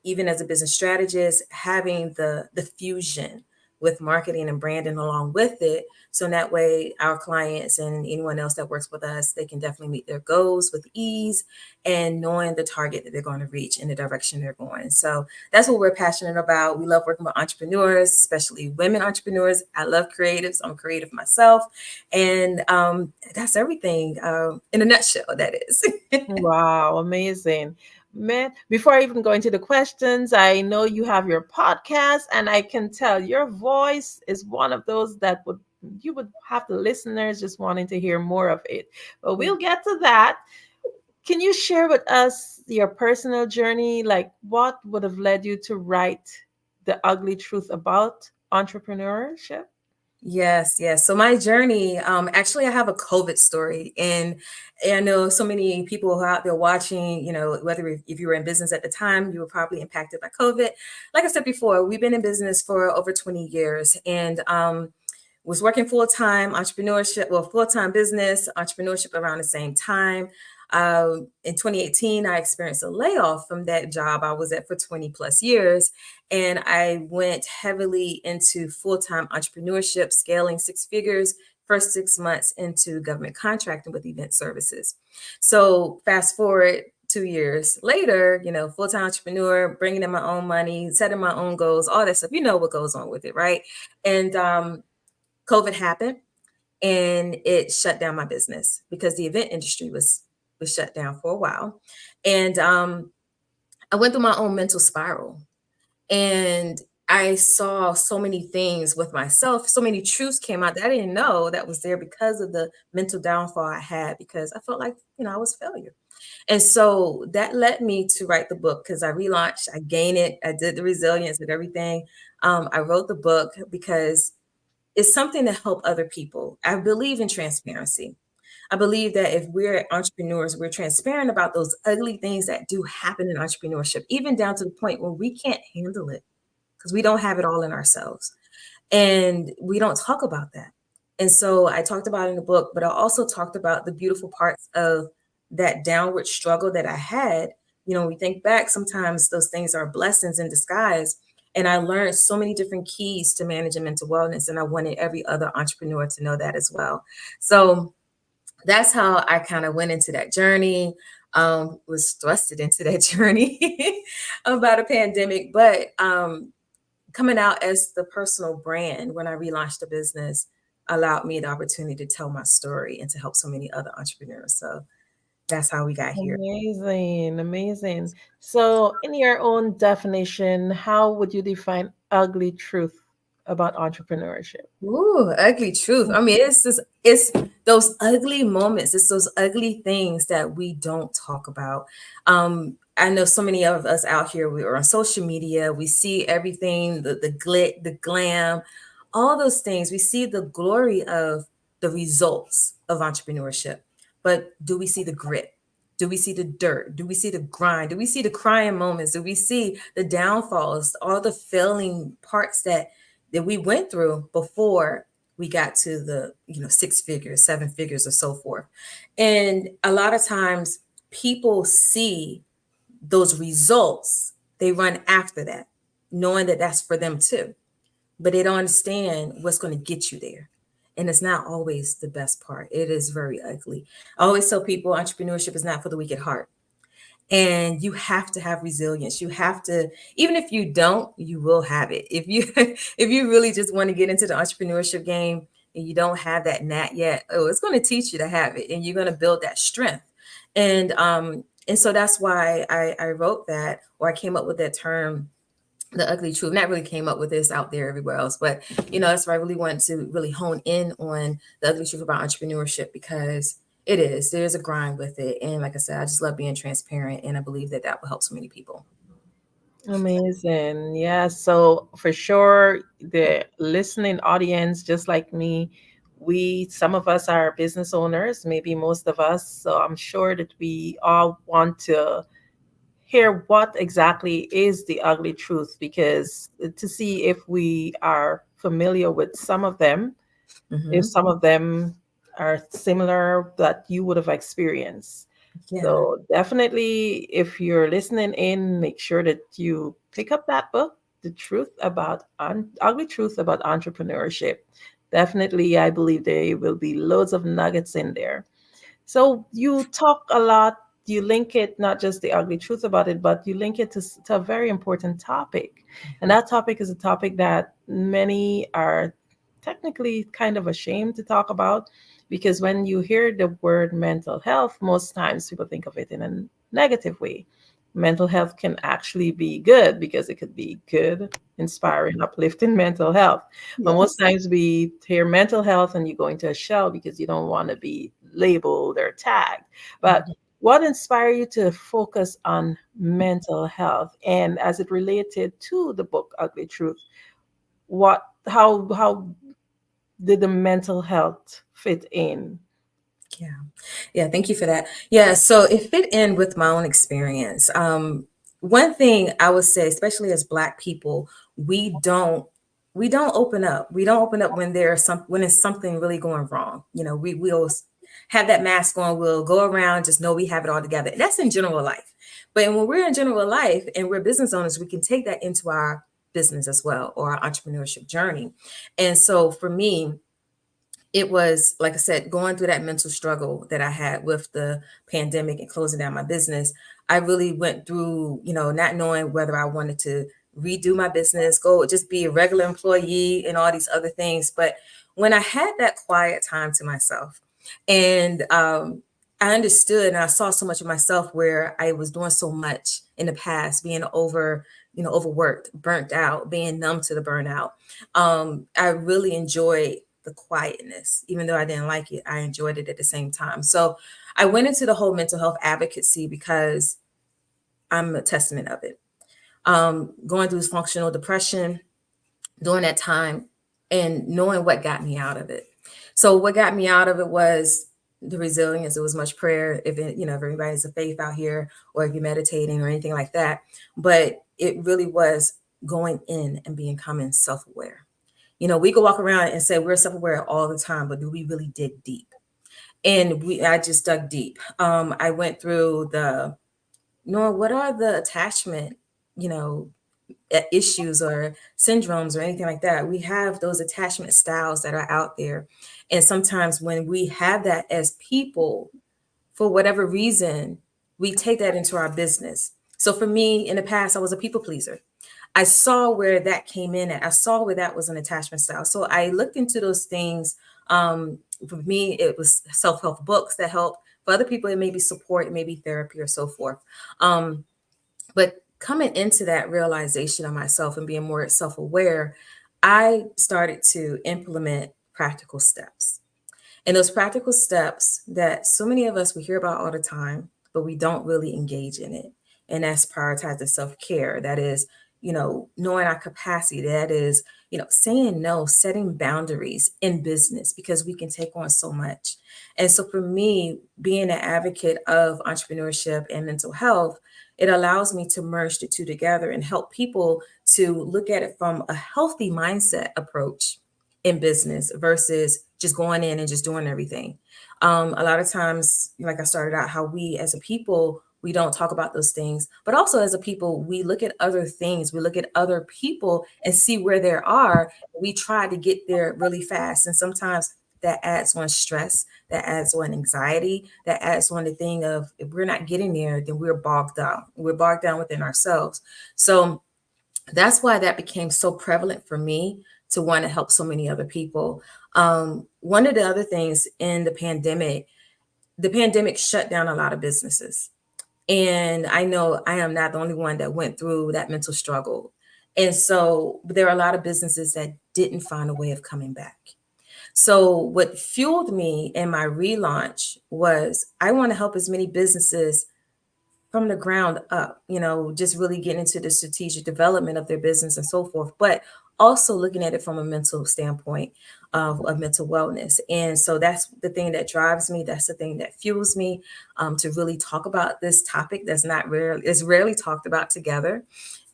even as a business strategist, having the fusion with marketing and branding along with it. So that way our clients and anyone else that works with us, they can definitely meet their goals with ease and knowing the target that they're going to reach in the direction they're going. So that's what we're passionate about. We love working with entrepreneurs, especially women entrepreneurs. I love creatives. I'm a creative myself. And that's everything in a nutshell, that is. Wow, amazing. Man, before I even go into the questions, I know you have your podcast, and I can tell your voice is one of those that you would have the listeners just wanting to hear more of it. But we'll get to that. Can you share with us your personal journey? Like, what would have led you to write The Ugly Truth About Entrepreneurship? Yes. So my journey, actually, I have a COVID story, and I know so many people who are out there watching, whether if you were in business at the time, you were probably impacted by COVID. Like I said before, we've been in business for over 20 years and was working full-time full-time business, entrepreneurship around the same time. In 2018, I experienced a layoff from that job I was at for 20 plus years. And I went heavily into full-time entrepreneurship, scaling six figures, first 6 months into government contracting with event services. So fast forward 2 years later, full-time entrepreneur, bringing in my own money, setting my own goals, all that stuff. You know what goes on with it, right? And COVID happened and it shut down my business because the event industry was shut down for a while. And I went through my own mental spiral, and I saw so many things with myself. So many truths came out that I didn't know that was there because of the mental downfall I had, because I felt like, I was a failure. And so that led me to write the book, because I relaunched, I gained it, I did the resilience and everything. I wrote the book because it's something to help other people. I believe in transparency. I believe that if we're entrepreneurs, we're transparent about those ugly things that do happen in entrepreneurship, even down to the point where we can't handle it because we don't have it all in ourselves. And we don't talk about that. And so I talked about it in the book, but I also talked about the beautiful parts of that downward struggle that I had. You know, when we think back, sometimes those things are blessings in disguise. And I learned so many different keys to managing mental wellness. And I wanted every other entrepreneur to know that as well. So that's how I kind of went into that journey, was thrusted into that journey about a pandemic. But coming out as the personal brand when I relaunched the business allowed me the opportunity to tell my story and to help so many other entrepreneurs. So that's how we got here. Amazing, amazing. So, in your own definition, how would you define ugly truth about entrepreneurship? Ooh, ugly truth. I mean, it's those ugly moments, it's those ugly things that we don't talk about. I know so many of us out here, we are on social media, we see everything, the glit, the glam, all those things. We see the glory of the results of entrepreneurship. But do we see the grit? Do we see the dirt? Do we see the grind? Do we see the crying moments? Do we see the downfalls, all the failing parts that we went through before we got to the 6 figures, 7 figures, or so forth? And a lot of times people see those results, they run after that, knowing that that's for them too, but they don't understand what's going to get you there. And it's not always the best part. It is very ugly. I always tell people entrepreneurship is not for the weak at heart. And you have to have resilience. You have to, even if you don't, you will have it. If you really just want to get into the entrepreneurship game and you don't have that knack yet, it's going to teach you to have it, and you're going to build that strength. And so that's why I wrote that, or I came up with that term, the ugly truth. Not really came up with this out there everywhere else, but that's why I really wanted to really hone in on the ugly truth about entrepreneurship, because there's a grind with it. And like I said, I just love being transparent, and I believe that will help so many people. Amazing. Yeah. So for sure, the listening audience, just like me, some of us are business owners, maybe most of us. So I'm sure that we all want to hear what exactly is the ugly truth, because to see if we are familiar with some of them, if some of them are similar that you would have experienced. Yeah. So definitely, if you're listening in, make sure that you pick up that book, The Truth About Ugly Truth About Entrepreneurship. Definitely, I believe there will be loads of nuggets in there. So you talk a lot, you link it, not just the ugly truth about it, but you link it to a very important topic. And that topic is a topic that many are technically kind of ashamed to talk about, because when you hear the word mental health, most times people think of it in a negative way. Mental health can actually be good, because it could be good, inspiring, uplifting mental health. Yes. But most times we hear mental health and you go into a shell because you don't want to be labeled or tagged. But what inspired you to focus on mental health, and as it related to the book Ugly Truth, how did the mental health fit in? Yeah, thank you for that. Yeah, so it fit in with my own experience. One thing I would say, especially as Black people, we don't open up. We don't open up when there's something really going wrong. We always have that mask on. We'll go around, just know we have it all together. That's in general life. But when we're in general life and we're business owners, we can take that into our business as well, or our entrepreneurship journey. And so for me, it was, like I said, going through that mental struggle that I had with the pandemic and closing down my business. I really went through, not knowing whether I wanted to redo my business, just be a regular employee and all these other things. But when I had that quiet time to myself, and I understood and I saw so much of myself where I was doing so much in the past, being overworked, burnt out, being numb to the burnout. I really enjoyed the quietness. Even though I didn't like it, I enjoyed it at the same time. So I went into the whole mental health advocacy because I'm a testament of it. Going through functional depression during that time, and knowing what got me out of it. So what got me out of it was the resilience. It was much prayer. If it, if everybody's a faith out here, or if you're meditating or anything like that, but it really was going in and becoming self-aware. We can walk around and say we're self-aware all the time, but do we really dig deep? And I just dug deep. I went through knowing what are the attachment, issues or syndromes or anything like that. We have those attachment styles that are out there. And sometimes when we have that as people, for whatever reason, we take that into our business. So for me, in the past, I was a people pleaser. I saw where that came in at. I saw where that was an attachment style. So I looked into those things. For me, it was self-help books that help. For other people, it may be support, it may be therapy or so forth. But coming into that realization of myself and being more self-aware, I started to implement practical steps. And those practical steps that so many of us, we hear about all the time, but we don't really engage in it. And that's prioritize the self-care. That is, knowing our capacity. That is, saying no, setting boundaries in business, because we can take on so much. And so for me, being an advocate of entrepreneurship and mental health, it allows me to merge the two together and help people to look at it from a healthy mindset approach in business versus just going in and just doing everything. A lot of times, like I started out, how we as a people, we don't talk about those things, but also as a people, we look at other things. We look at other people and see where they are. We try to get there really fast. And sometimes that adds on stress, that adds on anxiety, that adds on the thing of, if we're not getting there, then we're bogged down. We're bogged down within ourselves. So that's why that became so prevalent for me to want to help so many other people. One of the other things in the pandemic shut down a lot of businesses. And I know I am not the only one that went through that mental struggle. And so there are a lot of businesses that didn't find a way of coming back. So what fueled me in my relaunch was I want to help as many businesses from the ground up, just really getting into the strategic development of their business and so forth, but also looking at it from a mental standpoint of mental wellness. And so that's the thing that drives me. That's the thing that fuels me to really talk about this topic that's rarely talked about together,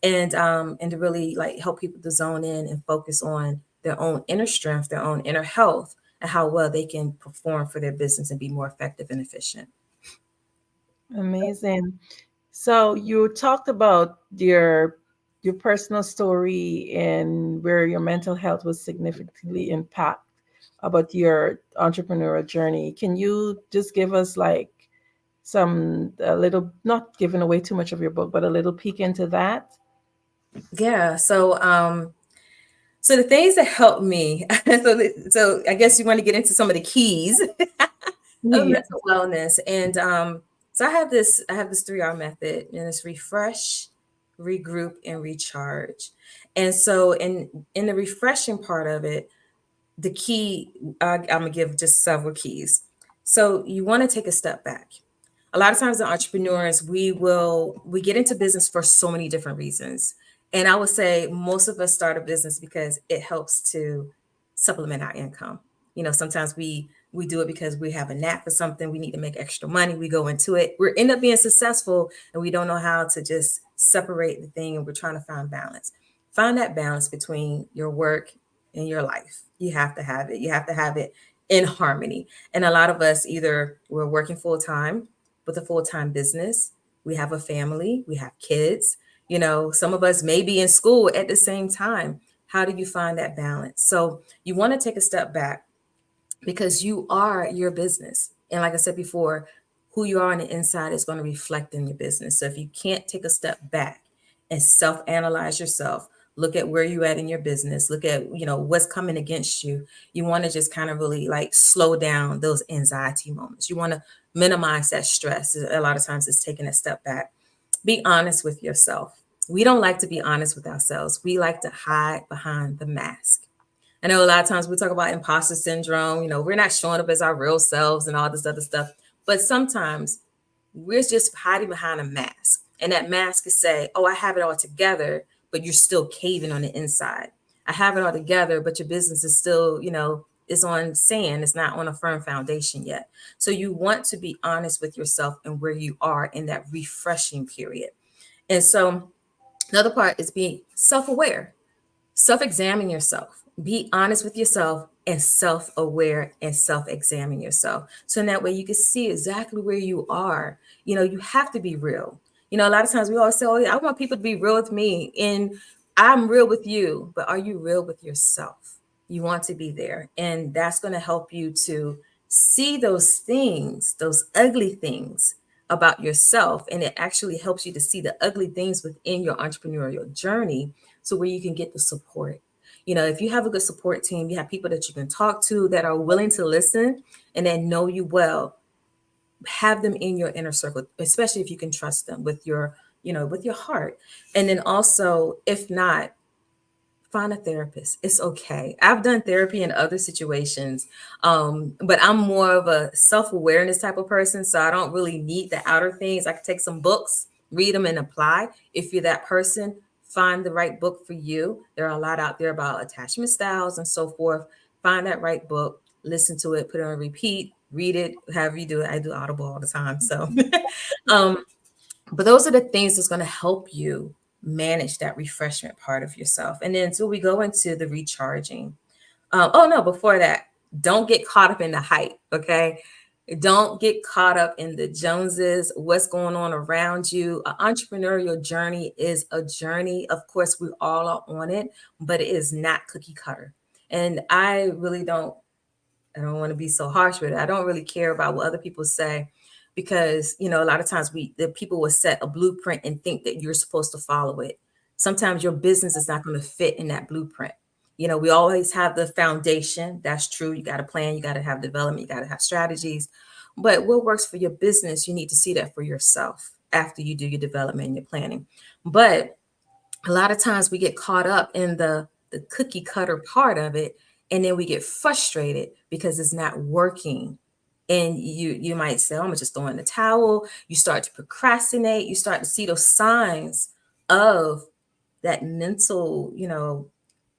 and to really help people to zone in and focus on their own inner strength, their own inner health, and how well they can perform for their business and be more effective and efficient. Amazing. So you talked about your personal story and where your mental health was significantly impacted about your entrepreneurial journey. Can you just give us a little, not giving away too much of your book, but a little peek into that? Yeah. So the things that helped me, so I guess you want to get into some of the keys of mental wellness. And so I have this 3R method, and it's refresh, regroup, and recharge. And so in the refreshing part of it, the key, I'm gonna give just several keys. So you want to take a step back. A lot of times as entrepreneurs, we get into business for so many different reasons. And I would say most of us start a business because it helps to supplement our income. Sometimes we do it because we have a knack for something. We need to make extra money. We go into it. We end up being successful, and we don't know how to just separate the thing, and we're trying to find balance. Find that balance between your work and your life. You have to have it. You have to have it in harmony. And a lot of us, either we're working full-time with a full-time business, we have a family, we have kids, some of us may be in school at the same time. How do you find that balance? So you want to take a step back, because you are your business. And like I said before, who you are on the inside is going to reflect in your business. So if you can't take a step back and self-analyze yourself, look at where you're at in your business, look at, what's coming against you. You want to just kind of really slow down those anxiety moments. You want to minimize that stress. A lot of times it's taking a step back. Be honest with yourself. We don't like to be honest with ourselves. We like to hide behind the mask. I know a lot of times we talk about imposter syndrome. We're not showing up as our real selves and all this other stuff. But sometimes we're just hiding behind a mask. And that mask is say, oh, I have it all together, but you're still caving on the inside. I have it all together, but your business is still, is on sand. It's not on a firm foundation yet. So you want to be honest with yourself and where you are in that refreshing period. And so another part is being self-aware, self-examine yourself, be honest with yourself, and self-aware and self-examine yourself. So in that way you can see exactly where you are. You know, you have to be real. You know, a lot of times we always say, oh yeah, I want people to be real with me, and I'm real with you, but are you real with yourself? You want to be there. And that's going to help you to see those things, those ugly things about yourself. And it actually helps you to see the ugly things within your entrepreneurial journey, so where you can get the support. You know, if you have a good support team, you have people that you can talk to that are willing to listen and that know you well, have them in your inner circle, especially if you can trust them with your, you know, with your heart. And then also, if not, find a therapist. It's okay. I've done therapy in other situations, but I'm more of a self-awareness type of person. So I don't really need the outer things. I can take some books, read them, and apply. If you're that person, find the right book for you. There are a lot out there about attachment styles and so forth. Find that right book, listen to it, put it on repeat, read it, however you do it. I do Audible all the time. So, but those are the things that's going to help you manage that refreshment part of yourself. And then so we go into the recharging. Oh no, before that, don't get caught up in the hype. Okay. Don't get caught up in the Joneses, what's going on around you. An entrepreneurial journey is a journey. Of course, we all are on it, but it is not cookie cutter. And I don't want to be so harsh with it. I don't really care about what other people say, because, you know, a lot of times the people will set a blueprint and think that you're supposed to follow it. Sometimes your business is not going to fit in that blueprint. You know, we always have the foundation. That's true. You got to plan, you got to have development, you got to have strategies. But what works for your business, you need to see that for yourself after you do your development and your planning. But a lot of times we get caught up in the cookie cutter part of it, and then we get frustrated because it's not working. And you might say, oh, I'm just throwing the towel. You start to procrastinate. You start to see those signs of that mental, you know,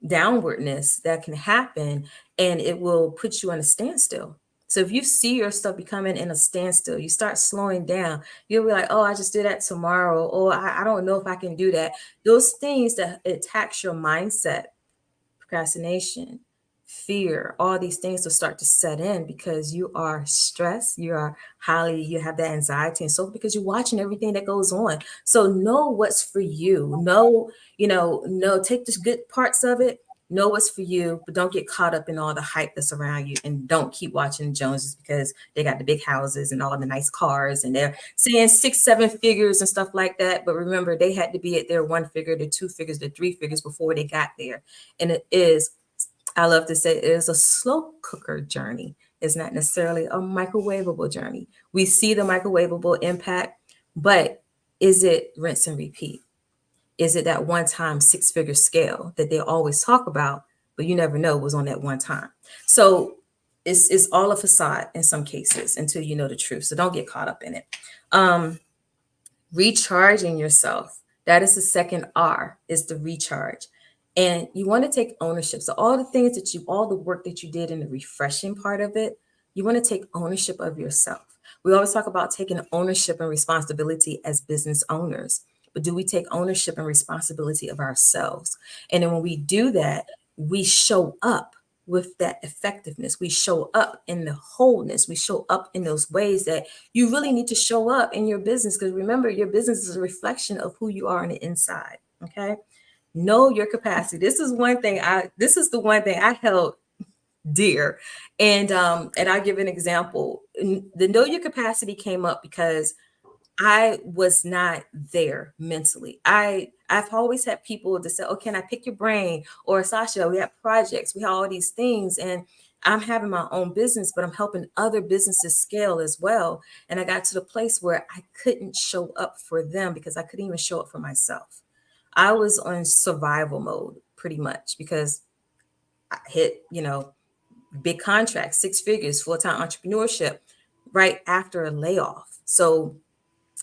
downwardness that can happen, and it will put you in a standstill. So if you see your stuff becoming in a standstill, you start slowing down. You'll be like, oh, I just did that tomorrow. Or I don't know if I can do that. Those things that attacks your mindset, procrastination, fear, all these things will start to set in because you are stressed, you have that anxiety and so because you're watching everything that goes on. So know what's for you. Take the good parts of it, know what's for you, but don't get caught up in all the hype that's around you, and don't keep watching Joneses because they got the big houses and all the nice cars and they're saying 6-7 figures and stuff like that. But remember, they had to be at their 1 figure, the 2 figures, the 3 figures before they got there. And I love to say it is a slow cooker journey. It's not necessarily a microwavable journey. We see the microwavable impact, but is it rinse and repeat? Is it that one-time 6-figure scale that they always talk about, but you never know was on that one time? So it's all a facade in some cases until you know the truth. So don't get caught up in it. Recharging yourself. That is the second R, is the recharge. And you want to take ownership. So all the work that you did in the refreshing part of it, you want to take ownership of yourself. We always talk about taking ownership and responsibility as business owners, but do we take ownership and responsibility of ourselves? And then when we do that, we show up with that effectiveness. We show up in the wholeness. We show up in those ways that you really need to show up in your business. Because remember, your business is a reflection of who you are on the inside. Okay. Know your capacity. This is the one thing I held dear. And I'll give an example. The know your capacity came up because I was not there mentally. I've always had people to say, oh, can I pick your brain? Or Sasha, we have projects, we have all these things. And I'm having my own business, but I'm helping other businesses scale as well. And I got to the place where I couldn't show up for them because I couldn't even show up for myself. I was on survival mode pretty much because I hit, big contracts, 6 figures, full-time entrepreneurship right after a layoff. So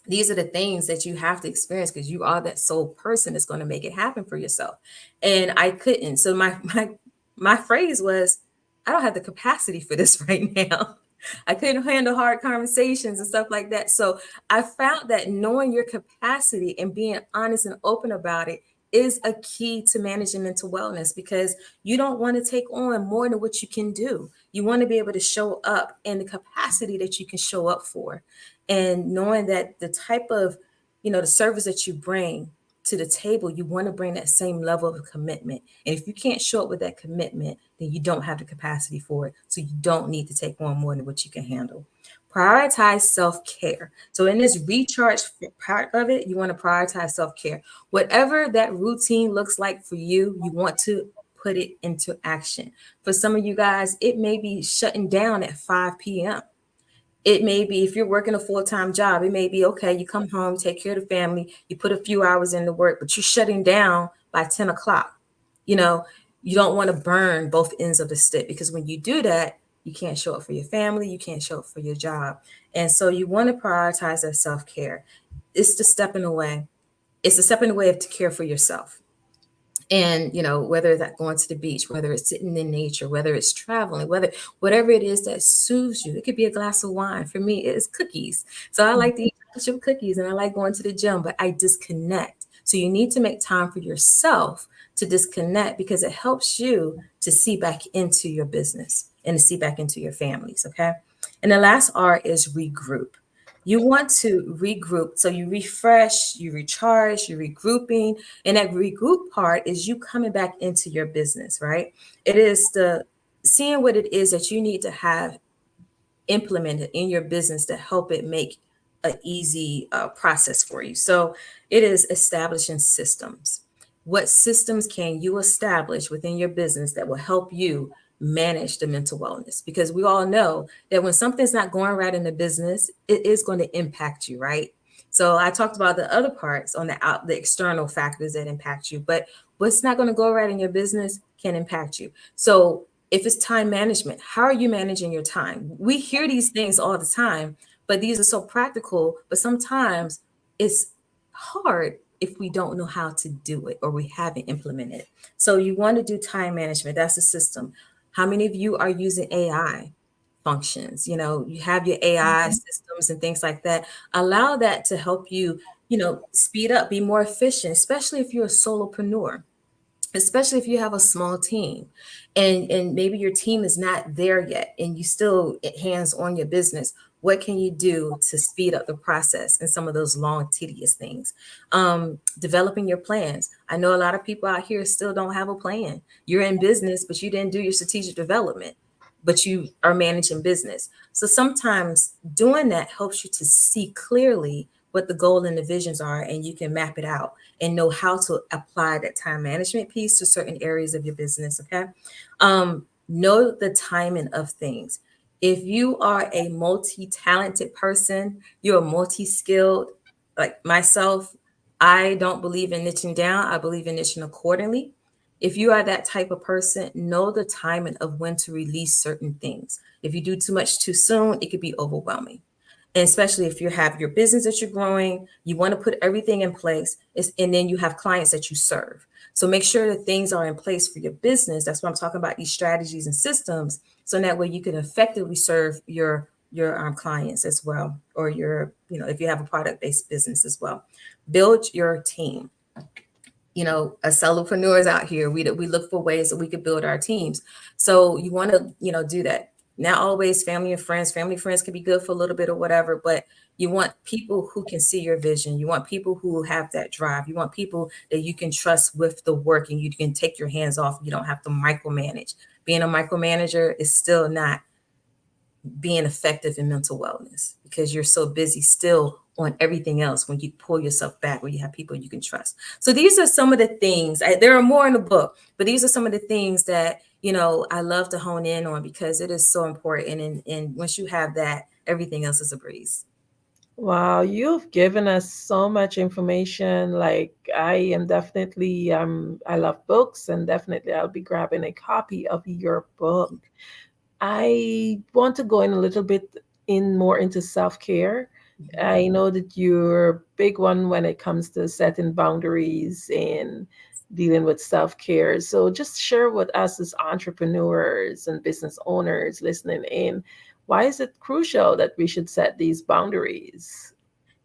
these are the things that you have to experience because you are that sole person that's going to make it happen for yourself. And I couldn't. So my phrase was, I don't have the capacity for this right now. I couldn't handle hard conversations and stuff like that. So I found that knowing your capacity and being honest and open about it is a key to managing mental wellness, because you don't want to take on more than what you can do. You want to be able to show up in the capacity that you can show up for. And knowing that the type of, the service that you bring to the table, you want to bring that same level of commitment. And if you can't show up with that commitment, then you don't have the capacity for it. So you don't need to take on more than what you can handle. Prioritize self-care. So in this recharge part of it, you want to prioritize self-care. Whatever that routine looks like for you, you want to put it into action. For some of you guys, it may be shutting down at 5 p.m. It may be, if you're working a full-time job, it may be, okay, you come home, take care of the family, you put a few hours into work, but you're shutting down by 10 o'clock. You don't want to burn both ends of the stick, because when you do that, you can't show up for your family, you can't show up for your job. And so you want to prioritize that self-care. It's the stepping away. It's a stepping away to care for yourself. And, whether that's going to the beach, whether it's sitting in nature, whether it's traveling, whatever it is that soothes you. It could be a glass of wine. For me, it's cookies. So I like to eat chocolate cookies, and I like going to the gym, but I disconnect. So you need to make time for yourself to disconnect, because it helps you to see back into your business and to see back into your families, okay? And the last R is regroup. You want to regroup. So you refresh, you recharge, you're regrouping. And that regroup part is you coming back into your business, right? It is the seeing what it is that you need to have implemented in your business to help it make an easy process for you. So it is establishing systems. What systems can you establish within your business that will help you manage the mental wellness? Because we all know that when something's not going right in the business, it is going to impact you, right? So I talked about the other parts on the external factors that impact you, but what's not going to go right in your business can impact you. So if it's time management, how are you managing your time? We hear these things all the time, but these are so practical, but sometimes it's hard if we don't know how to do it or we haven't implemented it. So you want to do time management. That's a system. How many of you are using AI functions? You have your AI systems and things like that. Allow that to help you, speed up, be more efficient, especially if you're a solopreneur, especially if you have a small team and maybe your team is not there yet and you still hands on your business. What can you do to speed up the process and some of those long, tedious things? Developing your plans. I know a lot of people out here still don't have a plan. You're in business, but you didn't do your strategic development, but you are managing business. So sometimes doing that helps you to see clearly what the goal and the visions are, and you can map it out and know how to apply that time management piece to certain areas of your business, okay? Know the timing of things. If you are a multi-talented person, you're multi-skilled, like myself, I don't believe in niching down. I believe in niching accordingly. If you are that type of person, know the timing of when to release certain things. If you do too much too soon, it could be overwhelming. And especially if you have your business that you're growing, you want to put everything in place, and then you have clients that you serve. So make sure that things are in place for your business. That's why I'm talking about these strategies and systems. So that way you can effectively serve your clients as well, or if you have a product-based business as well. Build your team. As solopreneurs out here, we look for ways that we could build our teams. So you want to, do that. Not always family and friends. Family and friends can be good for a little bit or whatever, but you want people who can see your vision. You want people who have that drive. You want people that you can trust with the work and you can take your hands off. You don't have to micromanage. Being a micromanager is still not being effective in mental wellness, because you're so busy still on everything else when you pull yourself back, where you have people you can trust. So these are some of the things, there are more in the book, but these are some of the things that, I love to hone in on, because it is so important. And once you have that, everything else is a breeze. Wow, you've given us so much information. Like, I am definitely, I love books, and definitely I'll be grabbing a copy of your book. I want to go in a little bit more into self-care. I know that you're a big one when it comes to setting boundaries and dealing with self-care. So just share with us as entrepreneurs and business owners listening in, why is it crucial that we should set these boundaries?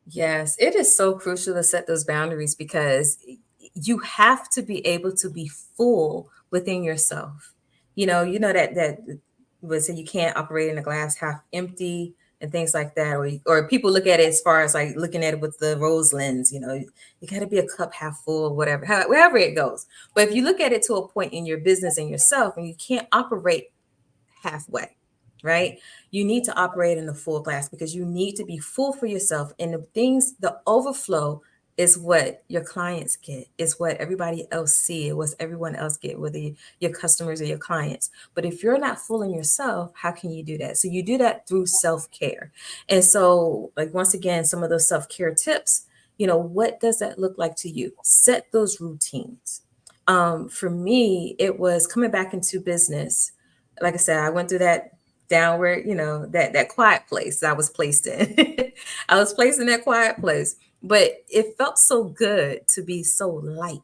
Yes, it is so crucial to set those boundaries because you have to be able to be full within yourself. That would say you can't operate in a glass half empty and things like that, or people look at it as far as like looking at it with the rose lens. You got to be a cup half full, whatever, wherever it goes. But if you look at it to a point in your business and yourself, and you can't operate halfway, right? You need to operate in the full glass because you need to be full for yourself. And the overflow is what your clients get, is what everybody else see, what everyone else get, whether your customers or your clients. But if you're not full in yourself, how can you do that? So you do that through self-care. And so, like, once again, some of those self-care tips, what does that look like to you? Set those routines. For me, it was coming back into business. Like I said, I went through that downward, that quiet place I was placed in. I was placed in that quiet place, but it felt so good to be so light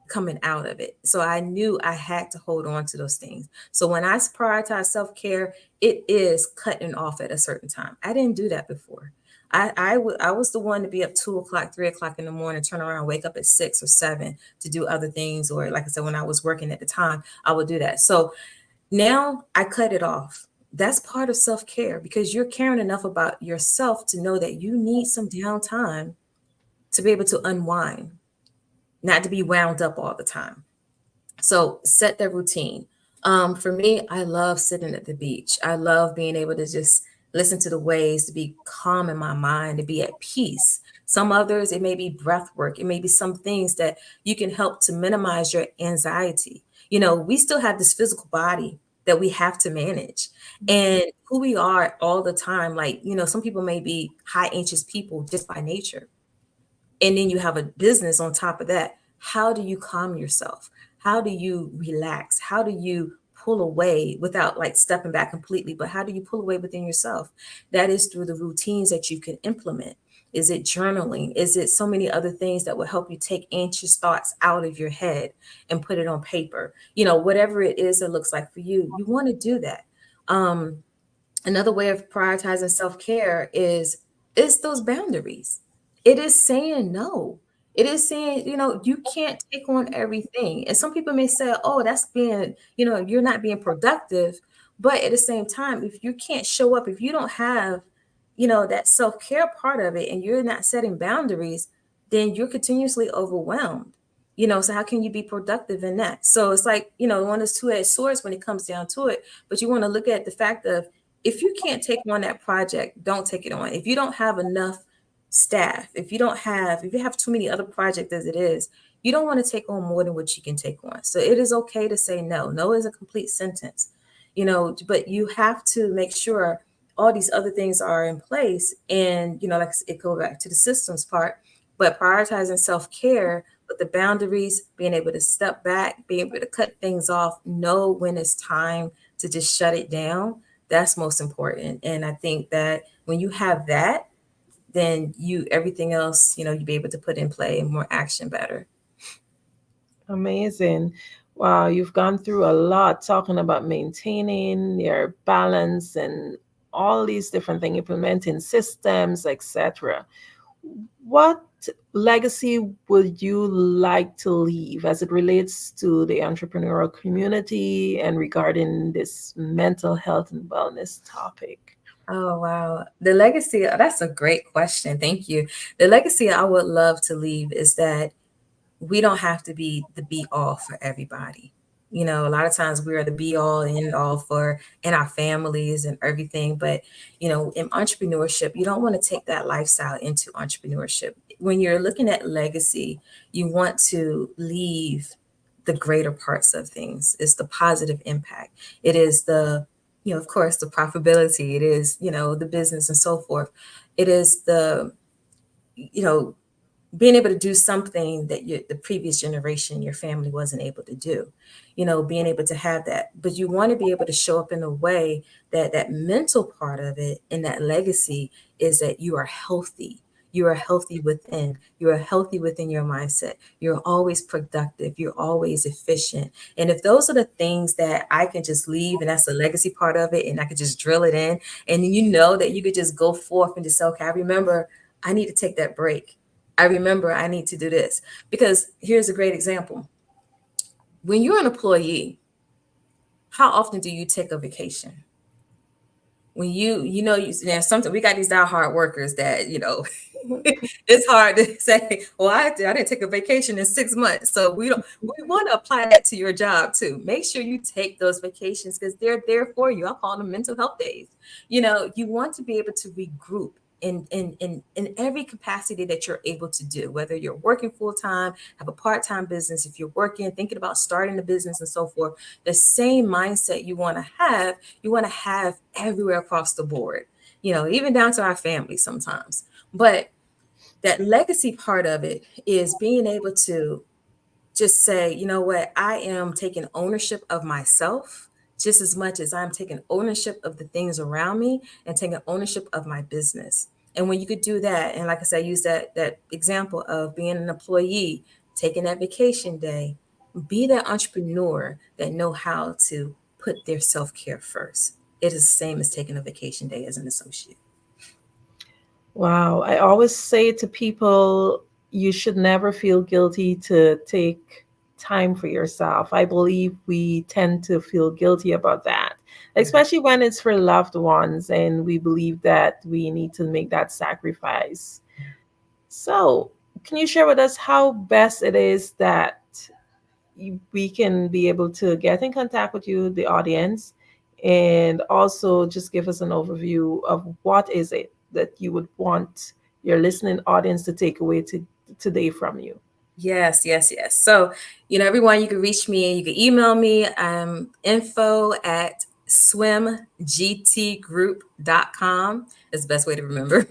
coming out of it. So I knew I had to hold on to those things. So when I prioritize self-care, it is cutting off at a certain time. I didn't do that before. I was the one to be up 2 o'clock, 3 o'clock in the morning, turn around, wake up at 6 or 7 to do other things. Or like I said, when I was working at the time, I would do that. So now I cut it off. That's part of self-care because you're caring enough about yourself to know that you need some downtime to be able to unwind, not to be wound up all the time. So set that routine. For me, I love sitting at the beach. I love being able to just listen to the waves, to be calm in my mind, to be at peace. Some others, it may be breath work. It may be some things that you can help to minimize your anxiety. We still have this physical body that we have to manage, and who we are all the time. Like, some people may be high anxious people just by nature. And then you have a business on top of that. How do you calm yourself? How do you relax? How do you pull away without like stepping back completely? But how do you pull away within yourself? That is through the routines that you can implement. Is it journaling? Is it so many other things that will help you take anxious thoughts out of your head and put it on paper? Whatever it is that looks like for you, you want to do that. Another way of prioritizing self-care is those boundaries. It is saying no. It is saying, you can't take on everything. And some people may say, oh, that's being, you're not being productive. But at the same time, if you can't show up, if you don't have, that self-care part of it, and you're not setting boundaries, then you're continuously overwhelmed. So how can you be productive in that? So it's like, one of those two-edged swords when it comes down to it. But you want to look at the fact of, if you can't take on that project, don't take it on. If you don't have enough staff, if you have too many other projects as it is, you don't want to take on more than what you can take on. So it is okay to say no. No is a complete sentence, but you have to make sure all these other things are in place. And, like it goes back to the systems part, but prioritizing self-care with the boundaries, being able to step back, being able to cut things off, know when it's time to just shut it down. That's most important. And I think that when you have that, then everything else, you'll be able to put in play and more action better. Amazing. Wow, you've gone through a lot talking about maintaining your balance and all these different things, implementing systems, etc. What legacy would you like to leave as it relates to the entrepreneurial community and regarding this mental health and wellness topic? Oh, wow. The legacy, that's a great question. Thank you. The legacy I would love to leave is that we don't have to be the be all for everybody. A lot of times we are the be all and end all in our families and everything. But, in entrepreneurship, you don't want to take that lifestyle into entrepreneurship. When you're looking at legacy, you want to leave the greater parts of things. It's the positive impact. It is the of course, the profitability, it is, the business and so forth. It is the, being able to do something that the previous generation, your family wasn't able to do, being able to have that. But you want to be able to show up in a way that mental part of it and that legacy is that you are healthy. You are healthy within. You are healthy within your mindset. You're always productive. You're always efficient. And if those are the things that I can just leave, and that's the legacy part of it, and I could just drill it in, and you know that you could just go forth and just say, okay, I remember I need to take that break. I remember I need to do this. Because here's a great example. When you're an employee, how often do you take a vacation? When something, we got these diehard workers that, it's hard to say, well, I didn't take a vacation in 6 months. So we want to apply that to your job too. Make sure you take those vacations because they're there for you. I call them mental health days. You want to be able to regroup in every capacity that you're able to do, whether you're working full-time, have a part-time business, if you're working, thinking about starting a business and so forth, the same mindset you want to have everywhere across the board, even down to our family sometimes. But that legacy part of it is being able to just say, you know what, I am taking ownership of myself just as much as I'm taking ownership of the things around me and taking ownership of my business. And when you could do that, and like I said, use that example of being an employee, taking that vacation day, be that entrepreneur that know how to put their self-care first. It is the same as taking a vacation day as an associate. Wow. I always say to people, you should never feel guilty to take time for yourself. I believe we tend to feel guilty about that, especially when it's for loved ones and we believe that we need to make that sacrifice. So, can you share with us how best it is that we can be able to get in contact with you, the audience, and also just give us an overview of what is it that you would want your listening audience to take away today from you? Yes. So, everyone, you can reach me, you can email me, info@swimgtgroup.com is the best way to remember.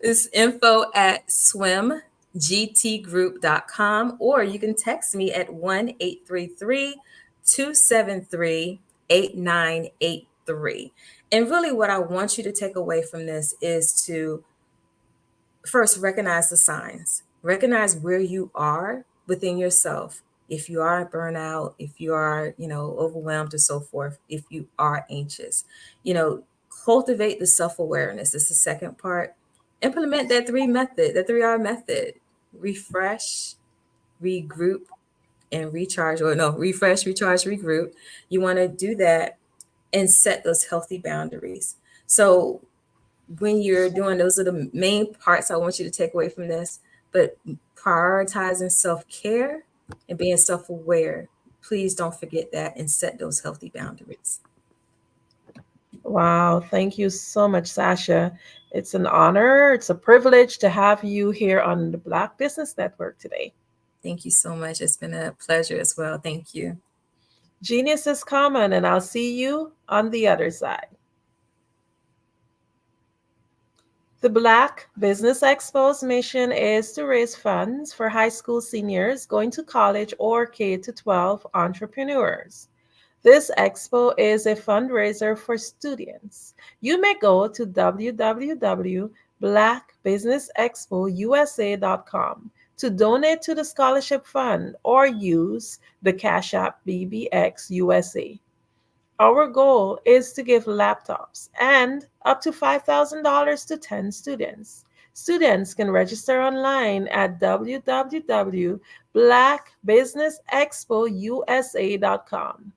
It's info@swimgtgroup.com, or you can text me at 1-833-273-8983. And really what I want you to take away from this is to first recognize the signs. Recognize where you are within yourself. If you are burnout, if you are, overwhelmed or so forth, if you are anxious, cultivate the self-awareness. This is the second part. Implement that 3R method. Refresh, regroup, and recharge. Refresh, recharge, regroup. You want to do that and set those healthy boundaries. So when you're doing, those are the main parts I want you to take away from this. But prioritizing self-care and being self-aware, please don't forget that and set those healthy boundaries. Wow. Thank you so much, Sasha. It's an honor. It's a privilege to have you here on the Black Business Network today. Thank you so much. It's been a pleasure as well. Thank you. Genius is common, and I'll see you on the other side. The Black Business Expo's mission is to raise funds for high school seniors going to college or K-12 entrepreneurs. This expo is a fundraiser for students. You may go to www.blackbusinessexpousa.com to donate to the scholarship fund or use the Cash App BBXUSA. Our goal is to give laptops and up to $5,000 to 10 students. Students can register online at www.blackbusinessexpousa.com.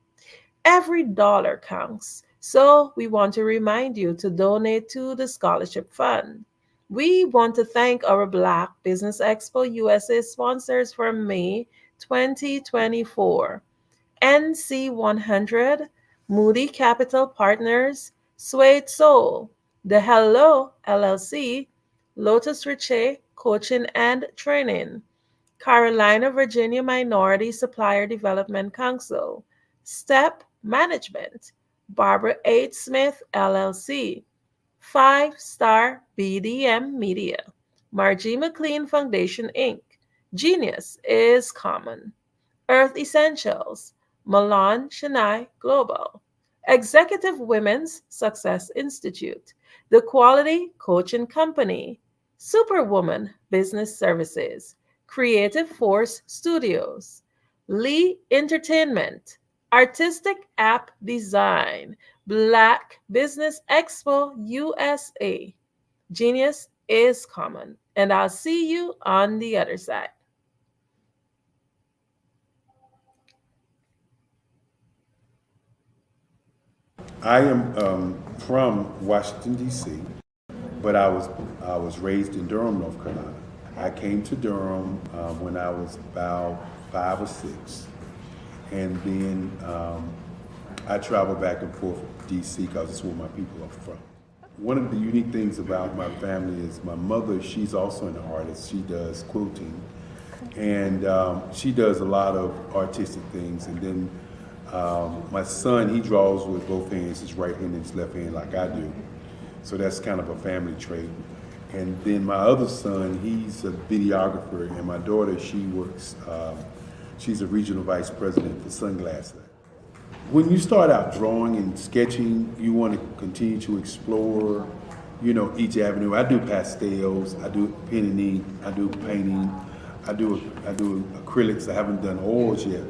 Every dollar counts, so we want to remind you to donate to the scholarship fund. We want to thank our Black Business Expo USA sponsors for May 2024. NC100, Moody Capital Partners, Suede Soul, The Hello LLC, Lotus Riche Coaching and Training, Carolina, Virginia Minority Supplier Development Council, Step Management, Barbara H. Smith LLC, 5-Star BDM Media, Margie McLean Foundation Inc., Genius is Common, Earth Essentials, Milan Chennai Global, Executive Women's Success Institute, The Quality Coaching Company, Superwoman Business Services, Creative Force Studios, Lee Entertainment, Artistic App Design, Black Business Expo USA. Genius is common, and I'll see you on the other side. I am from Washington, D.C., but I was raised in Durham, North Carolina. I came to Durham when I was about 5 or 6, and then I traveled back and forth to D.C. because it's where my people are from. One of the unique things about my family is my mother, she's also an artist. She does quilting, and she does a lot of artistic things. And then my son, he draws with both hands, his right hand and his left hand like I do. So that's kind of a family trait. And then my other son, he's a videographer, and my daughter, she works, she's a regional vice president for Sunglass Lab. When you start out drawing and sketching, you want to continue to explore, you know, each avenue. I do pastels, I do pen and ink, I do painting, I do acrylics. I haven't done oils yet,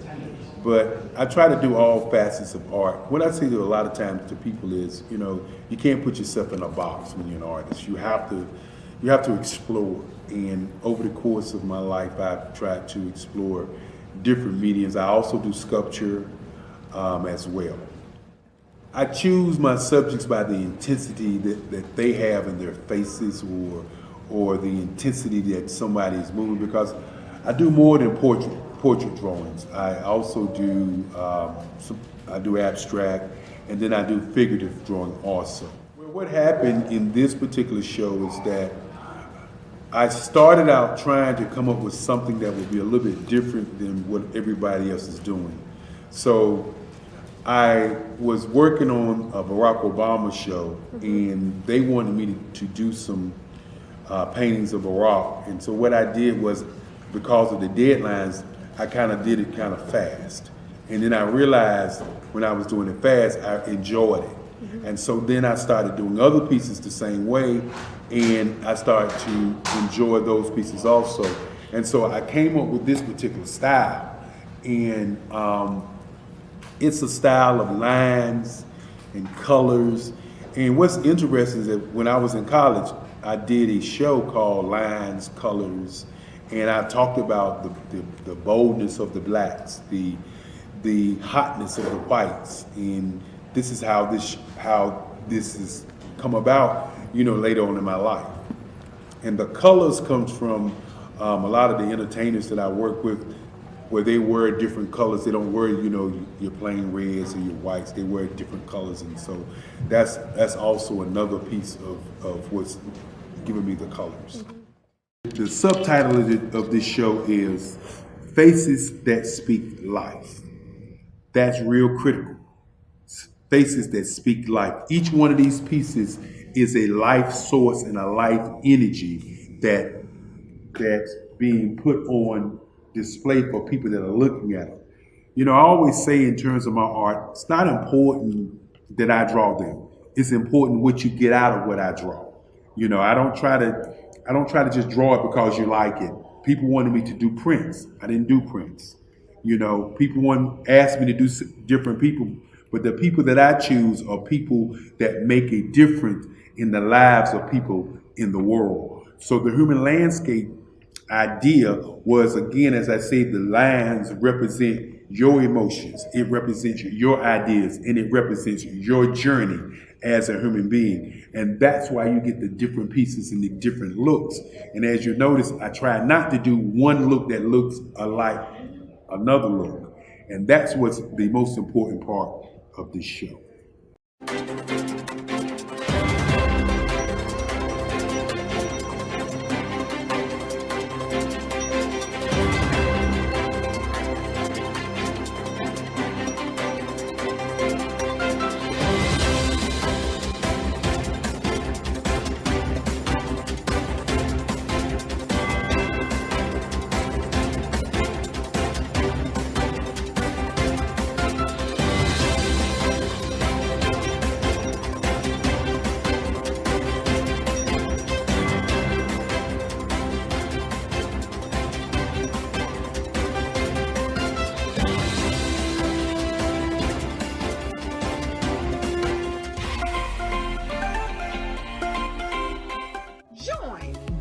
but I try to do all facets of art. What I say to a lot of times to people is, you know, you can't put yourself in a box when you're an artist. You have to explore. And over the course of my life, I've tried to explore different mediums. I also do sculpture as well. I choose my subjects by the intensity that they have in their faces, or the intensity that somebody is moving, because I do more than portrait drawings. I also do I do abstract, and then I do figurative drawing also. Well, what happened in this particular show is that I started out trying to come up with something that would be a little bit different than what everybody else is doing. So I was working on a Barack Obama show, and they wanted me to do some paintings of Barack. And so what I did was, because of the deadlines, I kind of did it kind of fast. And then I realized when I was doing it fast, I enjoyed it. And so then I started doing other pieces the same way, and I started to enjoy those pieces also. And so I came up with this particular style, and it's a style of lines and colors. And what's interesting is that when I was in college, I did a show called Lines, Colors, and I talked about the boldness of the blacks, the hotness of the whites, and this is how this has come about, you know, later on in my life. And the colors comes from a lot of the entertainers that I work with, where they wear different colors. They don't wear, you know, your plain reds or your whites. They wear different colors, and so that's also another piece of what's giving me the colors. The subtitle of this show is Faces That Speak Life. That's real critical. Faces that speak life. Each one of these pieces is a life source and a life energy that's being put on display for people that are looking at it. You know, I always say in terms of my art, it's not important that I draw them. It's important what you get out of what I draw. You know, I don't try to just draw it because you like it. People wanted me to do prints. I didn't do prints. You know, people asked me to do different people, but the people that I choose are people that make a difference in the lives of people in the world. So the human landscape idea was, again, as I said, the lines represent your emotions, it represents your ideas, and it represents your journey as a human being. And that's why you get the different pieces and the different looks. And as you notice, I try not to do one look that looks alike another look. And that's what's the most important part of this show.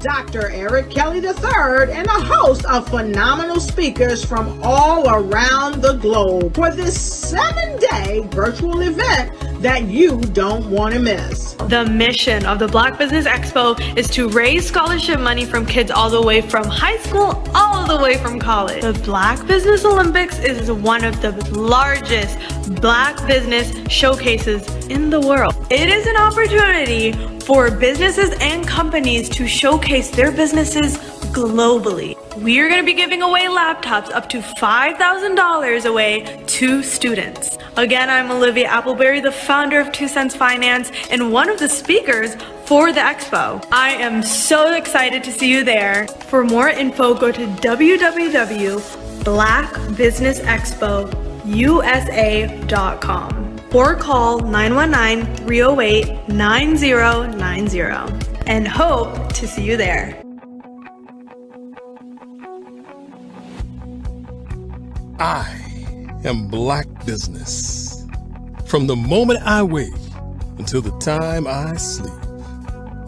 Dr. Eric Kelly III, and a host of phenomenal speakers from all around the globe for this 7-day virtual event that you don't want to miss. The mission of the Black Business Expo is to raise scholarship money from kids all the way from high school all the way from college. The Black Business Olympics is one of the largest Black business showcases in the world. It is an opportunity for businesses and companies to showcase their businesses globally. We are going to be giving away laptops up to $5,000 away to students. Again, I'm Olivia Appleberry, the founder of 2 Cents Finance and one of the speakers for the expo. I am so excited to see you there. For more info, go to www.blackbusinessexpousa.com or call 919-308-9090 and hope to see you there. I am Black business. From the moment I wake until the time I sleep.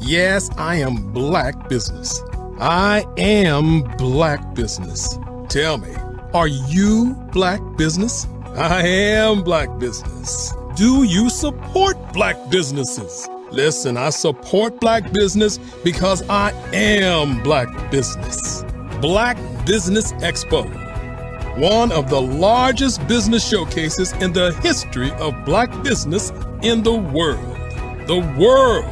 Yes, I am Black business. I am Black business. Tell me, are you Black business? I am Black business. Do you support Black businesses? Listen, I support Black business because I am Black business. Black Business Expo, one of the largest business showcases in the history of Black business in the world. The world!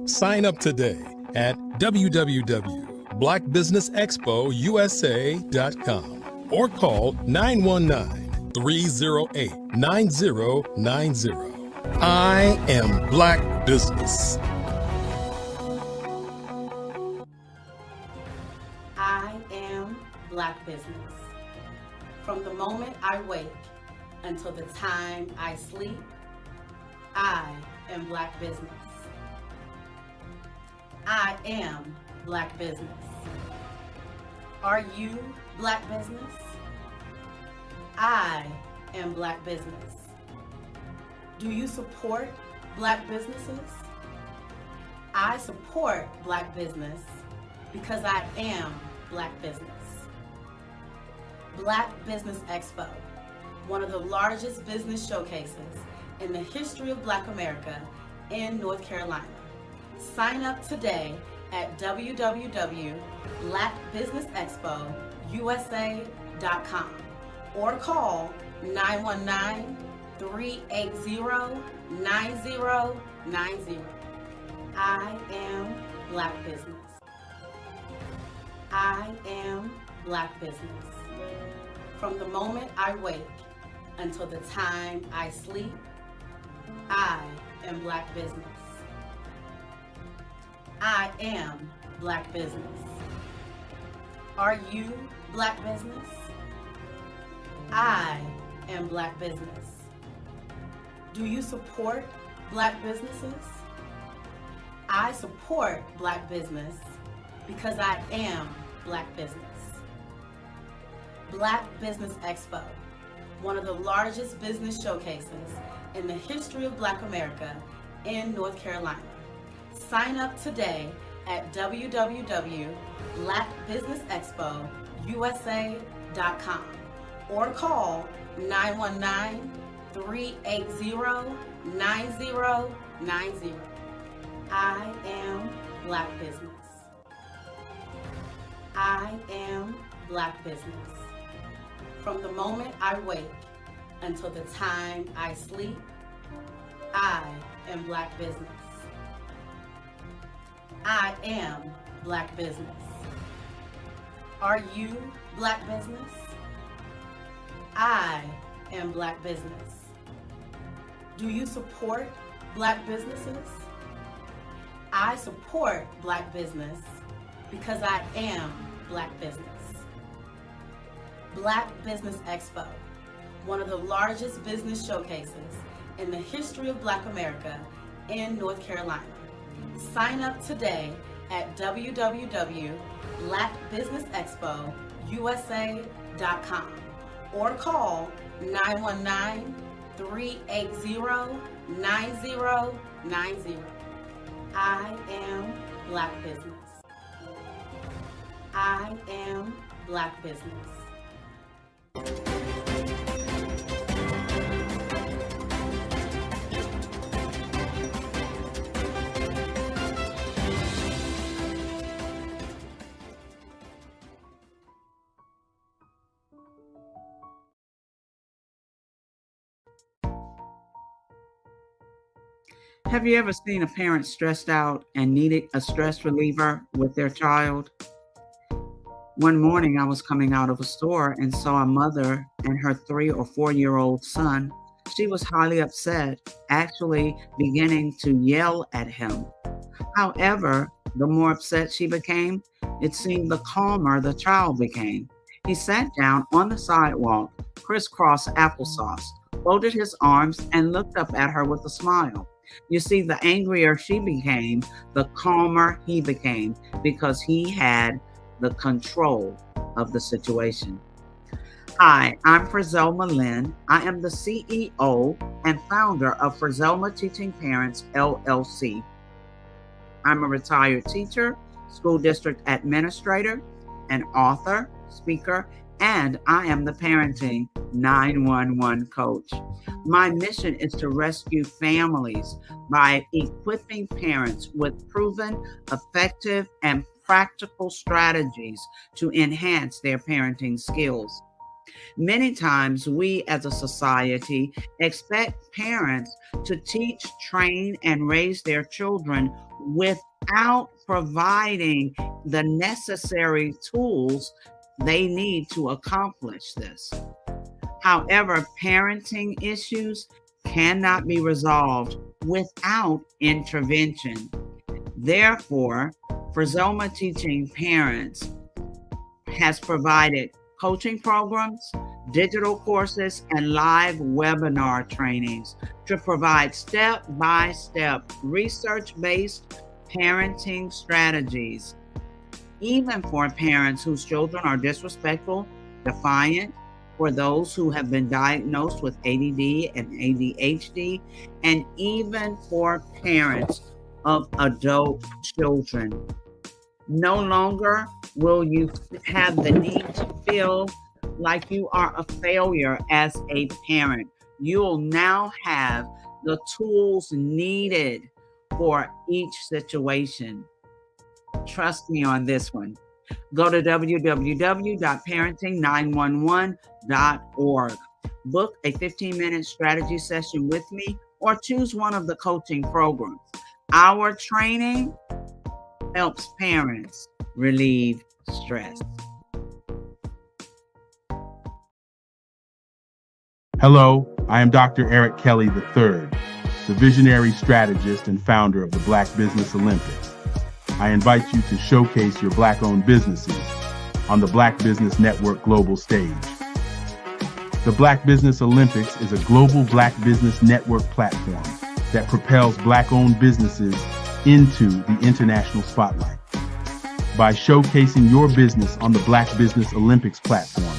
Sign up today at www.blackbusinessexpousa.com or call 919-308-9090. I am Black business. I am Black business. From the moment I wake until the time I sleep, I am Black business. I am Black business. Are you Black business? I am Black business. Do you support Black businesses? I support Black business because I am Black business. Black Business Expo, one of the largest business showcases in the history of Black America in North Carolina. Sign up today at www.blackbusinessexpousa.com or call 919-380-9090. I am Black business. I am Black business. From the moment I wake until the time I sleep, I am Black business. I am Black business. Are you Black business? I am Black business. Do you support Black businesses? I support Black business because I am Black business. Black Business Expo, one of the largest business showcases in the history of Black America in North Carolina. Sign up today at www.blackbusinessexpousa.com or call 919-380-9090. I am Black business. I am Black business. From the moment I wake until the time I sleep, I am Black business. I am Black business. Are you Black business? I am Black business. Do you support Black businesses? I support Black business because I am Black business. Black Business Expo, one of the largest business showcases in the history of Black America in North Carolina. Sign up today at www.blackbusinessexpousa.com or call 919-380-9090. I am Black business. I am Black Business. Have you ever seen a parent stressed out and needed a stress reliever with their child? One morning, I was coming out of a store and saw a mother and her 3 or 4-year-old son. She was highly upset, actually beginning to yell at him. However, the more upset she became, it seemed the calmer the child became. He sat down on the sidewalk, crisscross applesauce, folded his arms, and looked up at her with a smile. You see, the angrier she became, the calmer he became, because he had the control of the situation. Hi, I'm Frizelma Lynn. I am the CEO and founder of Frizelma Teaching Parents, LLC. I'm a retired teacher, school district administrator, an author, speaker, and I am the Parenting 911 coach. My mission is to rescue families by equipping parents with proven, effective, and practical strategies to enhance their parenting skills. Many times we as a society expect parents to teach, train, and raise their children without providing the necessary tools they need to accomplish this. However, parenting issues cannot be resolved without intervention. Therefore, Frizelma Teaching Parents has provided coaching programs, digital courses, and live webinar trainings to provide step-by-step research-based parenting strategies, even for parents whose children are disrespectful, defiant, for those who have been diagnosed with ADD and ADHD, and even for parents of adult children. No longer will you have the need to feel like you are a failure as a parent. You'll now have the tools needed for each situation. Trust me on this one. Go to www.parenting911.org. Book a 15-minute strategy session with me or choose one of the coaching programs. Our training helps parents relieve stress. Hello, I am Dr. Eric Kelly III, the visionary strategist and founder of the Black Business Olympics. I invite you to showcase your Black-owned businesses on the Black Business Network global stage. The Black Business Olympics is a global Black Business Network platform that propels Black-owned businesses into the international spotlight. By showcasing your business on the Black Business Olympics platform,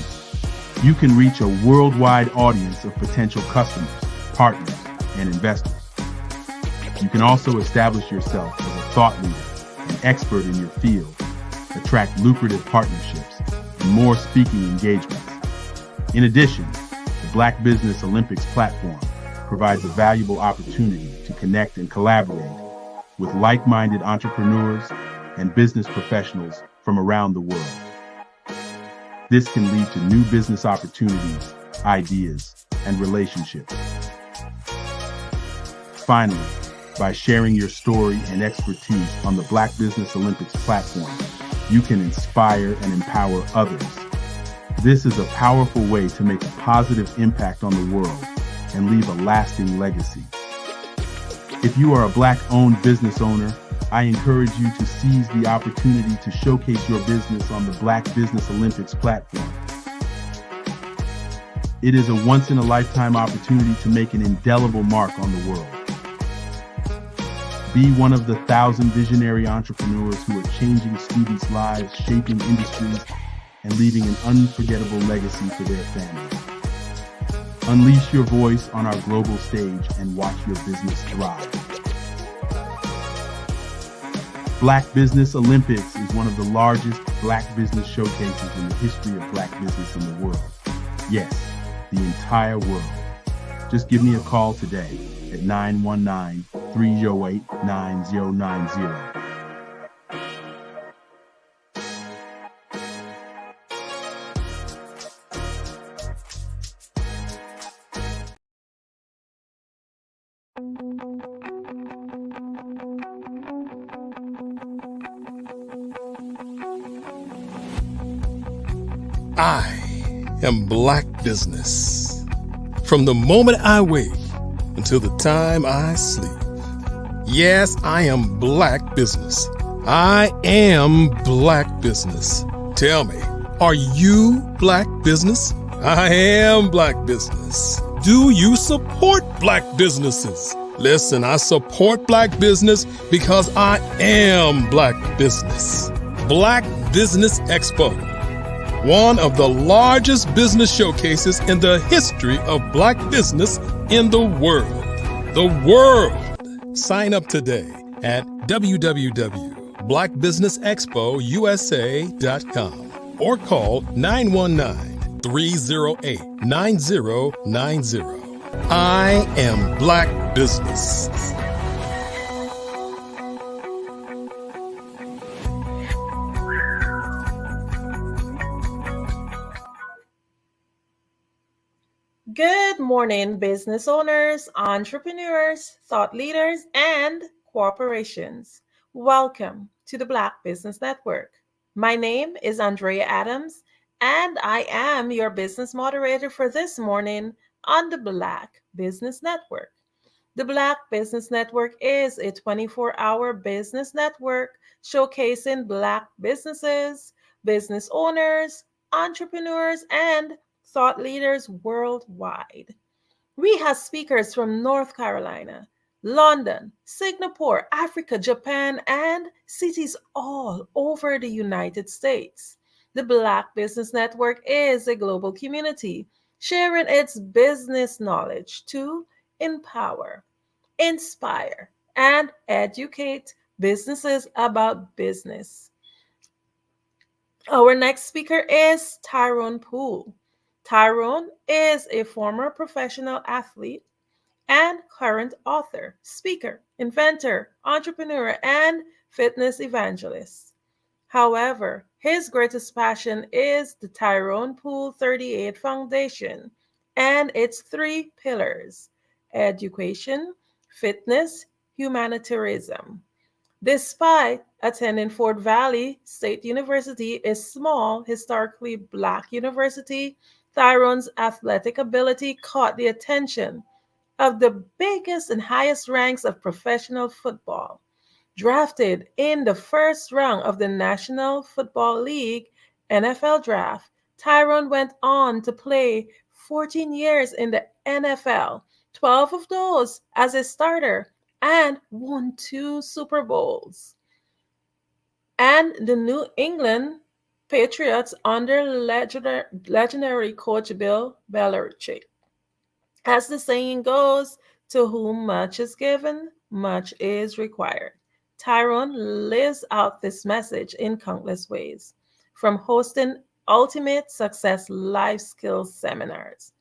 you can reach a worldwide audience of potential customers, partners, and investors. You can also establish yourself as a thought leader, an expert in your field, attract lucrative partnerships, and more speaking engagements. In addition, the Black Business Olympics platform provides a valuable opportunity to connect and collaborate with like-minded entrepreneurs and business professionals from around the world. This can lead to new business opportunities, ideas, and relationships. Finally, by sharing your story and expertise on the Black Business Olympics platform, you can inspire and empower others. This is a powerful way to make a positive impact on the world and leave a lasting legacy. If you are a Black-owned business owner, I encourage you to seize the opportunity to showcase your business on the Black Business Olympics platform. It is a once-in-a-lifetime opportunity to make an indelible mark on the world. Be one of the 1,000 visionary entrepreneurs who are changing students' lives, shaping industries, and leaving an unforgettable legacy for their families. Unleash your voice on our global stage and watch your business thrive. Black Business Olympics is one of the largest black business showcases in the history of black business in the world. Yes, the entire world. Just give me a call today at 919-308-9090. I am Black Business. From the moment I wake until the time I sleep. Yes, I am Black Business. I am Black Business. Tell me, are you Black Business? I am Black Business. Do you support Black businesses? Listen, I support Black business because I am Black Business. Black Business Expo, one of the largest business showcases in the history of black business in the world. The world! Sign up today at www.blackbusinessexpousa.com or call 919-308-9090. I am Black Business. Good morning, business owners, entrepreneurs, thought leaders, and corporations. Welcome to the Black Business Network. My name is Andrea Adams, and I am your business moderator for this morning on the Black Business Network. The Black Business Network is a 24-hour business network showcasing Black businesses, business owners, entrepreneurs, and thought leaders worldwide. We have speakers from North Carolina, London, Singapore, Africa, Japan, and cities all over the United States. The Black Business Network is a global community sharing its business knowledge to empower, inspire, and educate businesses about business. Our next speaker is Tyrone Poole. Tyrone is a former professional athlete and current author, speaker, inventor, entrepreneur, and fitness evangelist. However, his greatest passion is the Tyrone Poole 38 Foundation and its 3 pillars: education, fitness, humanitarianism. Despite attending Fort Valley State University, a small, historically Black university, Tyrone's athletic ability caught the attention of the biggest and highest ranks of professional football. Drafted in the first round of the National Football League NFL draft, Tyrone went on to play 14 years in the NFL, 12 of those as a starter, and won 2 Super Bowls. And the New England Patriots under legendary coach Bill Belichick. As the saying goes, to whom much is given, much is required. Tyrone lives out this message in countless ways, from hosting Ultimate Success Life Skills seminars.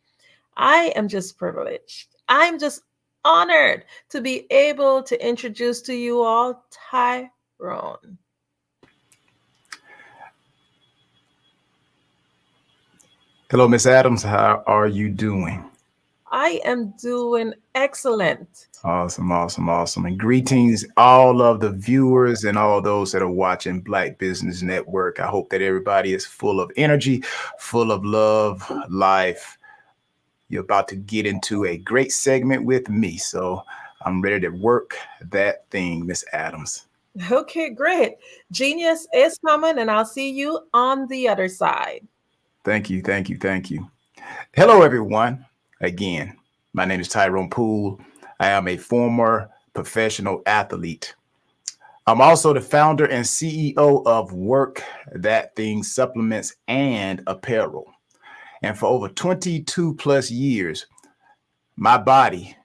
I am just privileged. I'm just honored to be able to introduce to you all Tyrone. Hello, Miss Adams. How are you doing? I am doing excellent. Awesome, awesome, awesome. And greetings, all of the viewers and all those that are watching Black Business Network. I hope that everybody is full of energy, full of love, life. You're about to get into a great segment with me, so I'm ready to work that thing, Miss Adams. Okay, great. Genius is coming, and I'll see you on the other side. Thank you, thank you, thank you. Hello, everyone. Again, my name is Tyrone Poole. I am a former professional athlete. I'm also the founder and CEO of Work That Thing Supplements and Apparel. And for over 22 plus years, my body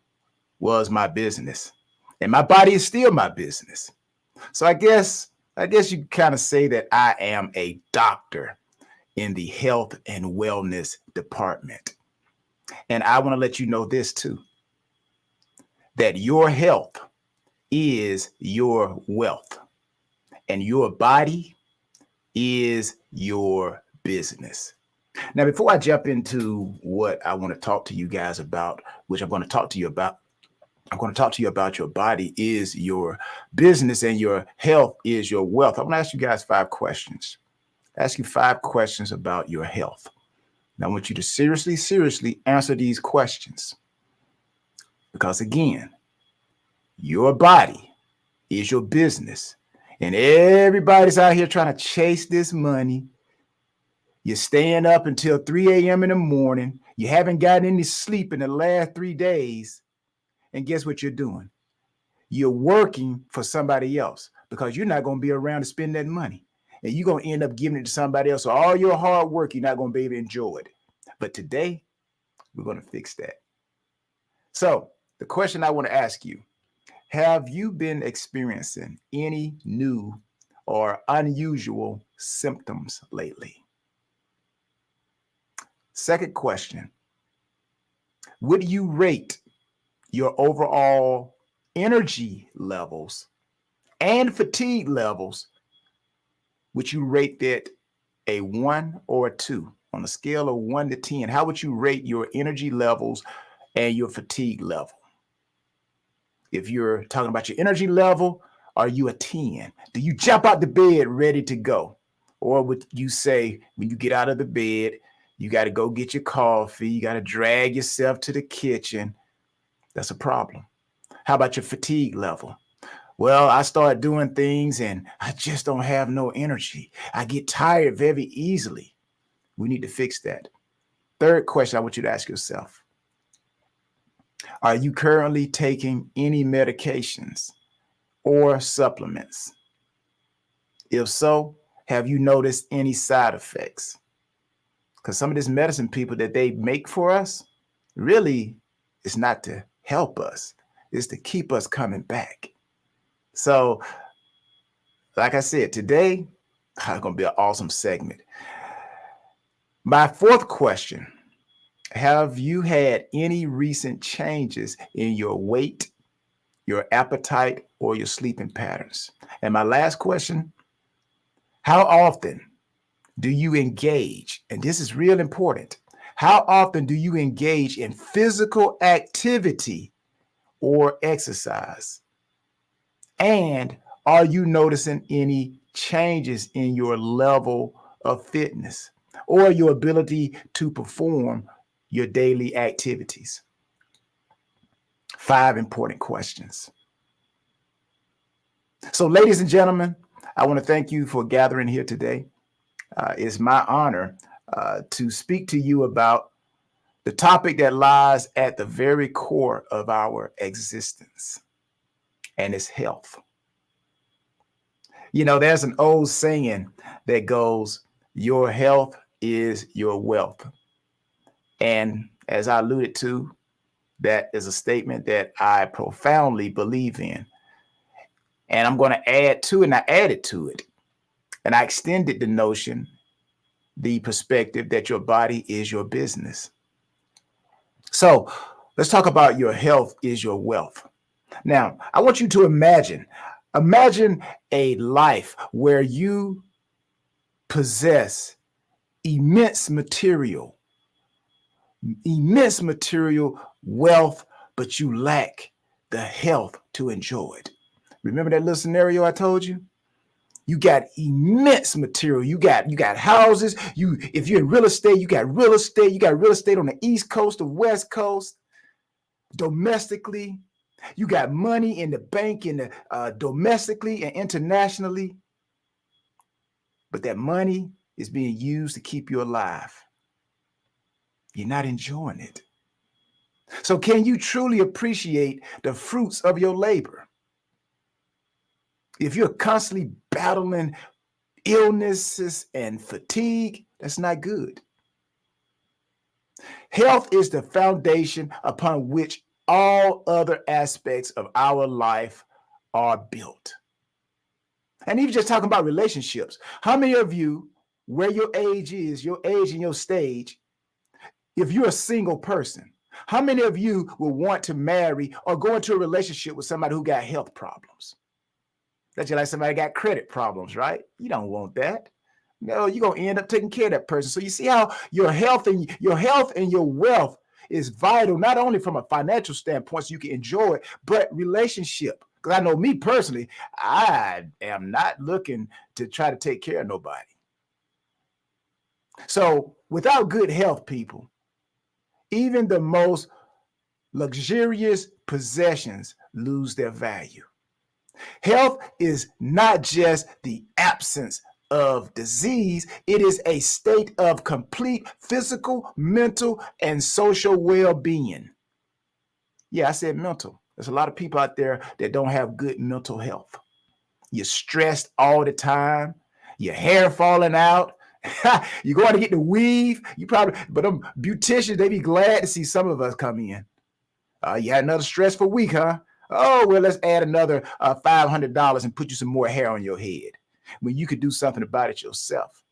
was my business. And my body is still my business. So I guess you kind of say that I am a doctor in the health and wellness department. And I want to let you know this too, that your health is your wealth and your body is your business. Now, before I jump into what I want to talk to you guys about, which I'm going to talk to you about your body is your business and your health is your wealth. I want to ask you guys 5 questions. Ask you 5 questions about your health. Now, I want you to seriously answer these questions. Because again, your body is your business. And everybody's out here trying to chase this money. You're staying up until 3 a.m. in the morning. You haven't gotten any sleep in the last 3 days. And guess what you're doing? You're working for somebody else because you're not going to be around to spend that money. And you're going to end up giving it to somebody else. So all your hard work, you're not going to be able to enjoy it. But today, we're going to fix that. So the question I want to ask you, have you been experiencing any new or unusual symptoms lately? Second question, would you rate your overall energy levels and fatigue levels? Would you rate that a 1 or a 2 on a scale of 1 to 10? How would you rate your energy levels and your fatigue level? If you're talking about your energy level, are you a 10? Do you jump out the bed ready to go? Or would you say when you get out of the bed, you got to go get your coffee, you got to drag yourself to the kitchen? That's a problem. How about your fatigue level? Well, I start doing things and I just don't have no energy. I get tired very easily. We need to fix that. Third question I want you to ask yourself. Are you currently taking any medications or supplements? If so, have you noticed any side effects? Because some of this medicine people that they make for us, really, it's not to help us. It's to keep us coming back. So, like I said, today, it's going to be an awesome segment. My 4th question, have you had any recent changes in your weight, your appetite, or your sleeping patterns? And my last question, how often do you engage? And this is real important. How often do you engage in physical activity or exercise? And are you noticing any changes in your level of fitness or your ability to perform your daily activities? 5 important questions. So, ladies and gentlemen, I want to thank you for gathering here today. It's my honor to speak to you about the topic that lies at the very core of our existence, and it's health. You know, there's an old saying that goes, your health is your wealth. And as I alluded to, that is a statement that I profoundly believe in. And I'm going to add to it, and I added to it. And I extended the notion, the perspective that your body is your business. So let's talk about your health is your wealth. Now, I want you to imagine a life where you possess immense material wealth, but you lack the health to enjoy it. Remember that little scenario I told you? You got immense material. You got houses. If you're in real estate, you got real estate. You got real estate on the East Coast, the West Coast, domestically. You got money in the bank, domestically and internationally. But that money is being used to keep you alive. You're not enjoying it. So can you truly appreciate the fruits of your labor? If you're constantly battling illnesses and fatigue, that's not good. Health is the foundation upon which all other aspects of our life are built. And even just talking about relationships, how many of you, where your age and your stage, if you're a single person, how many of you will want to marry or go into a relationship with somebody who got health problems? That's just like somebody got credit problems, right? You don't want that. No, you're going to end up taking care of that person. So you see how your health and your wealth is vital, not only from a financial standpoint, so you can enjoy it, but relationship. Because I know me personally, I am not looking to try to take care of nobody. So without good health, people, even the most luxurious possessions lose their value. Health is not just the absence of disease, it is a state of complete physical, mental, and social well-being. Yeah, I said mental. There's a lot of people out there that don't have good mental health. You're stressed all the time, your hair falling out, you're going to get the weave. But them beauticians, they be glad to see some of us come in. You had another stressful week, huh? Oh, well, let's add another $500 and put you some more hair on your head when you could do something about it yourself.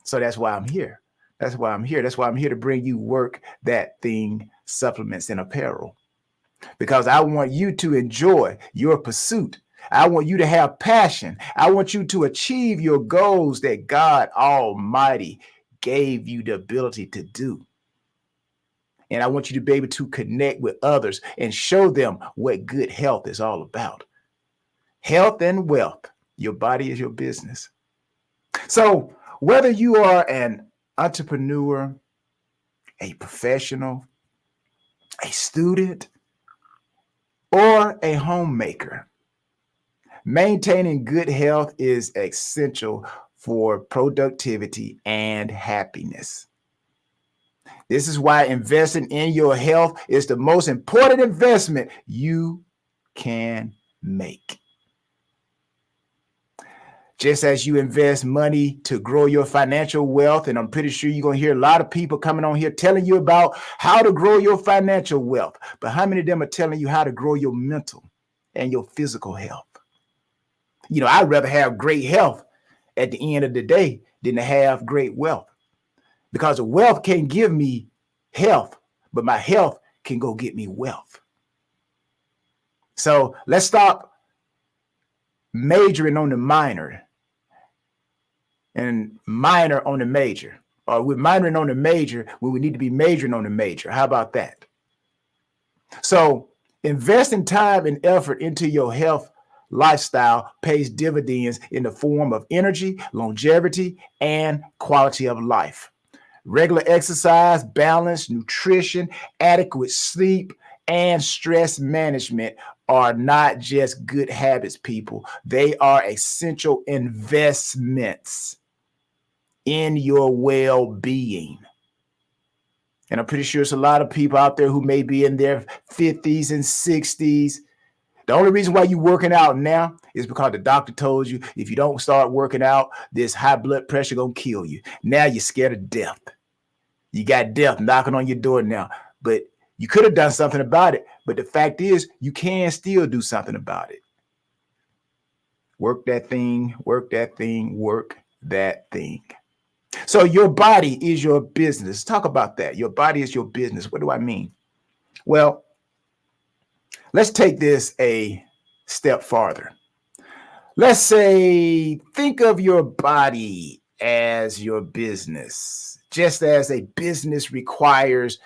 So that's why I'm here. That's why I'm here to bring you Work That Thing supplements and apparel, because I want you to enjoy your pursuit. I want you to have passion. I want you to achieve your goals that God Almighty gave you the ability to do. And I want you to be able to connect with others and show them what good health is all about. Health and wealth. Your body is your business. So whether you are an entrepreneur, a professional, a student, or a homemaker, maintaining good health is essential for productivity and happiness. This is why investing in your health is the most important investment you can make. Just as you invest money to grow your financial wealth, and I'm pretty sure you're going to hear a lot of people coming on here telling you about how to grow your financial wealth. But how many of them are telling you how to grow your mental and your physical health? You know, I'd rather have great health at the end of the day than to have great wealth, because the wealth can't give me health, but my health can go get me wealth. So let's stop majoring on the minor and minor on the major, or we're minoring on the major when we need to be majoring on the major. How about that? So investing time and effort into your health lifestyle pays dividends in the form of energy, longevity, and quality of life. Regular exercise, balance, nutrition, adequate sleep, and stress management are not just good habits, people. They are essential investments in your well-being. And I'm pretty sure there's a lot of people out there who may be in their 50s and 60s. The only reason why you're working out now is because the doctor told you if you don't start working out, this high blood pressure gonna kill you. Now you're scared of death. You got death knocking on your door now, but you could have done something about it. But the fact is, you can still do something about it. Work that thing, work that thing, work that thing. So your body is your business. Let's talk about that. Your body is your business. What do I mean? Well, let's take this a step farther. Let's say, think of your body as your business, just as a business requires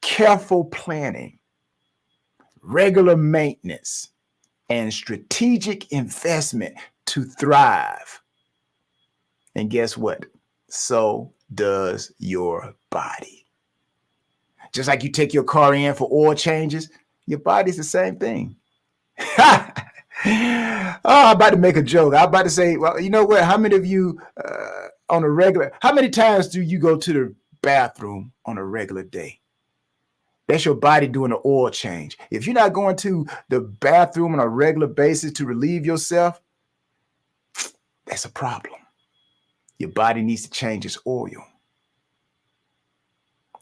careful planning, regular maintenance, and strategic investment to thrive. And guess what? So does your body. Just like you take your car in for oil changes, your body's the same thing. I'm about to make a joke. I'm about to say, well, you know what? How many of you on a regular, how many times do you go to the bathroom on a regular day? That's your body doing an oil change. If you're not going to the bathroom on a regular basis to relieve yourself, that's a problem. Your body needs to change its oil.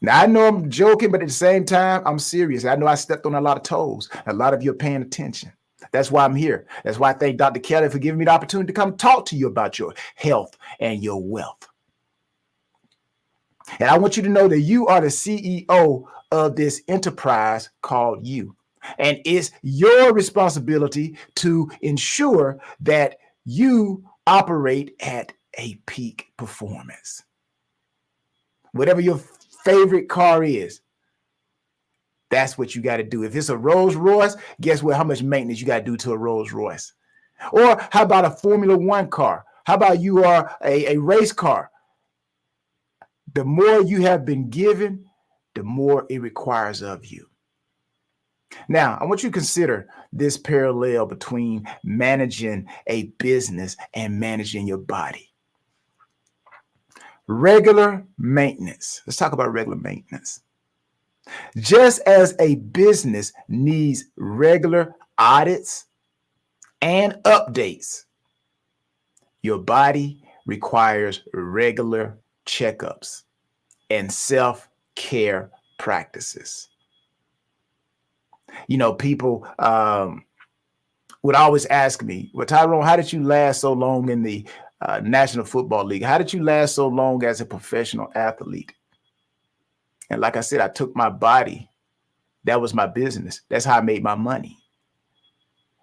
Now, I know I'm joking, but at the same time, I'm serious. I know I stepped on a lot of toes. A lot of you are paying attention. That's why I'm here. That's why I thank Dr. Kelly for giving me the opportunity to come talk to you about your health and your wealth. And I want you to know that you are the CEO of this enterprise called you. And it's your responsibility to ensure that you operate at a peak performance. Whatever your favorite car is, that's what you got to do. If it's a Rolls Royce, guess what? How much maintenance you got to do to a Rolls Royce? Or how about a Formula One car? How about you are a race car? The more you have been given, the more it requires of you. Now, I want you to consider this parallel between managing a business and managing your body. Regular maintenance. Let's talk about regular maintenance. Just as a business needs regular audits and updates, your body requires regular checkups and self-care practices. You know, people would always ask me, well, Tyrone, how did you last so long in the National Football League? How did you last so long as a professional athlete? And like I said, I took my body. That was my business. That's how I made my money.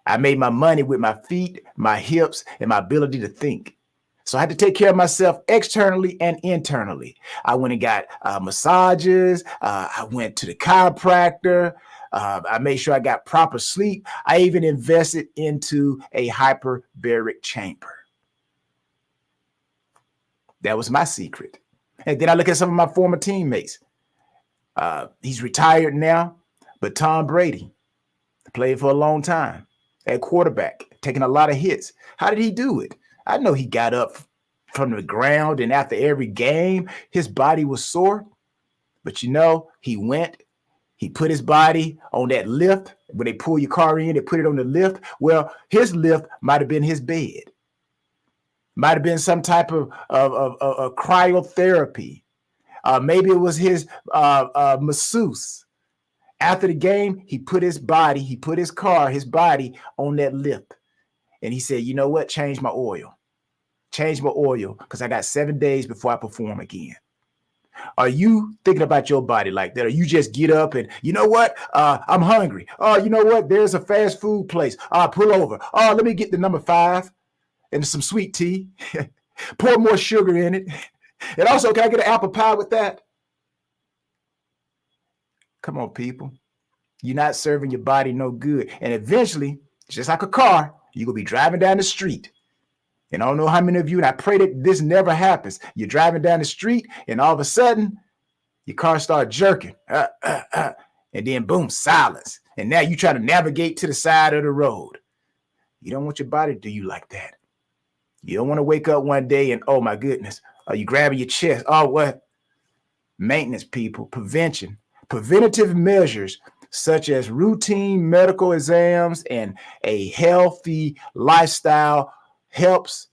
I made my money with my feet, my hips, and my ability to think. So I had to take care of myself externally and internally. I went and got massages. I went to the chiropractor. I made sure I got proper sleep. I even invested into a hyperbaric chamber. That was my secret. And then I look at some of my former teammates. He's retired now, but Tom Brady played for a long time at quarterback, taking a lot of hits. How did he do it? I know he got up from the ground, and after every game, his body was sore. But you know, he put his body on that lift. When they pull your car in, they put it on the lift. Well, his lift might have been his bed. Might have been some type of cryotherapy. Maybe it was his masseuse. After the game, he put his body on that lift. And he said, you know what? Change my oil. Change my oil, because I got 7 days before I perform again. Are you thinking about your body like that? Or you just get up and, you know what? I'm hungry. Oh, you know what? There's a fast food place. Pull over. Oh, let me get the number 5 and some sweet tea. Pour more sugar in it. And also, can I get an apple pie with that? Come on, people. You're not serving your body no good. And eventually, just like a car, you're going to be driving down the street. And I don't know how many of you, and I pray that this never happens. You're driving down the street, and all of a sudden, your car starts jerking. And then, boom, silence. And now you try to navigate to the side of the road. You don't want your body to do you like that. You don't want to wake up one day and, oh, my goodness, are you grabbing your chest? Oh, what? Maintenance, people, prevention, preventative measures such as routine medical exams and a healthy lifestyle helps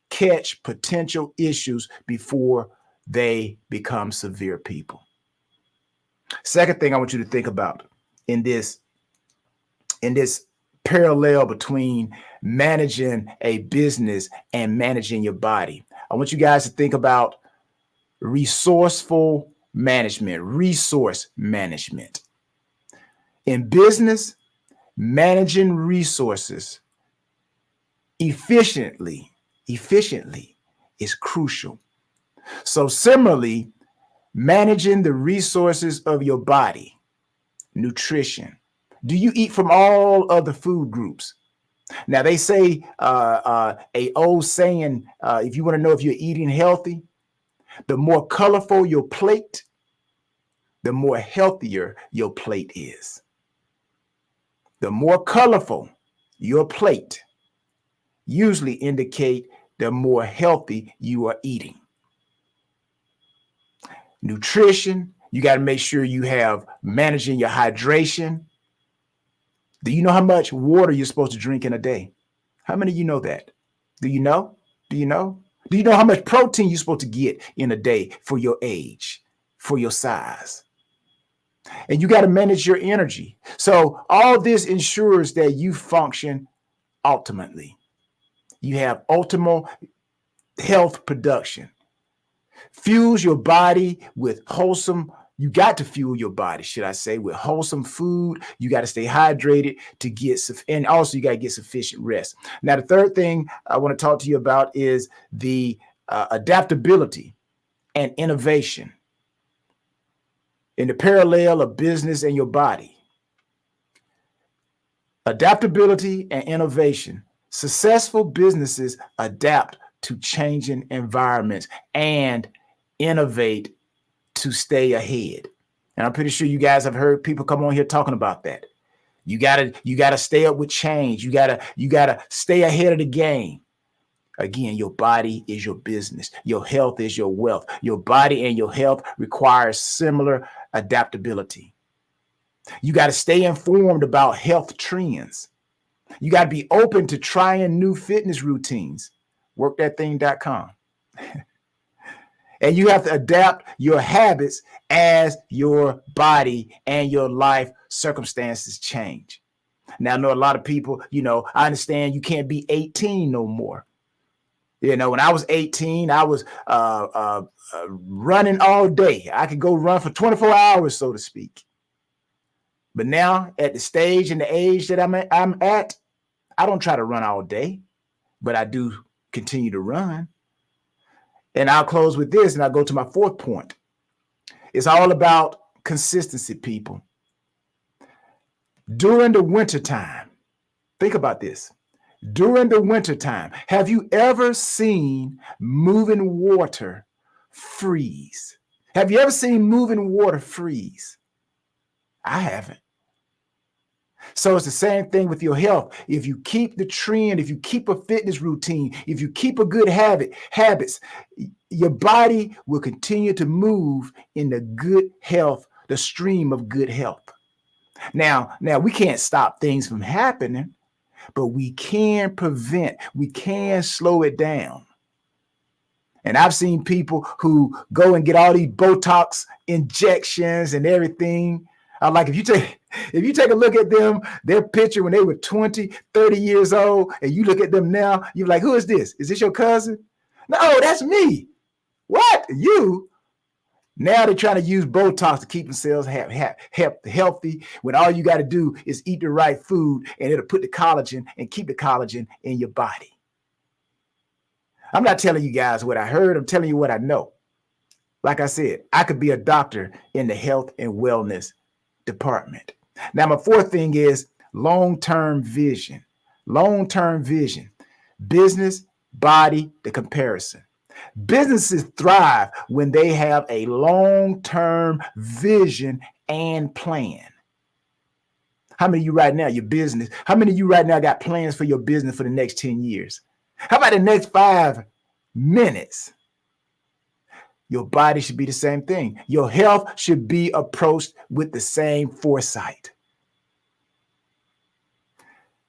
catch potential issues before they become severe, people. Second thing I want you to think about in this parallel between managing a business and managing your body. I want you guys to think about resourceful management, resource management. In business, managing resources efficiently is crucial. So similarly, managing the resources of your body, nutrition. Do you eat from all of the food groups? Now they say a old saying, if you want to know if you're eating healthy, the more colorful your plate, the more healthier your plate is. The more colorful your plate usually indicate the more healthy you are eating. Nutrition, you got to make sure you have managing your hydration. Do you know how much water you're supposed to drink in a day? How many of you know that? Do you know? Do you know? Do you know how much protein you're supposed to get in a day for your age, for your size? And you got to manage your energy. So all this ensures that you function optimally. You have optimal health production. Fuels your body with wholesome. You got to fuel your body, should I say, with wholesome food. You got to stay hydrated to get, and also you got to get sufficient rest. Now, the third thing I want to talk to you about is the adaptability and innovation in the parallel of business and your body. Adaptability and innovation. Successful businesses adapt to changing environments and innovate to stay ahead. And I'm pretty sure you guys have heard people come on here talking about that. You gotta stay up with change. You gotta stay ahead of the game. Again, your body is your business. Your health is your wealth. Your body and your health requires similar adaptability. You got to stay informed about health trends. You got to be open to trying new fitness routines. Workthatthing.com. And you have to adapt your habits as your body and your life circumstances change. Now, I know a lot of people, I understand you can't be 18 no more. When I was 18, I was running all day. I could go run for 24 hours, so to speak. But now at the stage and the age that I'm at, I don't try to run all day, but I do continue to run. And I'll close with this, and I'll go to my fourth point. It's all about consistency, people. During the wintertime, think about this. During the wintertime, have you ever seen moving water freeze? Have you ever seen moving water freeze? I haven't. So it's the same thing with your health. If you keep the trend, if you keep a fitness routine, if you keep a good habits, your body will continue to move in the good health, the stream of good health. Now we can't stop things from happening, but we can prevent, we can slow it down. And I've seen people who go and get all these Botox injections and everything. Like if you take a look at them, their picture when they were 20, 30 years old, and you look at them now, you're like, who is this? Is this your cousin? No, that's me. What? You? Now they're trying to use Botox to keep themselves healthy when all you got to do is eat the right food and it'll put the collagen and keep the collagen in your body. I'm not telling you guys what I heard. I'm telling you what I know. Like I said, I could be a doctor in the health and wellness department. Now, my fourth thing is long-term vision. Long-term vision. Business, body, the comparison. Businesses thrive when they have a long-term vision and plan. How many of you right now, your business, how many of you right now got plans for your business for the next 10 years? How about the next 5 minutes? Your body should be the same thing. Your health should be approached with the same foresight.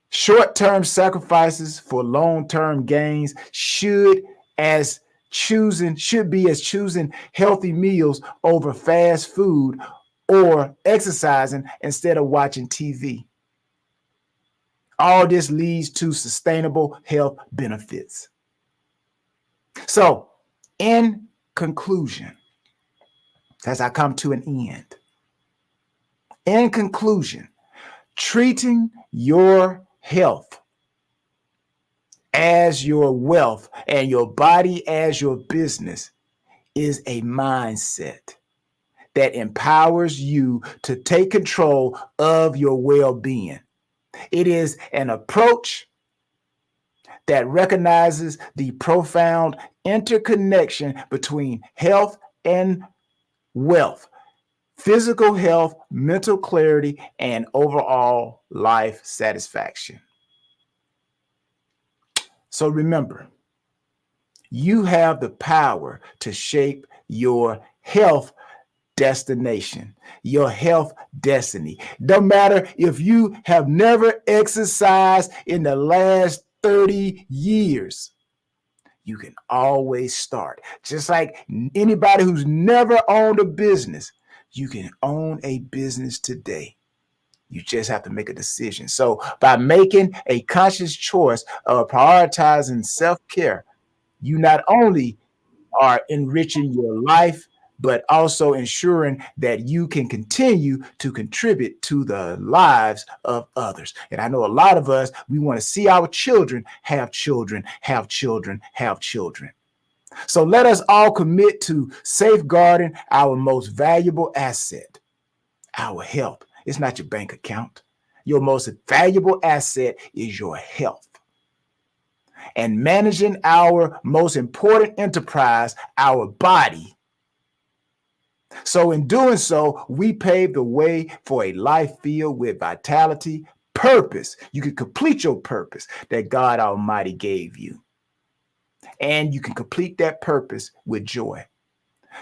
Short-term sacrifices for long-term gains should be as choosing healthy meals over fast food or exercising instead of watching TV. All this leads to sustainable health benefits. So, in conclusion, as I come to an end, in conclusion, treating your health as your wealth and your body as your business is a mindset that empowers you to take control of your well-being. It is an approach that recognizes the profound interconnection between health and wealth, physical health, mental clarity, and overall life satisfaction. So remember, you have the power to shape your health destination, your health destiny. No matter if you have never exercised in the last 30 years, you can always start. Just like anybody who's never owned a business, You can own a business today. You just have to make a decision. So by making a conscious choice of prioritizing self-care, you not only are enriching your life, but also ensuring that you can continue to contribute to the lives of others. And I know a lot of us, we want to see our children have children, have children, have children. So let us all commit to safeguarding our most valuable asset, our health. It's not your bank account. Your most valuable asset is your health. And managing our most important enterprise, our body. So in doing so, we pave the way for a life filled with vitality, purpose. You can complete your purpose that God Almighty gave you. And you can complete that purpose with joy.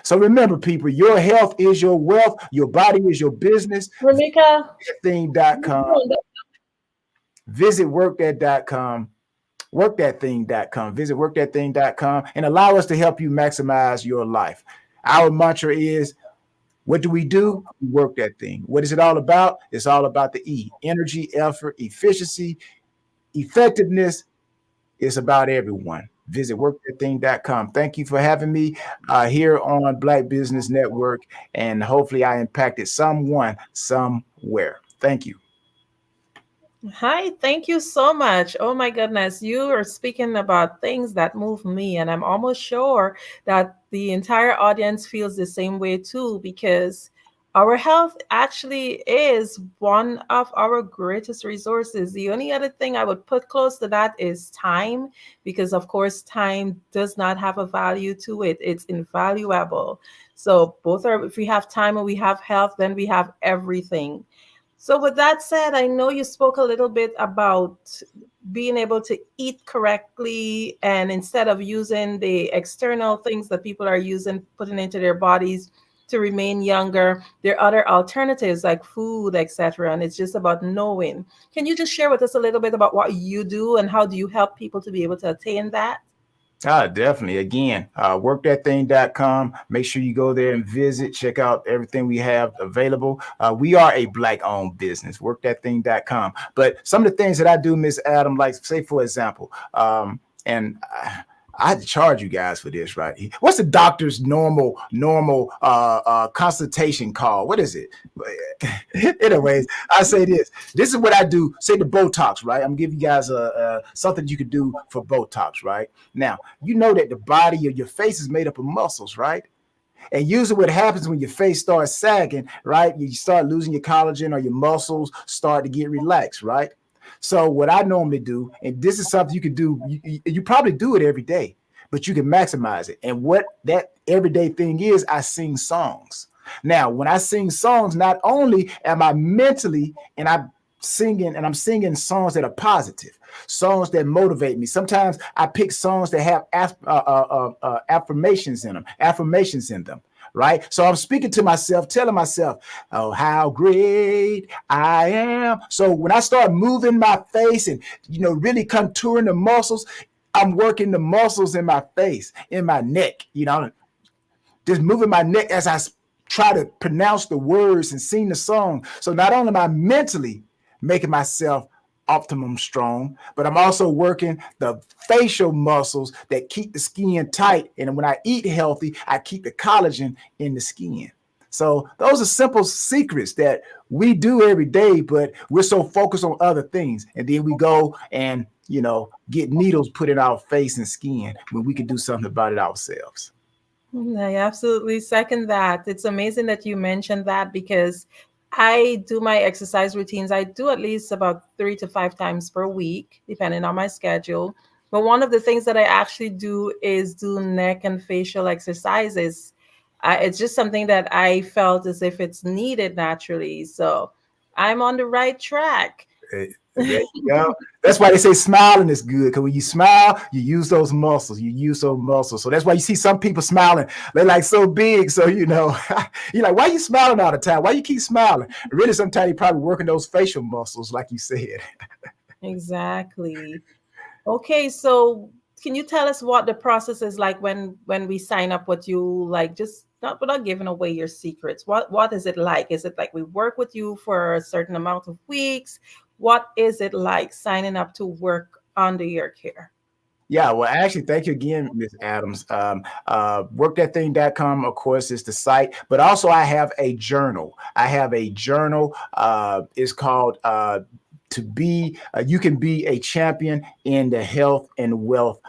So remember, people, your health is your wealth. Your body is your business. Ramika. Workthatthing.com. Visit workthat.com. Workthatthing.com. Visit workthatthing.com and allow us to help you maximize your life. Our mantra is, what do? We work that thing. What is it all about? It's all about the E: energy, effort, efficiency, effectiveness. It's about everyone. Visit workthatthing.com. Thank you for having me here on Black Business Network, and hopefully I impacted someone somewhere. Thank you. Hi, thank you so much. Oh my goodness, you are speaking about things that move me, and I'm almost sure that the entire audience feels the same way too, because our health actually is one of our greatest resources. The only other thing I would put close to that is time, because of course time does not have a value to it. It's invaluable. So both are, if we have time and we have health, then we have everything. So with that said, I know you spoke a little bit about being able to eat correctly, and instead of using the external things that people are using, putting into their bodies to remain younger, there are other alternatives like food, etc. And it's just about knowing. Can you just share with us a little bit about what you do and how do you help people to be able to attain that? Definitely. Again, workthatthing.com. Make sure you go there and visit, check out everything we have available. We are a Black-owned business, workthatthing.com. But some of the things that I do, Miss Adam, like say, for example, and I had to charge you guys for this, right? What's the doctor's normal consultation call? What is it? Anyways, I say this. This is what I do. Say the Botox, right? I'm giving you guys something you could do for Botox, right? Now, you know that the body of your face is made up of muscles, right? And usually what happens when your face starts sagging, right? You start losing your collagen, or your muscles start to get relaxed, right? So what I normally do, and this is something you can do, you probably do it every day, but you can maximize it. And what that everyday thing is, I sing songs. Now, when I sing songs, not only am I mentally, and I'm singing songs that are positive, songs that motivate me. Sometimes I pick songs that have affirmations in them. Right? So I'm speaking to myself, telling myself, oh, how great I am. So when I start moving my face and, really contouring the muscles, I'm working the muscles in my face, in my neck, just moving my neck as I try to pronounce the words and sing the song. So not only am I mentally making myself optimum strong, but I'm also working the facial muscles that keep the skin tight. And when I eat healthy, I keep the collagen in the skin. So those are simple secrets that we do every day, but we're so focused on other things. And then we go and, get needles put in our face and skin when we can do something about it ourselves. I absolutely second that. It's amazing that you mentioned that, because I do my exercise routines. I do at least about 3 to 5 times per week, depending on my schedule. But one of the things that I actually do is do neck and facial exercises. It's just something that I felt as if it's needed naturally. So I'm on the right track. There you go. That's why they say smiling is good, because when you smile, you use those muscles. So that's why you see some people smiling. They're like so big. So, you're like, why are you smiling all the time? Why you keep smiling? Really, sometimes you're probably working those facial muscles, like you said. Exactly. Okay, so can you tell us what the process is like when we sign up with you? Like, just not without giving away your secrets, what is it like? Is it like we work with you for a certain amount of weeks? What is it like signing up to work under your care? Yeah, well, actually, thank you again, Ms. Adams. Workthatthing.com, of course, is the site, but also I have a journal. It's called you can be a champion in the health and wealth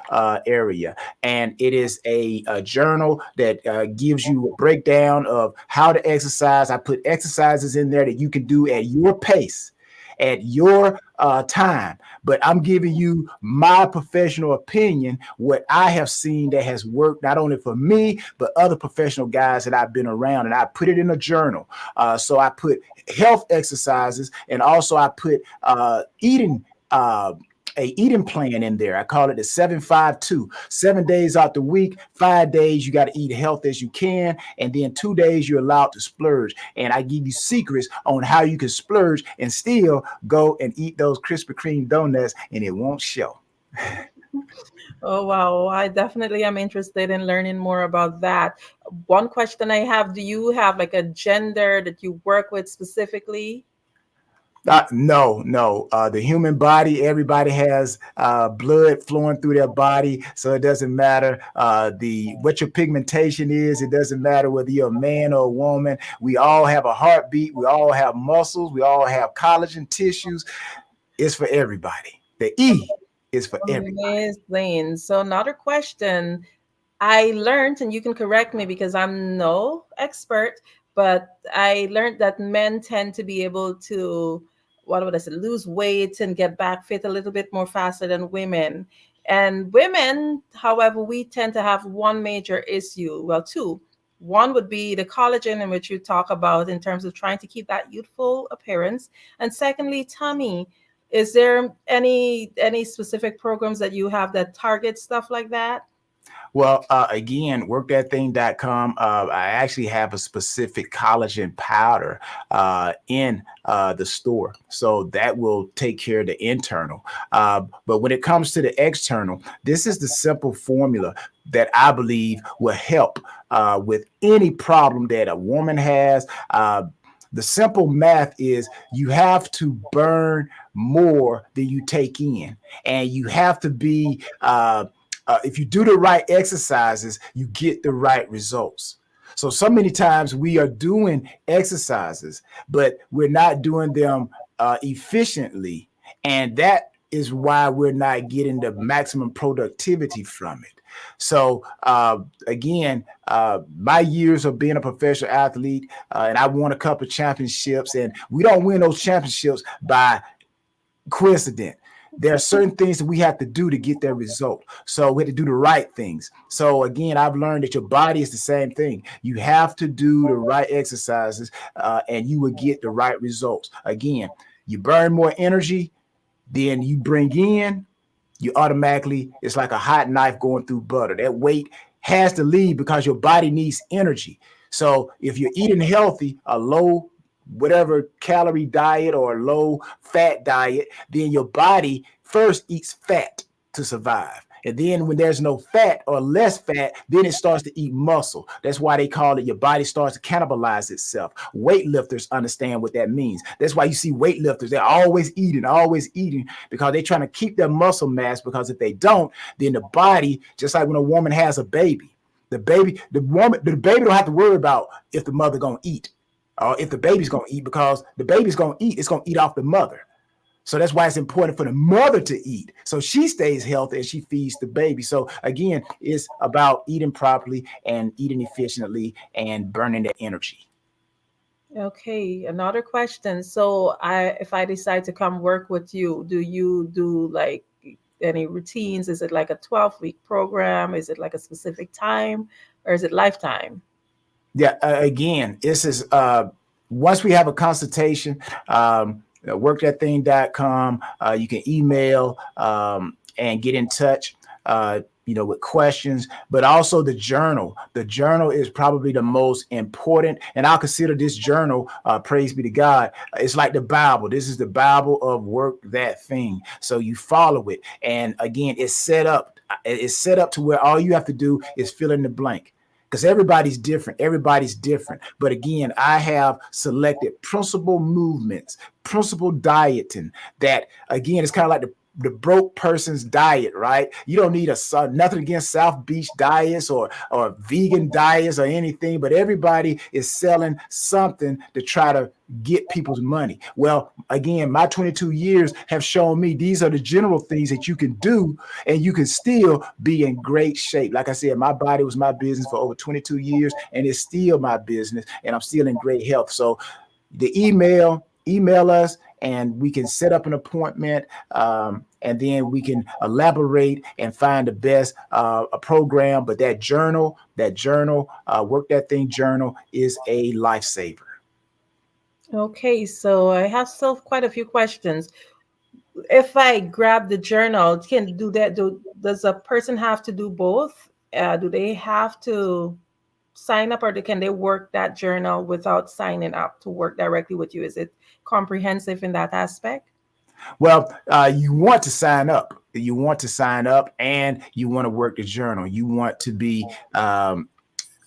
area. And it is a journal that gives you a breakdown of how to exercise. I put exercises in there that you can do at your pace, at your time, but I'm giving you my professional opinion, what I have seen that has worked not only for me, but other professional guys that I've been around, and I put it in a journal. So I put health exercises, and also I put eating plan in there. I call it the 7-5-2. 7 days out the week, 5 days you got to eat healthy as you can, and then 2 days you're allowed to splurge. And I give you secrets on how you can splurge and still go and eat those Krispy Kreme donuts, and it won't show. Oh, wow. I definitely am interested in learning more about that. One question I have, do you have like a gender that you work with specifically? No. The human body, everybody has blood flowing through their body, so it doesn't matter what your pigmentation is. It doesn't matter whether you're a man or a woman. We all have a heartbeat. We all have muscles. We all have collagen tissues. It's for everybody. The E is for everybody. Amazing. So another question I learned, and you can correct me because I'm no expert, but I learned that men tend to be able to, lose weight and get back fit a little bit more faster than women. And women, however, we tend to have one major issue, well, two. One would be the collagen, in which you talk about in terms of trying to keep that youthful appearance. And secondly, tummy. Is there any specific programs that you have that target stuff like that? Well, again, workthatthing.com. I actually have a specific collagen powder in the store, so that will take care of the internal. But when it comes to the external, this is the simple formula that I believe will help with any problem that a woman has. The simple math is you have to burn more than you take in, and you have to be if you do the right exercises, you get the right results. So many times we are doing exercises, but we're not doing them efficiently. And that is why we're not getting the maximum productivity from it. So again, my years of being a professional athlete, and I won a couple of championships, and we don't win those championships by coincidence. There are certain things that we have to do to get that result. So we have to do the right things. So again, I've learned that your body is the same thing. You have to do the right exercises and you will get the right results. Again, you burn more energy than you bring in, you automatically, it's like a hot knife going through butter. That weight has to leave because your body needs energy. So if you're eating healthy, a low whatever calorie diet or low fat diet, then your body first eats fat to survive. And then when there's no fat or less fat, then it starts to eat muscle. That's why they call it your body starts to cannibalize itself. Weightlifters understand what that means. That's why you see weightlifters, they're always eating because they're trying to keep their muscle mass, because if they don't, then the body, just like when a woman has a baby, the baby don't have to worry about if the mother gonna eat. If the baby's going to eat, because the baby's going to eat, it's going to eat off the mother. So that's why it's important for the mother to eat, so she stays healthy and she feeds the baby. So again, it's about eating properly and eating efficiently and burning the energy. Okay, another question. So if I decide to come work with you, do you do like any routines? Is it like a 12-week program? Is it like a specific time, or is it lifetime? Yeah, again, this is once we have a consultation, workthatthing.com, you can email and get in touch, with questions, but also the journal. The journal is probably the most important, and I'll consider this journal, praise be to God, it's like the Bible. This is the Bible of Work That Thing. So you follow it, and again, it's set up to where all you have to do is fill in the blank. because everybody's different. Everybody's different. But again, I have selected principal movements, principal dieting that, again, it's kind of like the broke person's diet, right? You don't need nothing against South Beach diets or vegan diets or anything, but everybody is selling something to try to get people's money. Well, again, my 22 years have shown me these are the general things that you can do and you can still be in great shape. Like I said, my body was my business for over 22 years and it's still my business and I'm still in great health. So the email us and we can set up an appointment and then we can elaborate and find the best a program. But that journal, Work That Thing journal is a lifesaver. Okay, so I have still quite a few questions. If I grab the journal, can do that? Does a person have to do both? Do they have to sign up, or can they work that journal without signing up to work directly with you? Is it comprehensive in that aspect? Well, you want to sign up. You want to sign up, and you want to work the journal. You want to be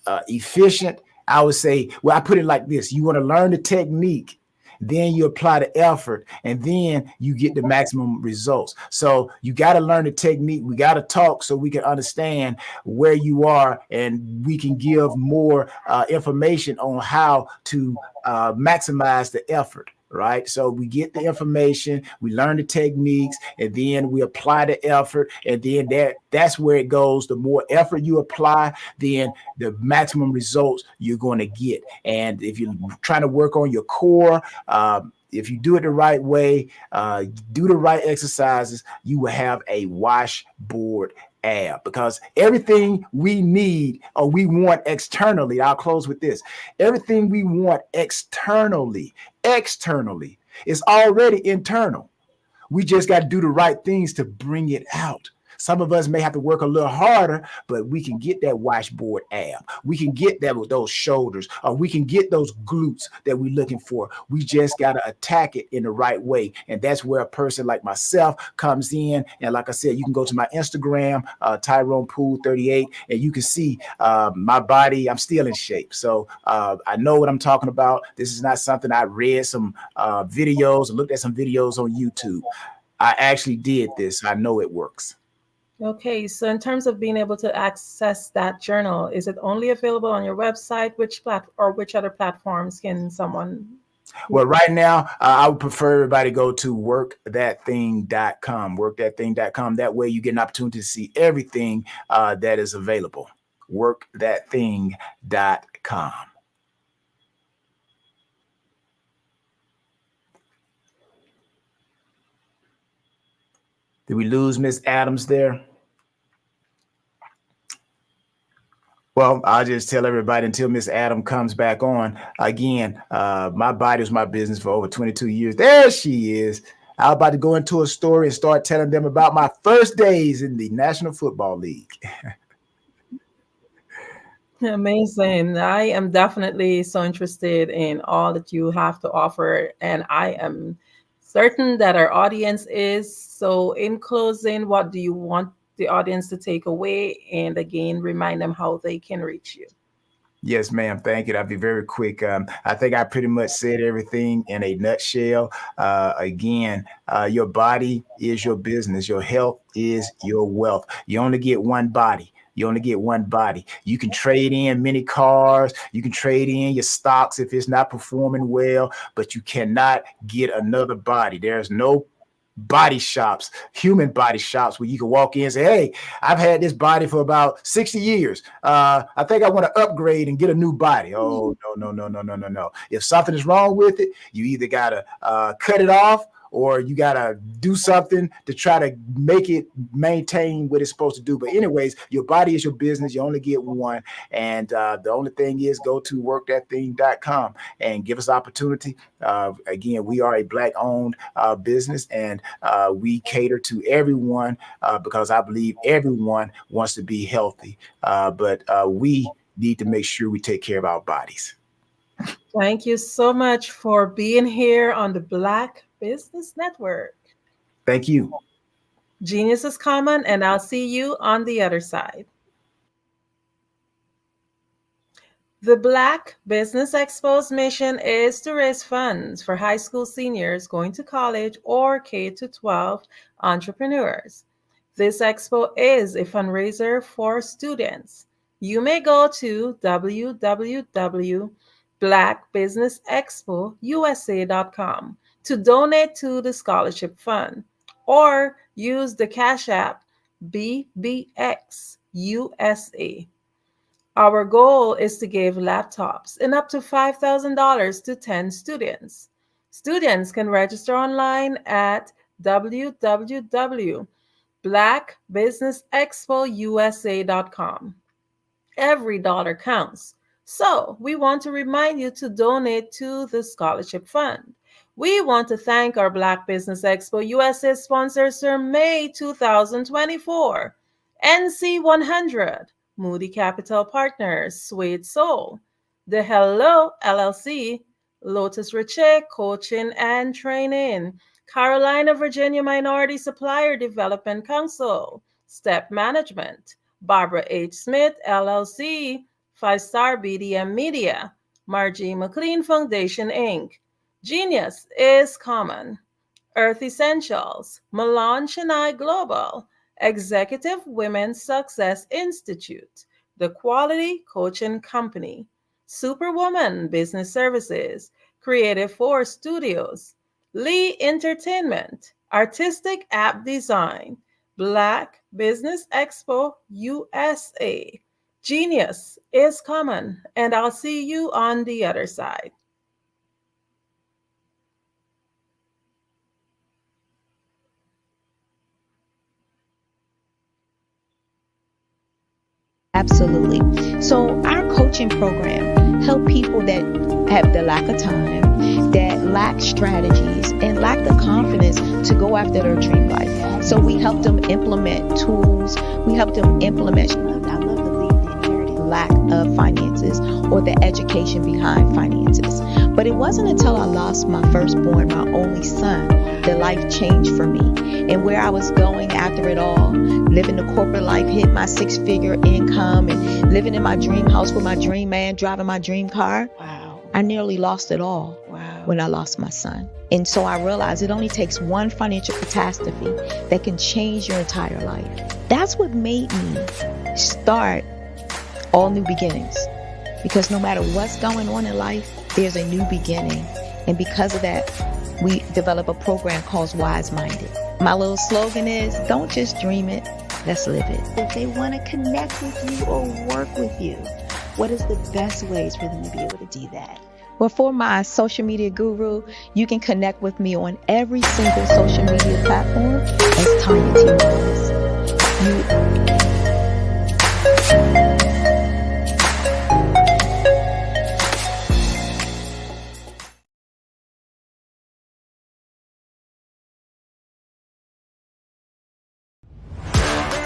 efficient. I would say, well, I put it like this. You want to learn the technique, then you apply the effort, and then you get the maximum results. So you got to learn the technique. We got to talk so we can understand where you are, and we can give more information on how to maximize the effort. Right. So we get the information, we learn the techniques, and then we apply the effort. And then that's where it goes. The more effort you apply, then the maximum results you're going to get. And if you're trying to work on your core, if you do it the right way, do the right exercises, you will have a washboard ab, because everything we need or we want externally, I'll close with this, everything we want externally is already internal. We just got to do the right things to bring it out. Some of us may have to work a little harder, but we can get that washboard ab. We can get that with those shoulders, or we can get those glutes that we're looking for. We just got to attack it in the right way. And that's where a person like myself comes in. And like I said, you can go to my Instagram, Tyrone Poole 38, and you can see my body. I'm still in shape. So I know what I'm talking about. This is not something I read some videos or looked at some videos on YouTube. I actually did this. I know it works. Okay, so in terms of being able to access that journal, is it only available on your website? Which other platforms can someone? Well, right now, I would prefer everybody go to workthatthing.com, workthatthing.com. That way you get an opportunity to see everything that is available. Workthatthing.com. Did we lose Miss Adams there? Well, I'll just tell everybody until Miss Adam comes back on. Again, my body was my business for over 22 years. There she is. I was about to go into a story and start telling them about my first days in the National Football League. Amazing. I am definitely so interested in all that you have to offer, and I am certain that our audience is. So in closing, what do you want the audience to take away, and again remind them how they can reach you? Yes, ma'am. Thank you. I'll be very quick. I think I pretty much said everything in a nutshell. Again, your body is your business. Your health is your wealth. You only get one body. You only get one body. You can trade in many cars. You can trade in your stocks if it's not performing well, but you cannot get another body. There's no body shops, human body shops, where you can walk in and say, hey, I've had this body for about 60 years. I think I want to upgrade and get a new body. Oh, no. If something is wrong with it, you either got to cut it off, or you got to do something to try to make it maintain what it's supposed to do. But anyways, your body is your business. You only get one. And the only thing is, go to workthatthing.com and give us opportunity. Again, we are a Black-owned business, and we cater to everyone because I believe everyone wants to be healthy. But we need to make sure we take care of our bodies. Thank you so much for being here on the Black Business Network. Thank you. Genius is common, and I'll see you on the other side. The Black Business Expo's mission is to raise funds for high school seniors going to college or K-12 entrepreneurs. This expo is a fundraiser for students. You may go to www.blackbusinessexpousa.com to donate to the scholarship fund, or use the Cash App BBXUSA. Our goal is to give laptops and up to $5,000 to 10 students. Students can register online at www.blackbusinessexpousa.com. Every dollar counts. So we want to remind you to donate to the scholarship fund. We want to thank our Black Business Expo USA sponsors for May 2024, NC 100, Moody Capital Partners, Suede Soul, The Hello LLC, Lotus Riche Coaching and Training, Carolina, Virginia Minority Supplier Development Council, Step Management, Barbara H. Smith LLC, 5-Star BDM Media, Margie McLean Foundation Inc., Genius is Common, Earth Essentials, Milan Chennai Global, Executive Women's Success Institute, The Quality Coaching Company, Superwoman Business Services, Creative Force Studios, Lee Entertainment, Artistic App Design, Black Business Expo USA. Genius is Common, and I'll see you on the other side. Absolutely. So our coaching program help people that have the lack of time, that lack strategies, and lack the confidence to go after their dream life. So we help them implement tools. We help them implement, I love to leave the inherited lack of finances or the education behind finances. But it wasn't until I lost my firstborn, my only son, that life changed for me. And where I was going after it all, living the corporate life, hit my 6-figure income, and living in my dream house with my dream man, driving my dream car. Wow. I nearly lost it all. Wow. When I lost my son. And so I realized it only takes one financial catastrophe that can change your entire life. That's what made me start All New Beginnings. Because no matter what's going on in life, there's a new beginning. And because of that, we develop a program called Wise Minded. My little slogan is, don't just dream it, let's live it. If they want to connect with you or work with you, what is the best ways for them to be able to do that? Well, for my social media guru, you can connect with me on every single social media platform as Tanya T. Wallace.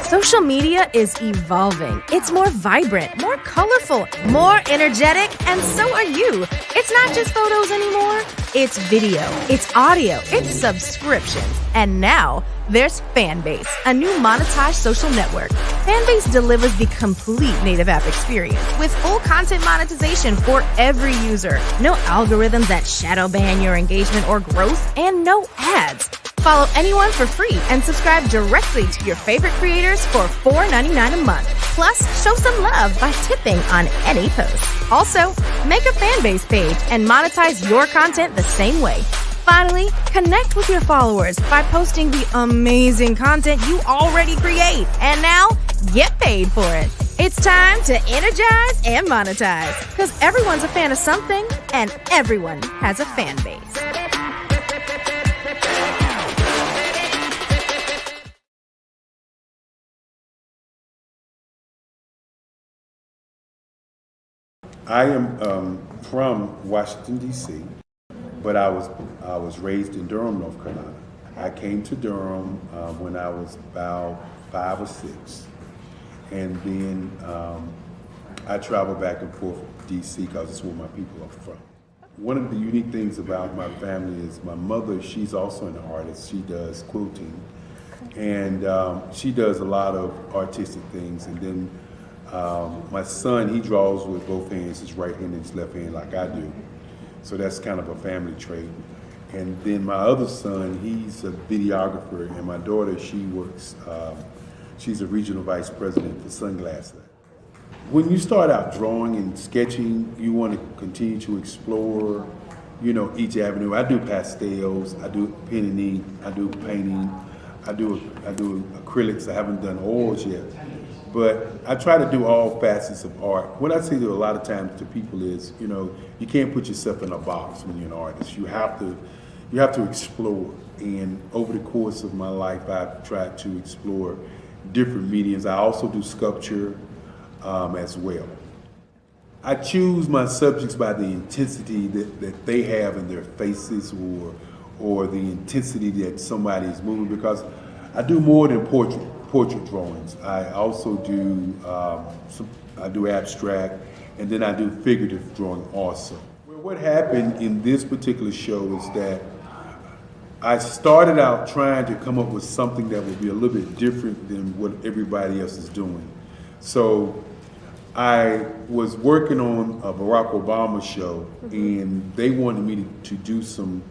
Social media is evolving. It's more vibrant, more colorful, more energetic, and so are you. It's not just photos anymore. It's video, it's audio, it's subscriptions. And now there's Fanbase, a new monetized social network. Fanbase delivers the complete native app experience with full content monetization for every user. No algorithms that shadow ban your engagement or growth, and no ads. Follow anyone for free and subscribe directly to your favorite creators for $4.99 a month. Plus, show some love by tipping on any post. Also, make a Fanbase page and monetize your content the same way. Finally, connect with your followers by posting the amazing content you already create. And now, get paid for it. It's time to energize and monetize, because everyone's a fan of something and everyone has a fan base. I am from Washington, D.C., but I was raised in Durham, North Carolina. I came to Durham when I was about 5 or 6, and then I traveled back and forth to D.C. because it's where my people are from. One of the unique things about my family is my mother, she's also an artist. She does quilting, and she does a lot of artistic things. And then My son, he draws with both hands, his right hand and his left hand like I do. So that's kind of a family trait. And then my other son, he's a videographer, and my daughter, she works, she's a regional vice president for Sunglass Lab. When you start out drawing and sketching, you want to continue to explore, you know, each avenue. I do pastels, I do pen and ink, I do painting, I do acrylics. I haven't done oils yet, but I try to do all facets of art. What I say to a lot of times to people is, you know, you can't put yourself in a box when you're an artist. You have to explore. And over the course of my life, I've tried to explore different mediums. I also do sculpture as well. I choose my subjects by the intensity that they have in their faces, or the intensity that somebody is moving, because I do more than portrait drawings. I also do I do abstract, and then I do figurative drawing also. Well, what happened in this particular show is that I started out trying to come up with something that would be a little bit different than what everybody else is doing. So I was working on a Barack Obama show, and they wanted me to do some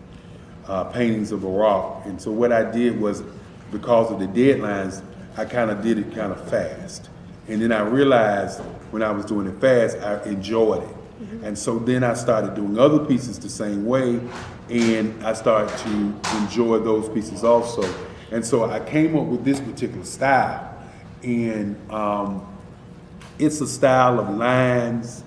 paintings of Barack. And so what I did was, because of the deadlines, I kind of did it kind of fast. And then I realized when I was doing it fast, I enjoyed it. And so then I started doing other pieces the same way, and I started to enjoy those pieces also. And so I came up with this particular style. And it's a style of lines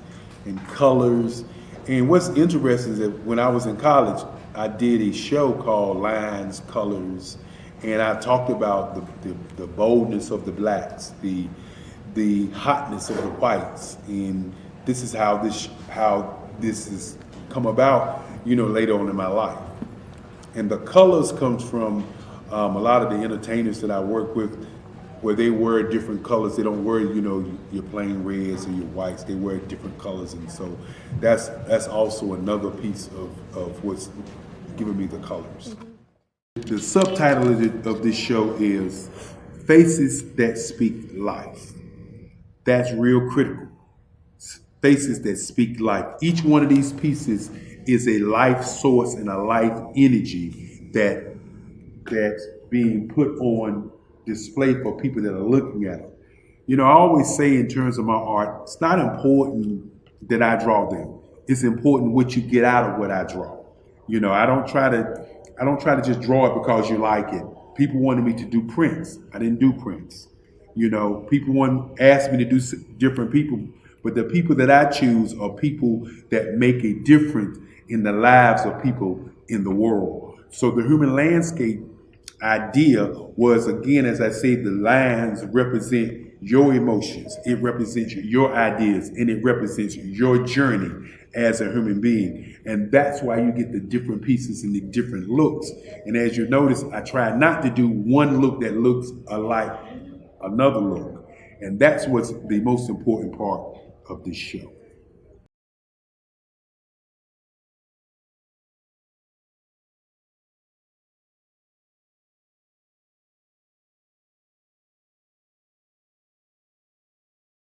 and colors. And what's interesting is that when I was in college, I did a show called Lines, Colors, and I talked about the boldness of the blacks, the hotness of the whites, and this is how this has come about, you know, later on in my life. And the colors comes from a lot of the entertainers that I work with, where they wear different colors. They don't wear, you know, your plain reds or your whites. They wear different colors, and so that's also another piece of what's giving me the colors. The subtitle of this show is Faces That Speak Life. That's real critical. Faces that speak life. Each one of these pieces is a life source and a life energy that's being put on display for people that are looking at it. You know, I always say in terms of my art, it's not important that I draw them. It's important what you get out of what I draw. You know, I don't try to just draw it because you like it. People wanted me to do prints. I didn't do prints. You know, people asked me to do different people, but the people that I choose are people that make a difference in the lives of people in the world. So the human landscape idea was, again, as I say, the lines represent your emotions, it represents your ideas, and it represents your journey as a human being. And that's why you get the different pieces and the different looks. And as you notice, I try not to do one look that looks alike another look. And that's what's the most important part of this show.